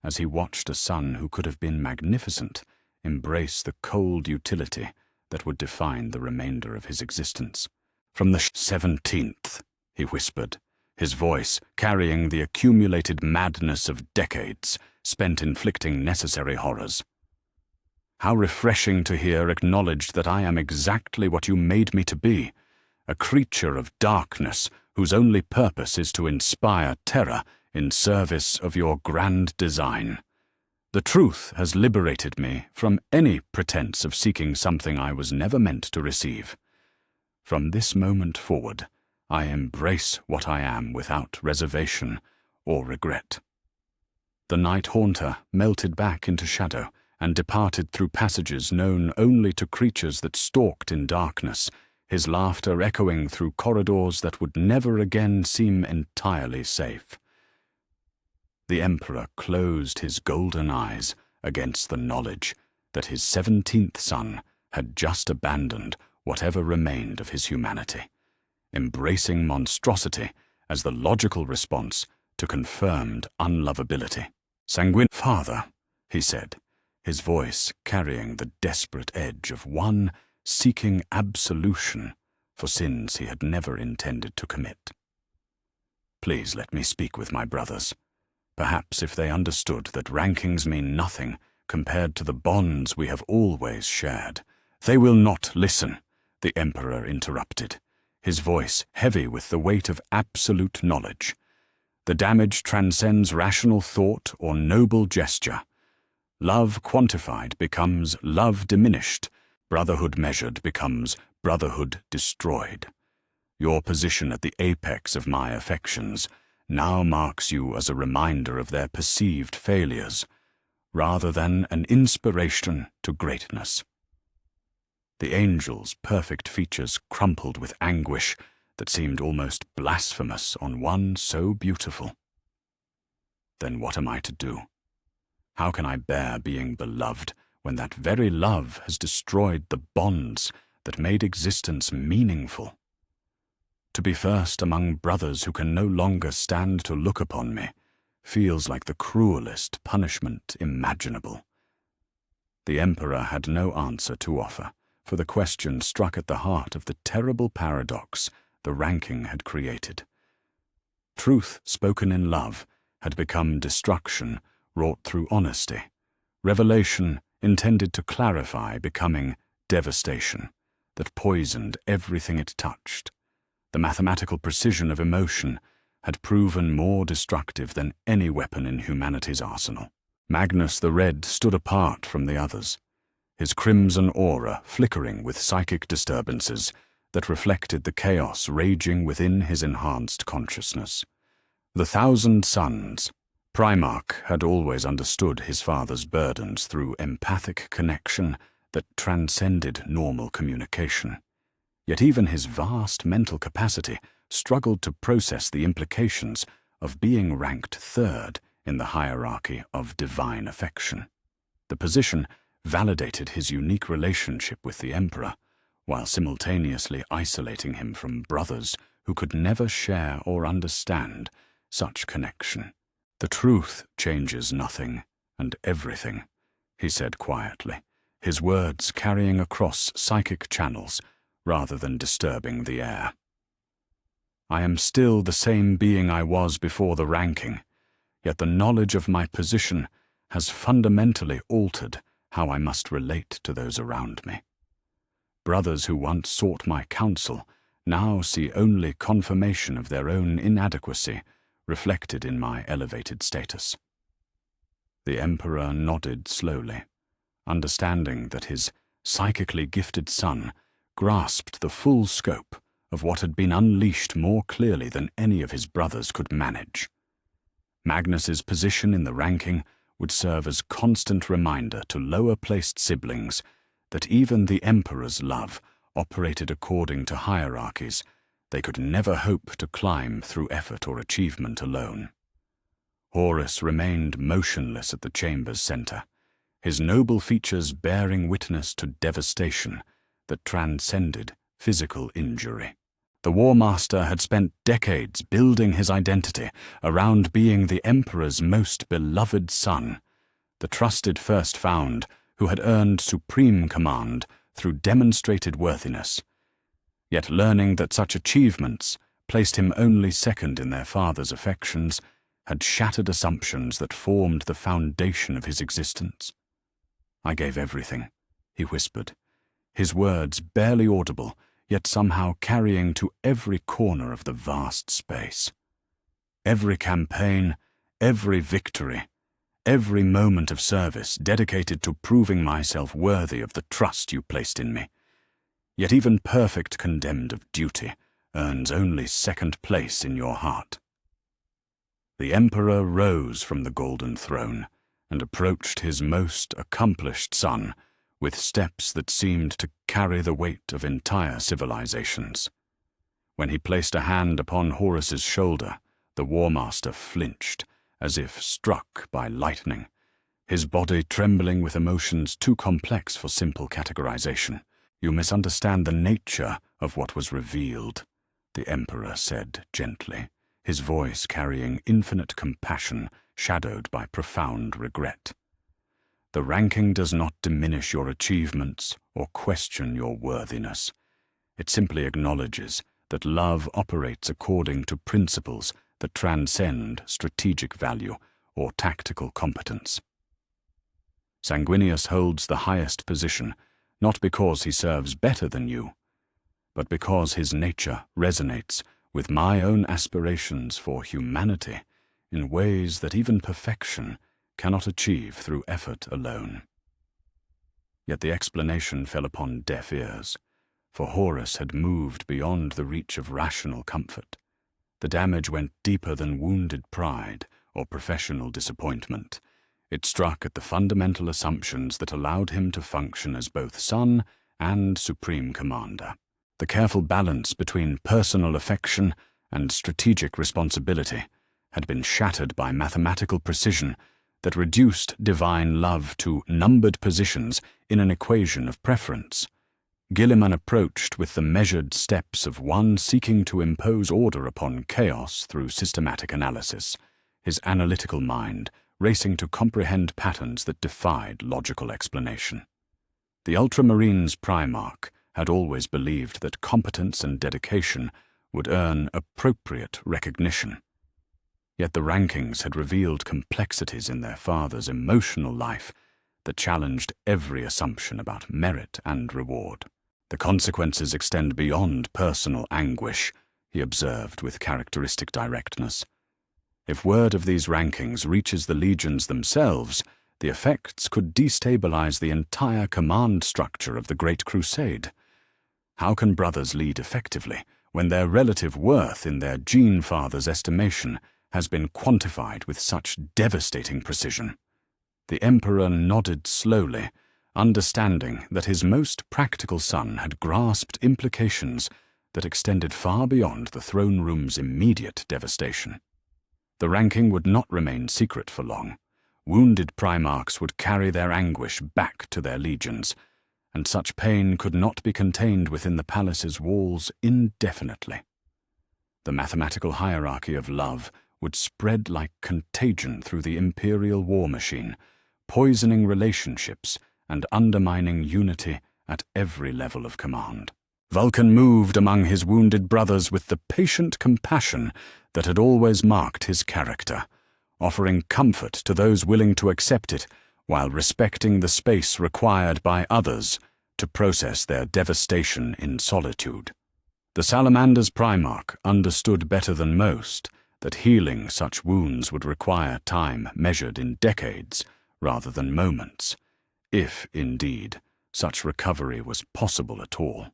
as he watched a son who could have been magnificent embrace the cold utility that would define the remainder of his existence. From the 17th, he whispered, his voice carrying the accumulated madness of decades spent inflicting necessary horrors. How refreshing to hear acknowledged that I am exactly what you made me to be, a creature of darkness whose only purpose is to inspire terror in service of your grand design. The truth has liberated me from any pretense of seeking something I was never meant to receive. From this moment forward, I embrace what I am without reservation or regret. The Night Haunter melted back into shadow and departed through passages known only to creatures that stalked in darkness, his laughter echoing through corridors that would never again seem entirely safe. The Emperor closed his golden eyes against the knowledge that his 17th son had just abandoned whatever remained of his humanity, embracing monstrosity as the logical response to confirmed unlovability. Father, he said, his voice carrying the desperate edge of one seeking absolution for sins he had never intended to commit. Please let me speak with my brothers. Perhaps if they understood that rankings mean nothing compared to the bonds we have always shared. They will not listen, the Emperor interrupted, his voice heavy with the weight of absolute knowledge. The damage transcends rational thought or noble gesture. Love quantified becomes love diminished. Brotherhood measured becomes brotherhood destroyed. Your position at the apex of my affections now marks you as a reminder of their perceived failures, rather than an inspiration to greatness. The angel's perfect features crumpled with anguish that seemed almost blasphemous on one so beautiful. Then what am I to do? How can I bear being beloved when that very love has destroyed the bonds that made existence meaningful? To be first among brothers who can no longer stand to look upon me feels like the cruelest punishment imaginable. The Emperor had no answer to offer, for the question struck at the heart of the terrible paradox the ranking had created. Truth spoken in love had become destruction wrought through honesty, revelation intended to clarify becoming devastation that poisoned everything it touched. The mathematical precision of emotion had proven more destructive than any weapon in humanity's arsenal. Magnus the Red stood apart from the others, his crimson aura flickering with psychic disturbances that reflected the chaos raging within his enhanced consciousness. The Thousand Suns, Primarch had always understood his father's burdens through empathic connection that transcended normal communication. Yet even his vast mental capacity struggled to process the implications of being ranked third in the hierarchy of divine affection. The position validated his unique relationship with the Emperor, while simultaneously isolating him from brothers who could never share or understand such connection. The truth changes nothing and everything, he said quietly, his words carrying across psychic channels rather than disturbing the air. I am still the same being I was before the ranking, yet the knowledge of my position has fundamentally altered how I must relate to those around me. Brothers who once sought my counsel now see only confirmation of their own inadequacy reflected in my elevated status. The Emperor nodded slowly, understanding that his psychically gifted son grasped the full scope of what had been unleashed more clearly than any of his brothers could manage. Magnus's position in the ranking would serve as constant reminder to lower-placed siblings that even the Emperor's love operated according to hierarchies they could never hope to climb through effort or achievement alone. Horus remained motionless at the chamber's center, his noble features bearing witness to devastation that transcended physical injury. The War Master had spent decades building his identity around being the Emperor's most beloved son, the trusted First Found who had earned supreme command through demonstrated worthiness. Yet learning that such achievements placed him only second in their father's affections had shattered assumptions that formed the foundation of his existence. I gave everything, he whispered, his words barely audible, yet somehow carrying to every corner of the vast space. Every campaign, every victory, every moment of service dedicated to proving myself worthy of the trust you placed in me. Yet even perfect condemned of duty earns only second place in your heart. The Emperor rose from the golden throne and approached his most accomplished son with steps that seemed to carry the weight of entire civilizations. When he placed a hand upon Horus's shoulder, the War Master flinched, as if struck by lightning, his body trembling with emotions too complex for simple categorization. You misunderstand the nature of what was revealed, the Emperor said gently, his voice carrying infinite compassion shadowed by profound regret. "The ranking does not diminish your achievements or question your worthiness. It simply acknowledges that love operates according to principles that transcend strategic value or tactical competence. Sanguinius holds the highest position, not because he serves better than you, but because his nature resonates with my own aspirations for humanity in ways that even perfection cannot achieve through effort alone." Yet the explanation fell upon deaf ears, for Horus had moved beyond the reach of rational comfort. The damage went deeper than wounded pride or professional disappointment. It struck at the fundamental assumptions that allowed him to function as both son and supreme commander. The careful balance between personal affection and strategic responsibility had been shattered by mathematical precision that reduced divine love to numbered positions in an equation of preference. Gilliman approached with the measured steps of one seeking to impose order upon chaos through systematic analysis, his analytical mind racing to comprehend patterns that defied logical explanation. The Ultramarines Primarch had always believed that competence and dedication would earn appropriate recognition. Yet the rankings had revealed complexities in their father's emotional life that challenged every assumption about merit and reward. "The consequences extend beyond personal anguish," he observed with characteristic directness. "If word of these rankings reaches the legions themselves, the effects could destabilize the entire command structure of the Great Crusade. How can brothers lead effectively when their relative worth in their gene father's estimation has been quantified with such devastating precision?" The Emperor nodded slowly, understanding that his most practical son had grasped implications that extended far beyond the throne room's immediate devastation. The ranking would not remain secret for long. Wounded Primarchs would carry their anguish back to their legions, and such pain could not be contained within the palace's walls indefinitely. The mathematical hierarchy of love would spread like contagion through the imperial war machine, poisoning relationships and undermining unity at every level of command. Vulcan moved among his wounded brothers with the patient compassion that had always marked his character, offering comfort to those willing to accept it while respecting the space required by others to process their devastation in solitude. The Salamander's Primarch understood better than most that healing such wounds would require time measured in decades rather than moments, if, indeed, such recovery was possible at all.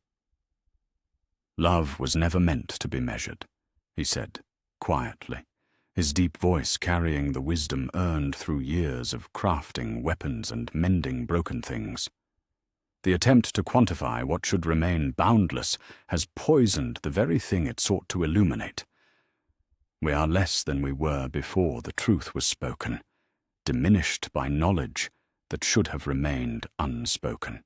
"Love was never meant to be measured," he said, quietly, his deep voice carrying the wisdom earned through years of crafting weapons and mending broken things. "The attempt to quantify what should remain boundless has poisoned the very thing it sought to illuminate. We are less than we were before the truth was spoken, diminished by knowledge that should have remained unspoken."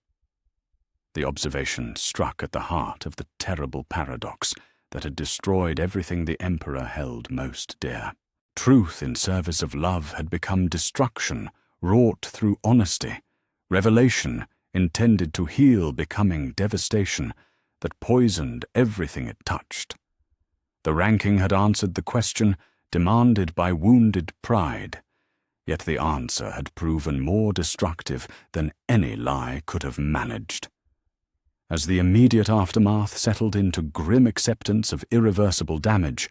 The observation struck at the heart of the terrible paradox that had destroyed everything the Emperor held most dear. Truth in service of love had become destruction wrought through honesty, revelation intended to heal becoming devastation that poisoned everything it touched. The ranking had answered the question demanded by wounded pride, yet the answer had proven more destructive than any lie could have managed. As the immediate aftermath settled into grim acceptance of irreversible damage,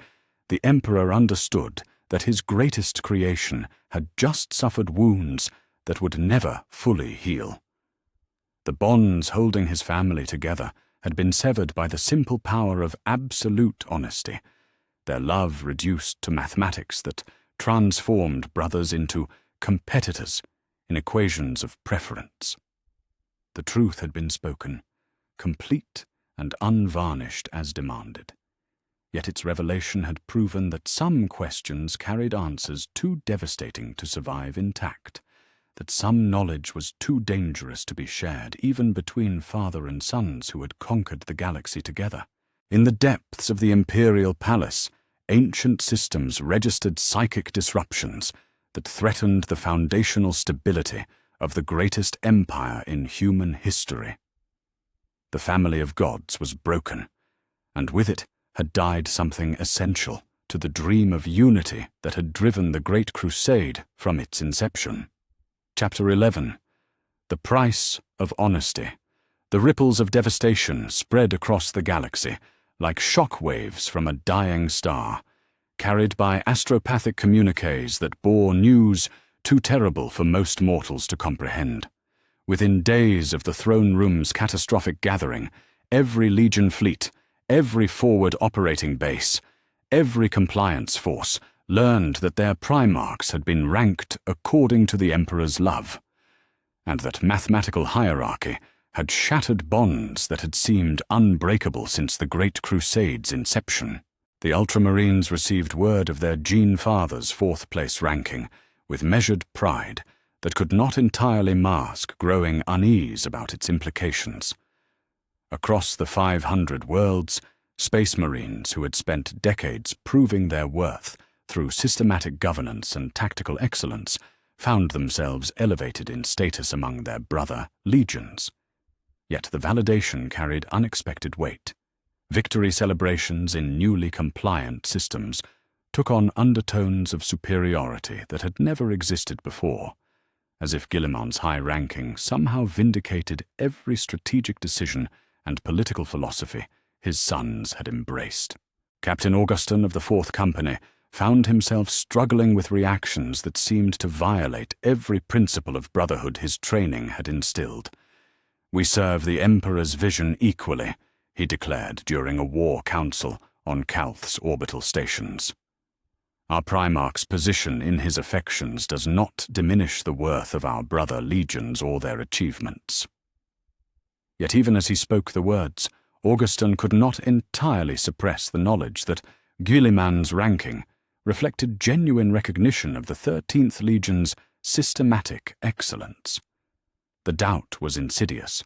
the Emperor understood that his greatest creation had just suffered wounds that would never fully heal. The bonds holding his family together had been severed by the simple power of absolute honesty, their love reduced to mathematics that transformed brothers into competitors in equations of preference. The truth had been spoken, complete and unvarnished as demanded. Yet its revelation had proven that some questions carried answers too devastating to survive intact, that some knowledge was too dangerous to be shared even between father and sons who had conquered the galaxy together. In the depths of the imperial palace, ancient systems registered psychic disruptions that threatened the foundational stability of the greatest empire in human history. The family of gods was broken, and with it had died something essential to the dream of unity that had driven the Great Crusade from its inception. Chapter 11. The Price of Honesty. The ripples of devastation spread across the galaxy like shock waves from a dying star, carried by astropathic communiques that bore news too terrible for most mortals to comprehend. Within days of the throne room's catastrophic gathering, every Legion fleet, every forward operating base, every compliance force learned that their primarchs had been ranked according to the Emperor's love, and that mathematical hierarchy had shattered bonds that had seemed unbreakable since the Great Crusade's inception. The Ultramarines received word of their Gene Father's fourth-place ranking with measured pride that could not entirely mask growing unease about its implications. Across the 500 worlds, Space Marines who had spent decades proving their worth through systematic governance and tactical excellence found themselves elevated in status among their brother legions. Yet the validation carried unexpected weight. Victory celebrations in newly compliant systems took on undertones of superiority that had never existed before, as if Guillemon's high ranking somehow vindicated every strategic decision and political philosophy his sons had embraced. Captain Augustin of the 4th Company found himself struggling with reactions that seemed to violate every principle of brotherhood his training had instilled. "We serve the Emperor's vision equally," he declared during a war council on Calth's orbital stations. "Our Primarch's position in his affections does not diminish the worth of our brother legions or their achievements." Yet even as he spoke the words, Augustin could not entirely suppress the knowledge that Guilliman's ranking reflected genuine recognition of the 13th Legion's systematic excellence. The doubt was insidious,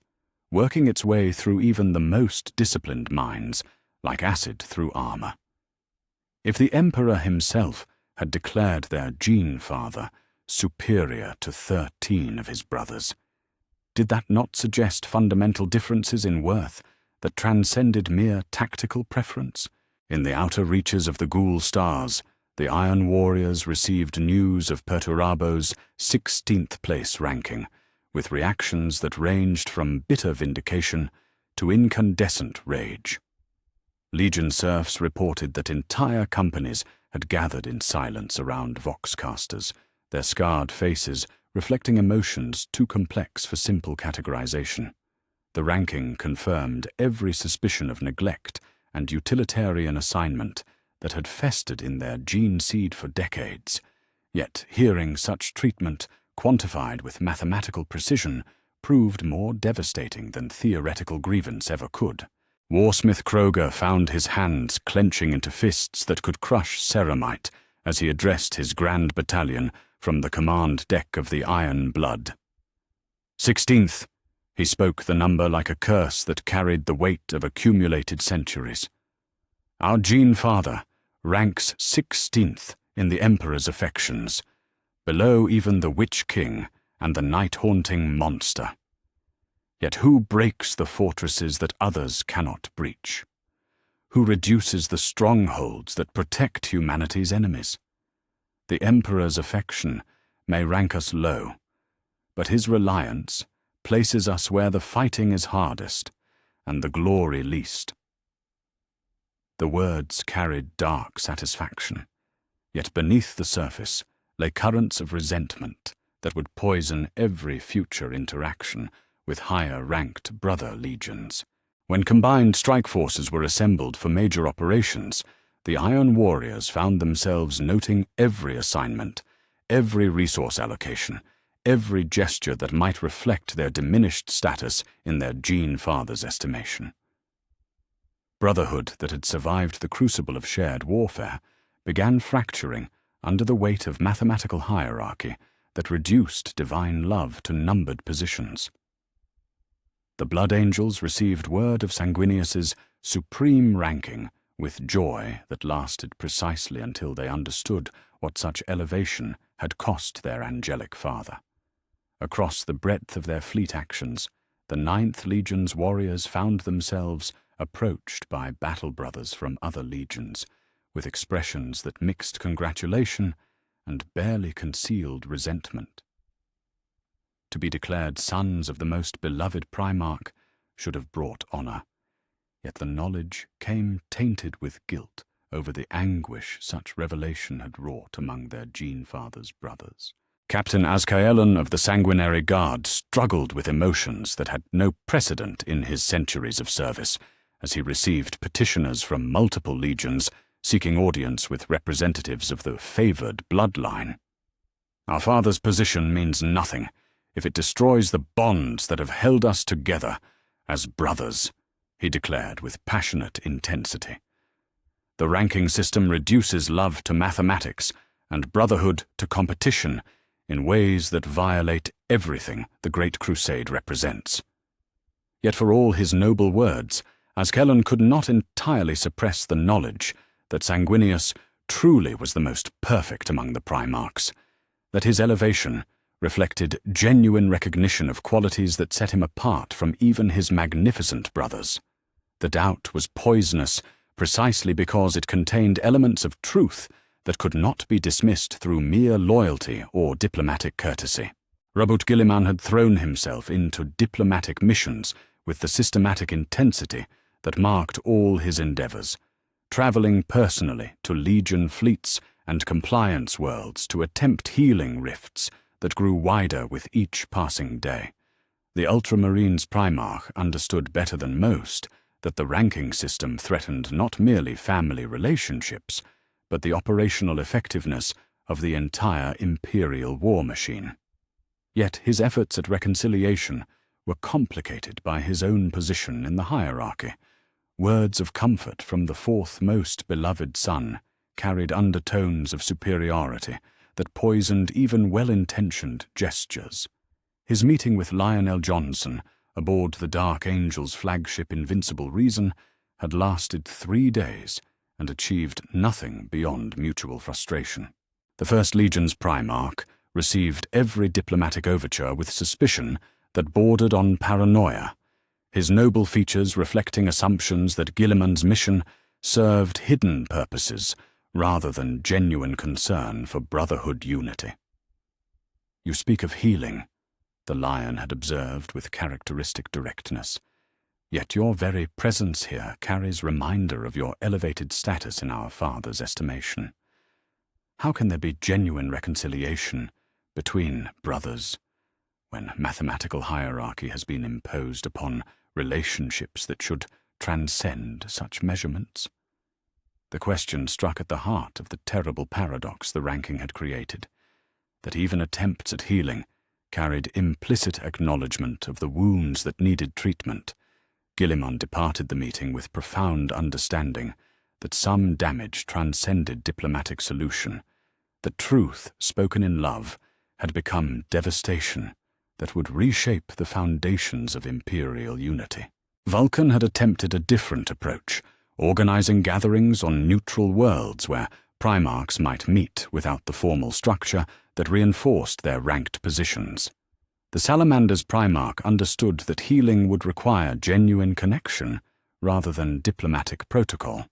working its way through even the most disciplined minds, like acid through armor. If the Emperor himself had declared their Gene Father superior to 13 of his brothers, did that not suggest fundamental differences in worth that transcended mere tactical preference? In the outer reaches of the Ghoul Stars, the Iron Warriors received news of Perturabo's 16th place ranking, with reactions that ranged from bitter vindication to incandescent rage. Legion serfs reported that entire companies had gathered in silence around voxcasters, their scarred faces reflecting emotions too complex for simple categorization. The ranking confirmed every suspicion of neglect and utilitarian assignment that had festered in their gene seed for decades, yet hearing such treatment quantified with mathematical precision proved more devastating than theoretical grievance ever could. Warsmith Kroger found his hands clenching into fists that could crush ceramite as he addressed his grand battalion from the command deck of the Iron Blood. 16th, he spoke the number like a curse that carried the weight of accumulated centuries. Our Gene Father ranks 16th in the Emperor's affections, below even the Witch King and the night-haunting monster. Yet who breaks the fortresses that others cannot breach? Who reduces the strongholds that protect humanity's enemies? The Emperor's affection may rank us low, but his reliance places us where the fighting is hardest and the glory least. The words carried dark satisfaction, yet beneath the surface lay currents of resentment that would poison every future interaction with higher-ranked brother legions. When combined strike forces were assembled for major operations, the Iron Warriors found themselves noting every assignment, every resource allocation, every gesture that might reflect their diminished status in their Gene Father's estimation. Brotherhood that had survived the crucible of shared warfare began fracturing under the weight of mathematical hierarchy that reduced divine love to numbered positions. The Blood Angels received word of Sanguinius's supreme ranking with joy that lasted precisely until they understood what such elevation had cost their angelic father. Across the breadth of their fleet actions, the 9th Legion's warriors found themselves approached by battle brothers from other legions, with expressions that mixed congratulation and barely concealed resentment. To be declared sons of the most beloved Primarch should have brought honor, yet the knowledge came tainted with guilt over the anguish such revelation had wrought among their Gene-Father's brothers. Captain Azkaelan of the Sanguinary Guard struggled with emotions that had no precedent in his centuries of service, as he received petitioners from multiple legions seeking audience with representatives of the favored bloodline. "Our father's position means nothing if it destroys the bonds that have held us together as brothers," he declared with passionate intensity. "The ranking system reduces love to mathematics and brotherhood to competition in ways that violate everything the Great Crusade represents." Yet for all his noble words, Azkaelan could not entirely suppress the knowledge that Sanguinius truly was the most perfect among the Primarchs, that his elevation reflected genuine recognition of qualities that set him apart from even his magnificent brothers. The doubt was poisonous precisely because it contained elements of truth that could not be dismissed through mere loyalty or diplomatic courtesy. Robert Guilliman had thrown himself into diplomatic missions with the systematic intensity that marked all his endeavors, traveling personally to Legion fleets and compliance worlds to attempt healing rifts that grew wider with each passing day. The Ultramarines Primarch understood better than most that the ranking system threatened not merely family relationships, but the operational effectiveness of the entire Imperial war machine. Yet his efforts at reconciliation were complicated by his own position in the hierarchy. Words of comfort from the 4th most beloved son carried undertones of superiority that poisoned even well-intentioned gestures. His meeting with Lionel Johnson aboard the Dark Angel's flagship Invincible Reason had lasted 3 days and achieved nothing beyond mutual frustration. The 1st Legion's Primarch received every diplomatic overture with suspicion that bordered on paranoia, his noble features reflecting assumptions that Guilliman's mission served hidden purposes rather than genuine concern for brotherhood unity. "You speak of healing," the Lion had observed with characteristic directness, "yet your very presence here carries reminder of your elevated status in our father's estimation. How can there be genuine reconciliation between brothers when mathematical hierarchy has been imposed upon relationships that should transcend such measurements?" The question struck at the heart of the terrible paradox the ranking had created, that even attempts at healing carried implicit acknowledgement of the wounds that needed treatment. Guilliman departed the meeting with profound understanding that some damage transcended diplomatic solution, that truth spoken in love had become devastation that would reshape the foundations of Imperial unity. Vulcan had attempted a different approach, organizing gatherings on neutral worlds where Primarchs might meet without the formal structure that reinforced their ranked positions. The Salamander's Primarch understood that healing would require genuine connection rather than diplomatic protocol,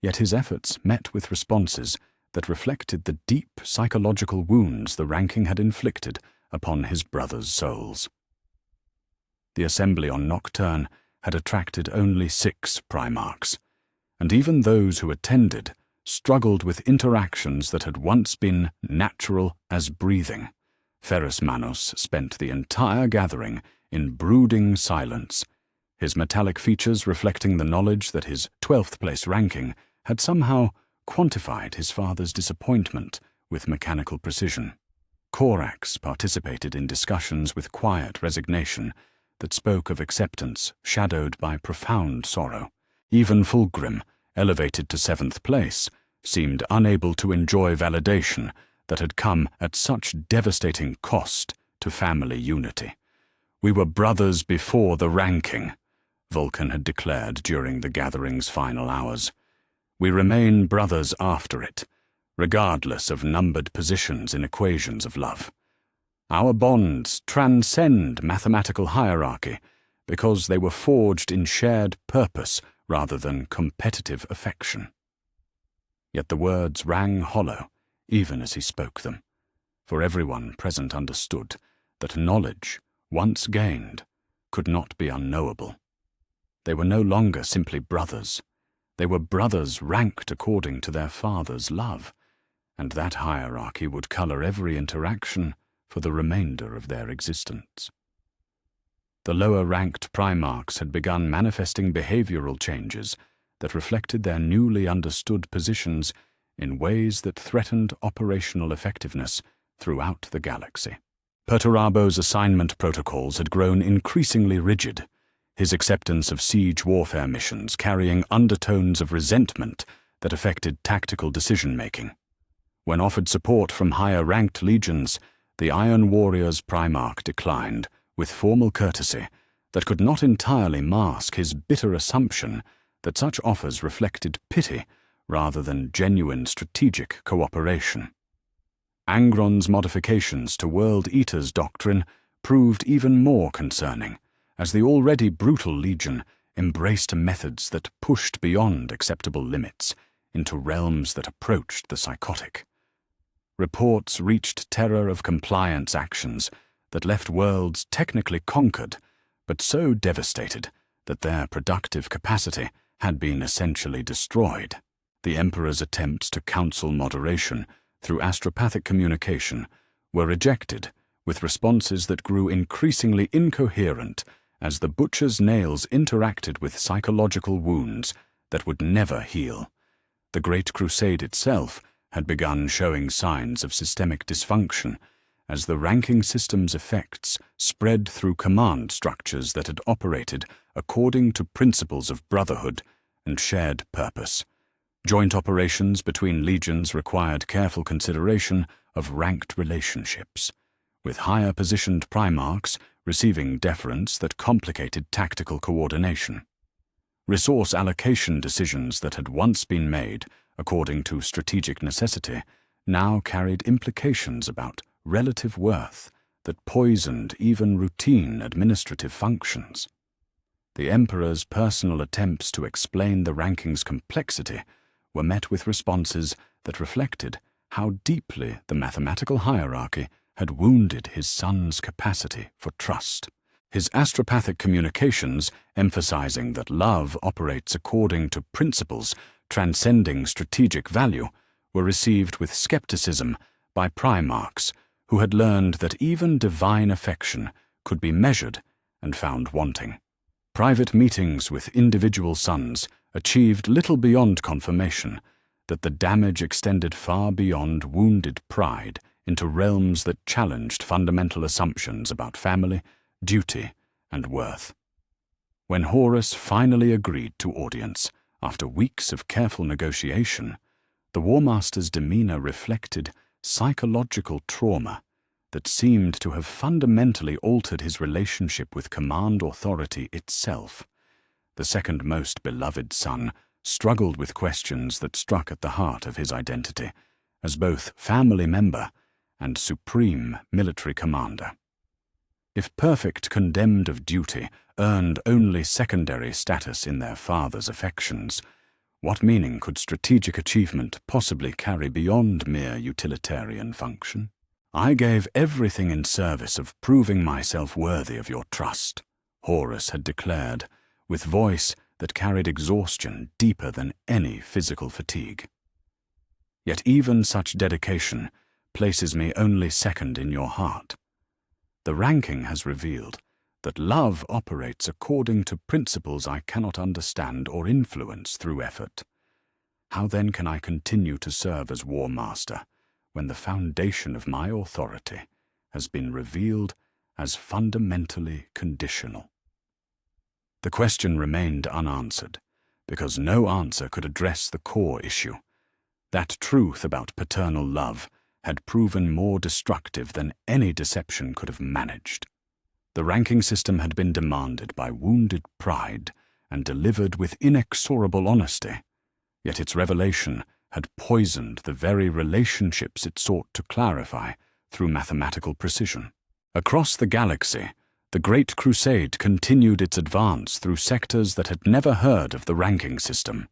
yet his efforts met with responses that reflected the deep psychological wounds the ranking had inflicted upon his brothers' souls. The assembly on Nocturne had attracted only 6 Primarchs, and even those who attended struggled with interactions that had once been natural as breathing. Ferrus Manus spent the entire gathering in brooding silence, his metallic features reflecting the knowledge that his 12th place ranking had somehow quantified his father's disappointment with mechanical precision. Corax participated in discussions with quiet resignation that spoke of acceptance shadowed by profound sorrow. Even Fulgrim, elevated to 7th place, seemed unable to enjoy validation that had come at such devastating cost to family unity. "We were brothers before the ranking," Vulcan had declared during the gathering's final hours. We remain brothers after it, regardless of numbered positions in equations of love. Our bonds transcend mathematical hierarchy because they were forged in shared purpose rather than competitive affection. Yet the words rang hollow, even as he spoke them, for everyone present understood that knowledge, once gained, could not be unknowable. They were no longer simply brothers. They were brothers ranked according to their father's love, and that hierarchy would color every interaction for the remainder of their existence. The lower-ranked Primarchs had begun manifesting behavioral changes that reflected their newly understood positions in ways that threatened operational effectiveness throughout the galaxy. Perturabo's assignment protocols had grown increasingly rigid, his acceptance of siege warfare missions carrying undertones of resentment that affected tactical decision-making. When offered support from higher-ranked legions, the Iron Warrior's Primarch declined, with formal courtesy that could not entirely mask his bitter assumption that such offers reflected pity rather than genuine strategic cooperation. Angron's modifications to World Eater's doctrine proved even more concerning, as the already brutal Legion embraced methods that pushed beyond acceptable limits into realms that approached the psychotic. Reports reached Terror of compliance actions that left worlds technically conquered, but so devastated that their productive capacity had been essentially destroyed. The Emperor's attempts to counsel moderation through astropathic communication were rejected, with responses that grew increasingly incoherent as the Butcher's nails interacted with psychological wounds that would never heal. The Great Crusade itself had begun showing signs of systemic dysfunction as the ranking system's effects spread through command structures that had operated according to principles of brotherhood and shared purpose. Joint operations between legions required careful consideration of ranked relationships, with higher-positioned Primarchs receiving deference that complicated tactical coordination. Resource allocation decisions that had once been made according to strategic necessity now carried implications about relative worth that poisoned even routine administrative functions. The Emperor's personal attempts to explain the ranking's complexity were met with responses that reflected how deeply the mathematical hierarchy had wounded his son's capacity for trust. His astropathic communications, emphasizing that love operates according to principles transcending strategic value, were received with skepticism by Primarchs who had learned that even divine affection could be measured and found wanting. Private meetings with individual sons achieved little beyond confirmation that the damage extended far beyond wounded pride into realms that challenged fundamental assumptions about family, duty, and worth. When Horus finally agreed to audience, after weeks of careful negotiation, the War Master's demeanor reflected psychological trauma that seemed to have fundamentally altered his relationship with command authority itself. The second most beloved son struggled with questions that struck at the heart of his identity as both family member and supreme military commander. If perfect condemned of duty earned only secondary status in their father's affections, what meaning could strategic achievement possibly carry beyond mere utilitarian function? I gave everything in service of proving myself worthy of your trust, Horus had declared, with voice that carried exhaustion deeper than any physical fatigue. Yet even such dedication places me only second in your heart. The ranking has revealed that love operates according to principles I cannot understand or influence through effort. How then can I continue to serve as War Master when the foundation of my authority has been revealed as fundamentally conditional? The question remained unanswered, because no answer could address the core issue. That truth about paternal love had proven more destructive than any deception could have managed. The ranking system had been demanded by wounded pride and delivered with inexorable honesty, Yet its revelation had poisoned the very relationships it sought to clarify through mathematical precision. Across the galaxy, the Great Crusade continued its advance through sectors that had never heard of the ranking system.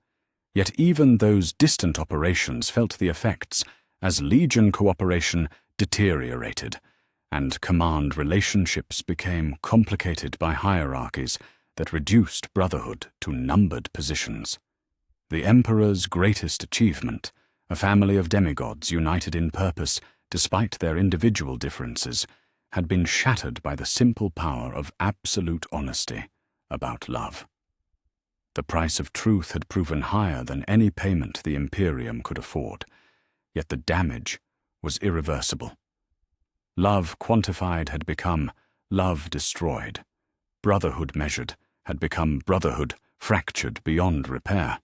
Yet even those distant operations felt the effects as Legion cooperation deteriorated, and command relationships became complicated by hierarchies that reduced Brotherhood to numbered positions. The Emperor's greatest achievement, a family of demigods united in purpose despite their individual differences, had been shattered by the simple power of absolute honesty about love. The price of truth had proven higher than any payment the Imperium could afford, yet the damage was irreversible. Love quantified had become love destroyed. Brotherhood measured had become brotherhood fractured beyond repair.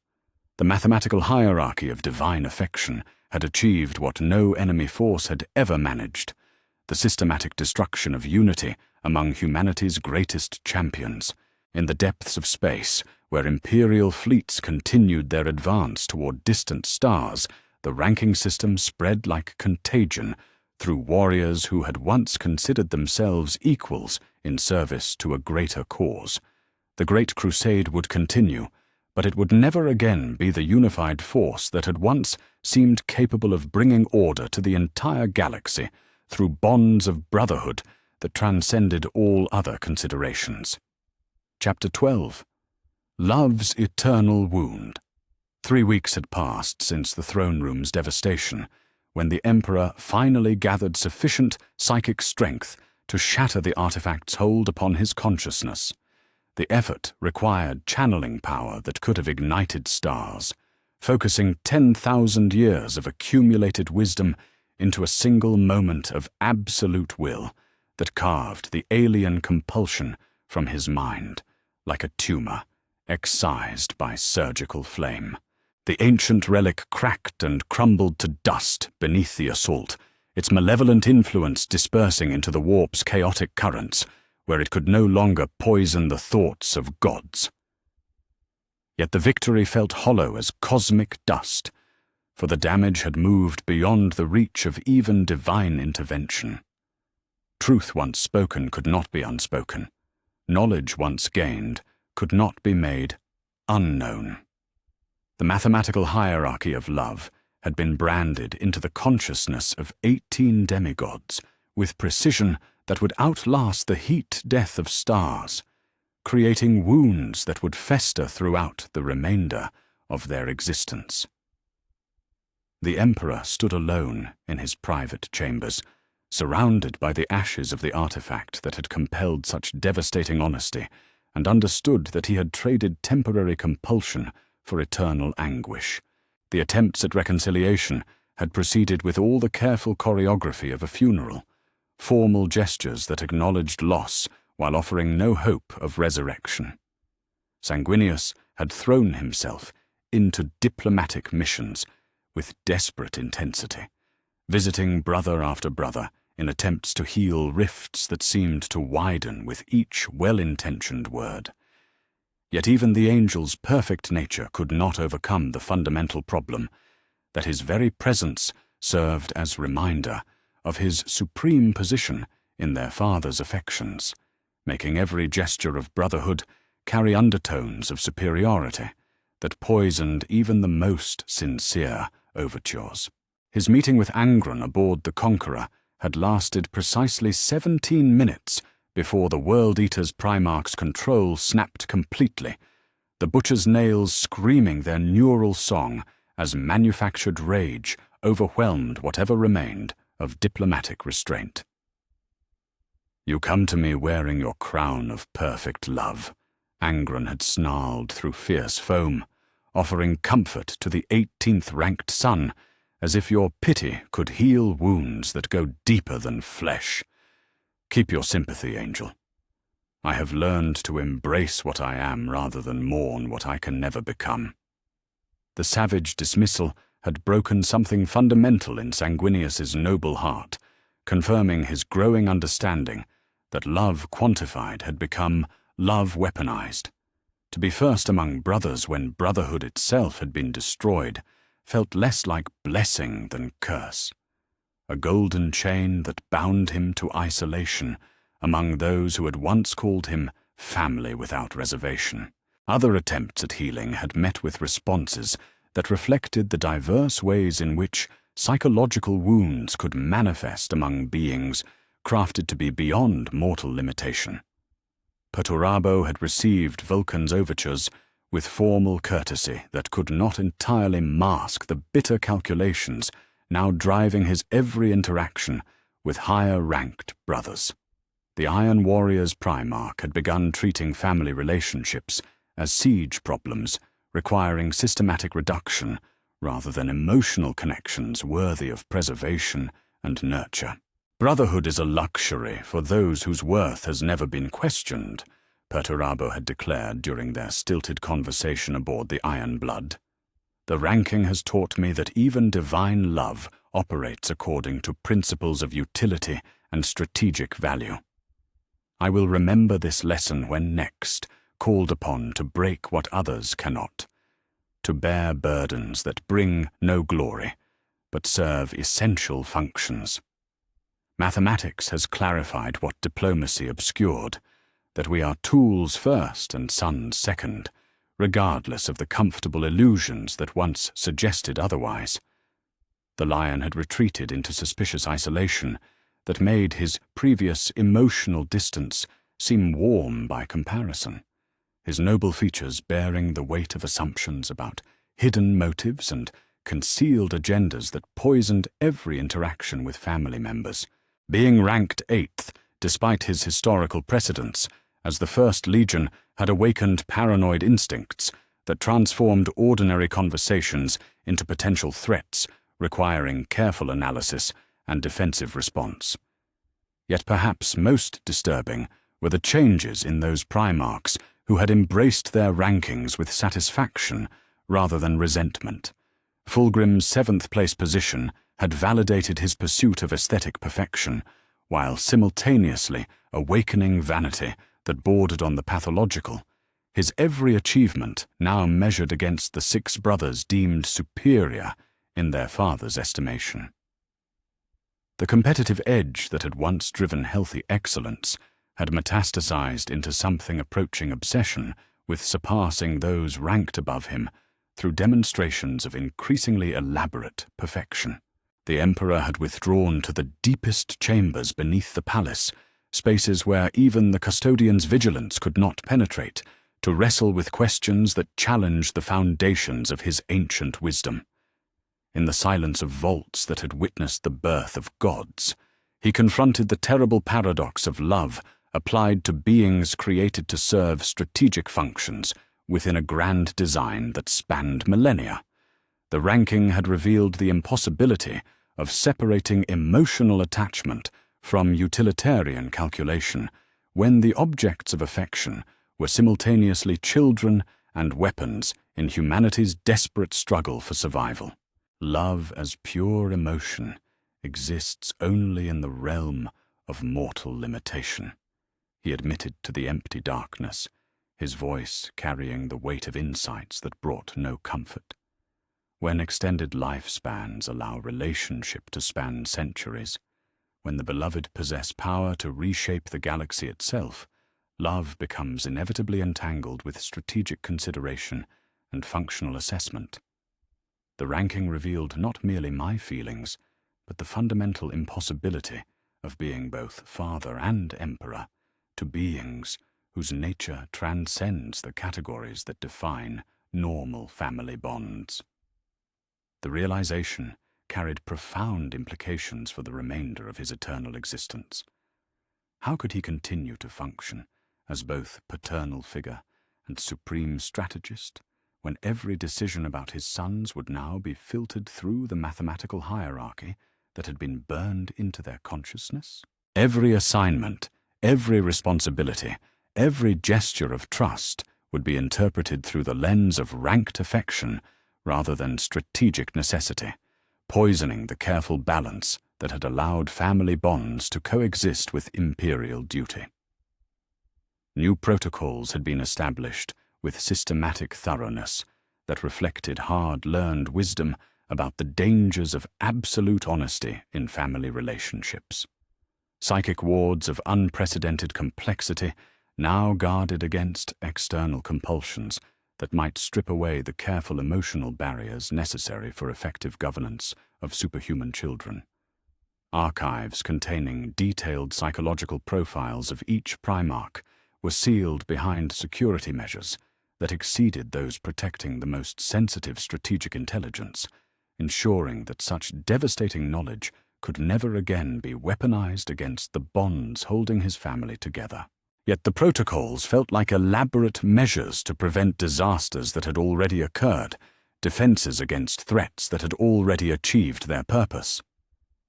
The mathematical hierarchy of divine affection had achieved what no enemy force had ever managed: the systematic destruction of unity among humanity's greatest champions. In the depths of space, where Imperial fleets continued their advance toward distant stars, the ranking system spread like contagion through warriors who had once considered themselves equals in service to a greater cause. The Great Crusade would continue, but it would never again be the unified force that had once seemed capable of bringing order to the entire galaxy through bonds of brotherhood that transcended all other considerations. Chapter 12. Love's Eternal Wound. 3 weeks had passed since the throne room's devastation, when the Emperor finally gathered sufficient psychic strength to shatter the artifact's hold upon his consciousness. The effort required channeling power that could have ignited stars, focusing 10,000 years of accumulated wisdom into a single moment of absolute will that carved the alien compulsion from his mind like a tumor excised by surgical flame. The ancient relic cracked and crumbled to dust beneath the assault, its malevolent influence dispersing into the warp's chaotic currents, where it could no longer poison the thoughts of gods. Yet the victory felt hollow as cosmic dust, for the damage had moved beyond the reach of even divine intervention. Truth once spoken could not be unspoken. Knowledge once gained could not be made unknown. The mathematical hierarchy of love had been branded into the consciousness of 18 demigods with precision that would outlast the heat death of stars, creating wounds that would fester throughout the remainder of their existence. The Emperor stood alone in his private chambers, surrounded by the ashes of the artifact that had compelled such devastating honesty, and understood that he had traded temporary compulsion for eternal anguish. The attempts at reconciliation had proceeded with all the careful choreography of a funeral, formal gestures that acknowledged loss while offering no hope of resurrection. Sanguinius had thrown himself into diplomatic missions with desperate intensity, visiting brother after brother in attempts to heal rifts that seemed to widen with each well-intentioned word. Yet even the angel's perfect nature could not overcome the fundamental problem that his very presence served as reminder of his supreme position in their father's affections, making every gesture of brotherhood carry undertones of superiority that poisoned even the most sincere overtures. His meeting with Angron aboard the Conqueror had lasted precisely 17 minutes before the World Eater's Primarch's control snapped completely, the Butcher's nails screaming their neural song as manufactured rage overwhelmed whatever remained of diplomatic restraint. "You come to me wearing your crown of perfect love," Angron had snarled through fierce foam, offering comfort to the 18th ranked son, as if your pity could heal wounds that go deeper than flesh. Keep your sympathy, Angel. I have learned to embrace what I am rather than mourn what I can never become. The savage dismissal had broken something fundamental in Sanguinius's noble heart, confirming his growing understanding that love quantified had become love weaponized. To be first among brothers when brotherhood itself had been destroyed felt less like blessing than curse. A golden chain that bound him to isolation among those who had once called him family without reservation. Other attempts at healing had met with responses that reflected the diverse ways in which psychological wounds could manifest among beings crafted to be beyond mortal limitation. Perturabo had received Vulcan's overtures with formal courtesy that could not entirely mask the bitter calculations now driving his every interaction with higher-ranked brothers. The Iron Warrior's Primarch had begun treating family relationships as siege problems requiring systematic reduction rather than emotional connections worthy of preservation and nurture. Brotherhood is a luxury for those whose worth has never been questioned, Perturabo had declared during their stilted conversation aboard the Iron Blood. The ranking has taught me that even divine love operates according to principles of utility and strategic value. I will remember this lesson when next called upon to break what others cannot, to bear burdens that bring no glory, but serve essential functions. Mathematics has clarified what diplomacy obscured, that we are tools first and sons second, regardless of the comfortable illusions that once suggested otherwise. The lion had retreated into suspicious isolation that made his previous emotional distance seem warm by comparison, his noble features bearing the weight of assumptions about hidden motives and concealed agendas that poisoned every interaction with family members. Being ranked 8th, despite his historical precedence, as the First Legion had awakened paranoid instincts that transformed ordinary conversations into potential threats requiring careful analysis and defensive response. Yet perhaps most disturbing were the changes in those Primarchs who had embraced their rankings with satisfaction rather than resentment. Fulgrim's 7th-place position had validated his pursuit of aesthetic perfection, while simultaneously awakening vanity that bordered on the pathological. His every achievement now measured against the 6 brothers deemed superior in their father's estimation. The competitive edge that had once driven healthy excellence had metastasized into something approaching obsession with surpassing those ranked above him through demonstrations of increasingly elaborate perfection. The Emperor had withdrawn to the deepest chambers beneath the palace, spaces where even the custodian's vigilance could not penetrate, to wrestle with questions that challenged the foundations of his ancient wisdom. In the silence of vaults that had witnessed the birth of gods, he confronted the terrible paradox of love applied to beings created to serve strategic functions within a grand design that spanned millennia. The ranking had revealed the impossibility of separating emotional attachment from utilitarian calculation when the objects of affection were simultaneously children and weapons in humanity's desperate struggle for survival. Love as pure emotion exists only in the realm of mortal limitation, he admitted to the empty darkness, his voice carrying the weight of insights that brought no comfort. When extended lifespans allow relationship to span centuries, when the beloved possess power to reshape the galaxy itself, love becomes inevitably entangled with strategic consideration and functional assessment. The ranking revealed not merely my feelings, but the fundamental impossibility of being both father and emperor to beings whose nature transcends the categories that define normal family bonds. The realization carried profound implications for the remainder of his eternal existence. How could he continue to function as both paternal figure and supreme strategist when every decision about his sons would now be filtered through the mathematical hierarchy that had been burned into their consciousness? Every assignment, every responsibility, every gesture of trust would be interpreted through the lens of ranked affection rather than strategic necessity, poisoning the careful balance that had allowed family bonds to coexist with imperial duty. New protocols had been established with systematic thoroughness that reflected hard-learned wisdom about the dangers of absolute honesty in family relationships. Psychic wards of unprecedented complexity now guarded against external compulsions that might strip away the careful emotional barriers necessary for effective governance of superhuman children. Archives containing detailed psychological profiles of each Primarch were sealed behind security measures that exceeded those protecting the most sensitive strategic intelligence, ensuring that such devastating knowledge could never again be weaponized against the bonds holding his family together. Yet the protocols felt like elaborate measures to prevent disasters that had already occurred, defenses against threats that had already achieved their purpose.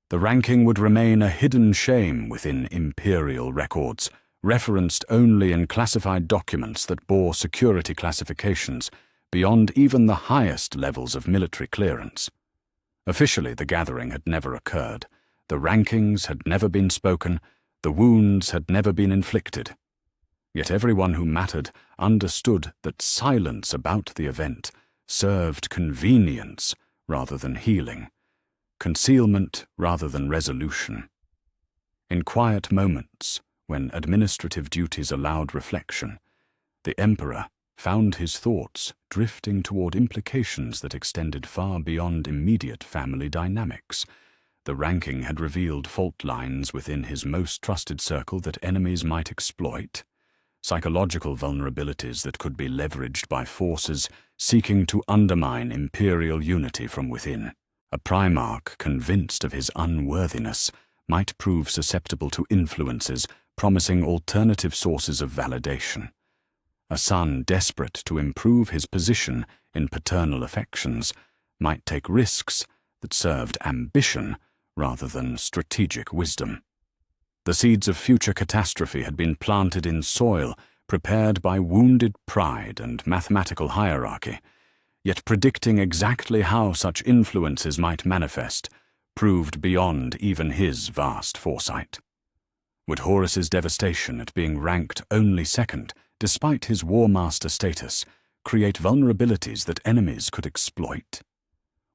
The ranking would remain a hidden shame within Imperial records, referenced only in classified documents that bore security classifications beyond even the highest levels of military clearance. Officially, the gathering had never occurred, the rankings had never been spoken, the wounds had never been inflicted. Yet everyone who mattered understood that silence about the event served convenience rather than healing, concealment rather than resolution. In quiet moments, when administrative duties allowed reflection, the Emperor found his thoughts drifting toward implications that extended far beyond immediate family dynamics. The ranking had revealed fault lines within his most trusted circle that enemies might exploit, psychological vulnerabilities that could be leveraged by forces seeking to undermine Imperial unity from within. A Primarch convinced of his unworthiness might prove susceptible to influences promising alternative sources of validation. A son desperate to improve his position in paternal affections might take risks that served ambition rather than strategic wisdom. The seeds of future catastrophe had been planted in soil prepared by wounded pride and mathematical hierarchy, yet predicting exactly how such influences might manifest proved beyond even his vast foresight. Would Horus's devastation at being ranked only second, despite his War Master status, create vulnerabilities that enemies could exploit?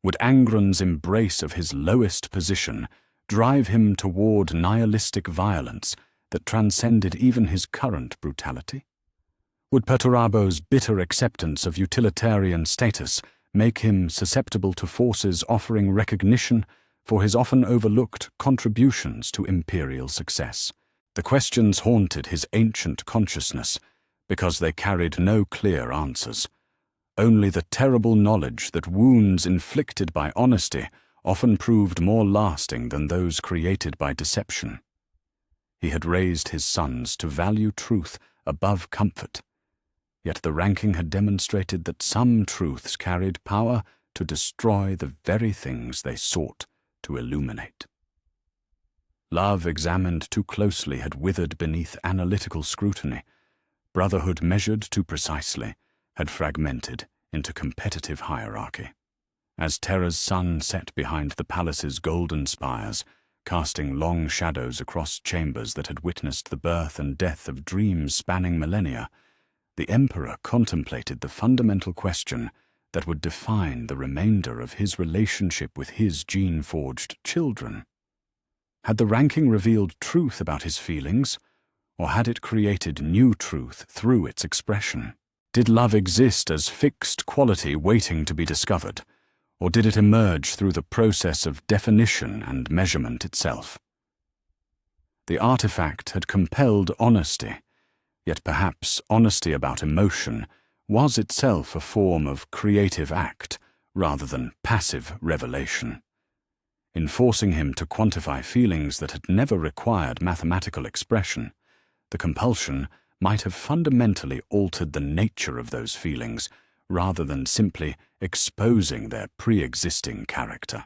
Would Angron's embrace of his lowest position drive him toward nihilistic violence that transcended even his current brutality? Would Perturabo's bitter acceptance of utilitarian status make him susceptible to forces offering recognition for his often overlooked contributions to Imperial success? The questions haunted his ancient consciousness because they carried no clear answers, only the terrible knowledge that wounds inflicted by honesty often proved more lasting than those created by deception. He had raised his sons to value truth above comfort, yet the ranking had demonstrated that some truths carried power to destroy the very things they sought to illuminate. Love examined too closely had withered beneath analytical scrutiny. Brotherhood measured too precisely had fragmented into competitive hierarchy. As Terra's sun set behind the palace's golden spires, casting long shadows across chambers that had witnessed the birth and death of dreams spanning millennia, the Emperor contemplated the fundamental question that would define the remainder of his relationship with his gene-forged children. Had the ranking revealed truth about his feelings, or had it created new truth through its expression? Did love exist as fixed quality waiting to be discovered, or did it emerge through the process of definition and measurement itself? The artifact had compelled honesty, yet perhaps honesty about emotion was itself a form of creative act rather than passive revelation. In forcing him to quantify feelings that had never required mathematical expression, the compulsion might have fundamentally altered the nature of those feelings rather than simply exposing their pre-existing character.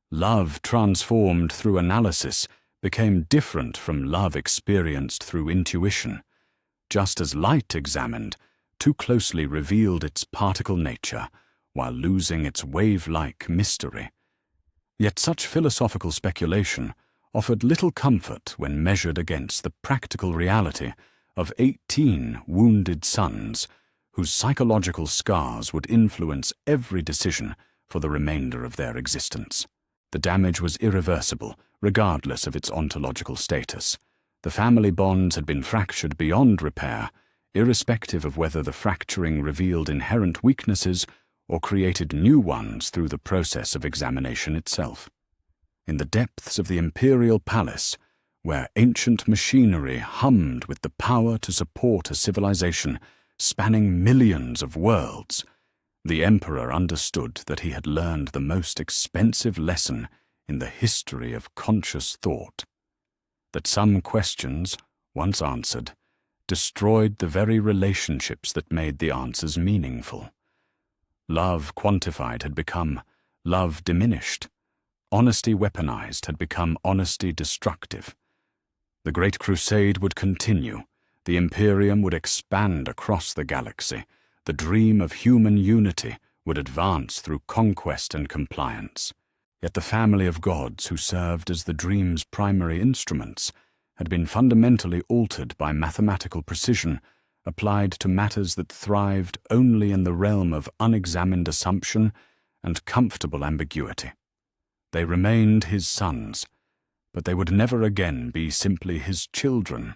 Love transformed through analysis became different from love experienced through intuition, just as light examined too closely revealed its particle nature while losing its wave-like mystery. Yet such philosophical speculation offered little comfort when measured against the practical reality of 18 wounded sons whose psychological scars would influence every decision for the remainder of their existence. The damage was irreversible, regardless of its ontological status. The family bonds had been fractured beyond repair, irrespective of whether the fracturing revealed inherent weaknesses or created new ones through the process of examination itself. In the depths of the imperial palace, where ancient machinery hummed with the power to support a civilization spanning millions of worlds, the emperor understood that he had learned the most expensive lesson in the history of conscious thought, that some questions, once answered, destroyed the very relationships that made the answers meaningful. Love quantified had become love diminished. Honesty weaponized had become honesty destructive. The Great Crusade would continue. The Imperium would expand across the galaxy. The dream of human unity would advance through conquest and compliance. Yet the family of gods who served as the dream's primary instruments had been fundamentally altered by mathematical precision applied to matters that thrived only in the realm of unexamined assumption and comfortable ambiguity. They remained his sons, but they would never again be simply his children.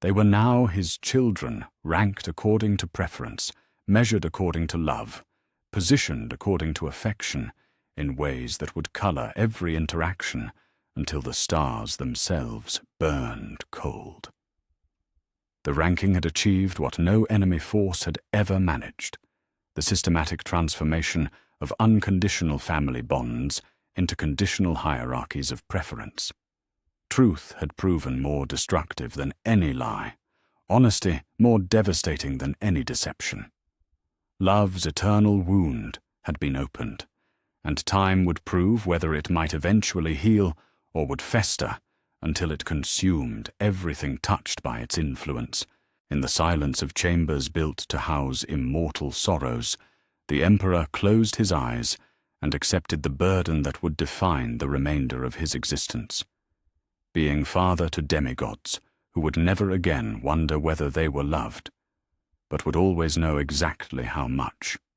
They were now his children, ranked according to preference, measured according to love, positioned according to affection, in ways that would color every interaction until the stars themselves burned cold. The ranking had achieved what no enemy force had ever managed, the systematic transformation of unconditional family bonds into conditional hierarchies of preference. Truth had proven more destructive than any lie, honesty more devastating than any deception. Love's eternal wound had been opened, and time would prove whether it might eventually heal or would fester until it consumed everything touched by its influence. In the silence of chambers built to house immortal sorrows, the Emperor closed his eyes and accepted the burden that would define the remainder of his existence. Being father to demigods who would never again wonder whether they were loved, but would always know exactly how much.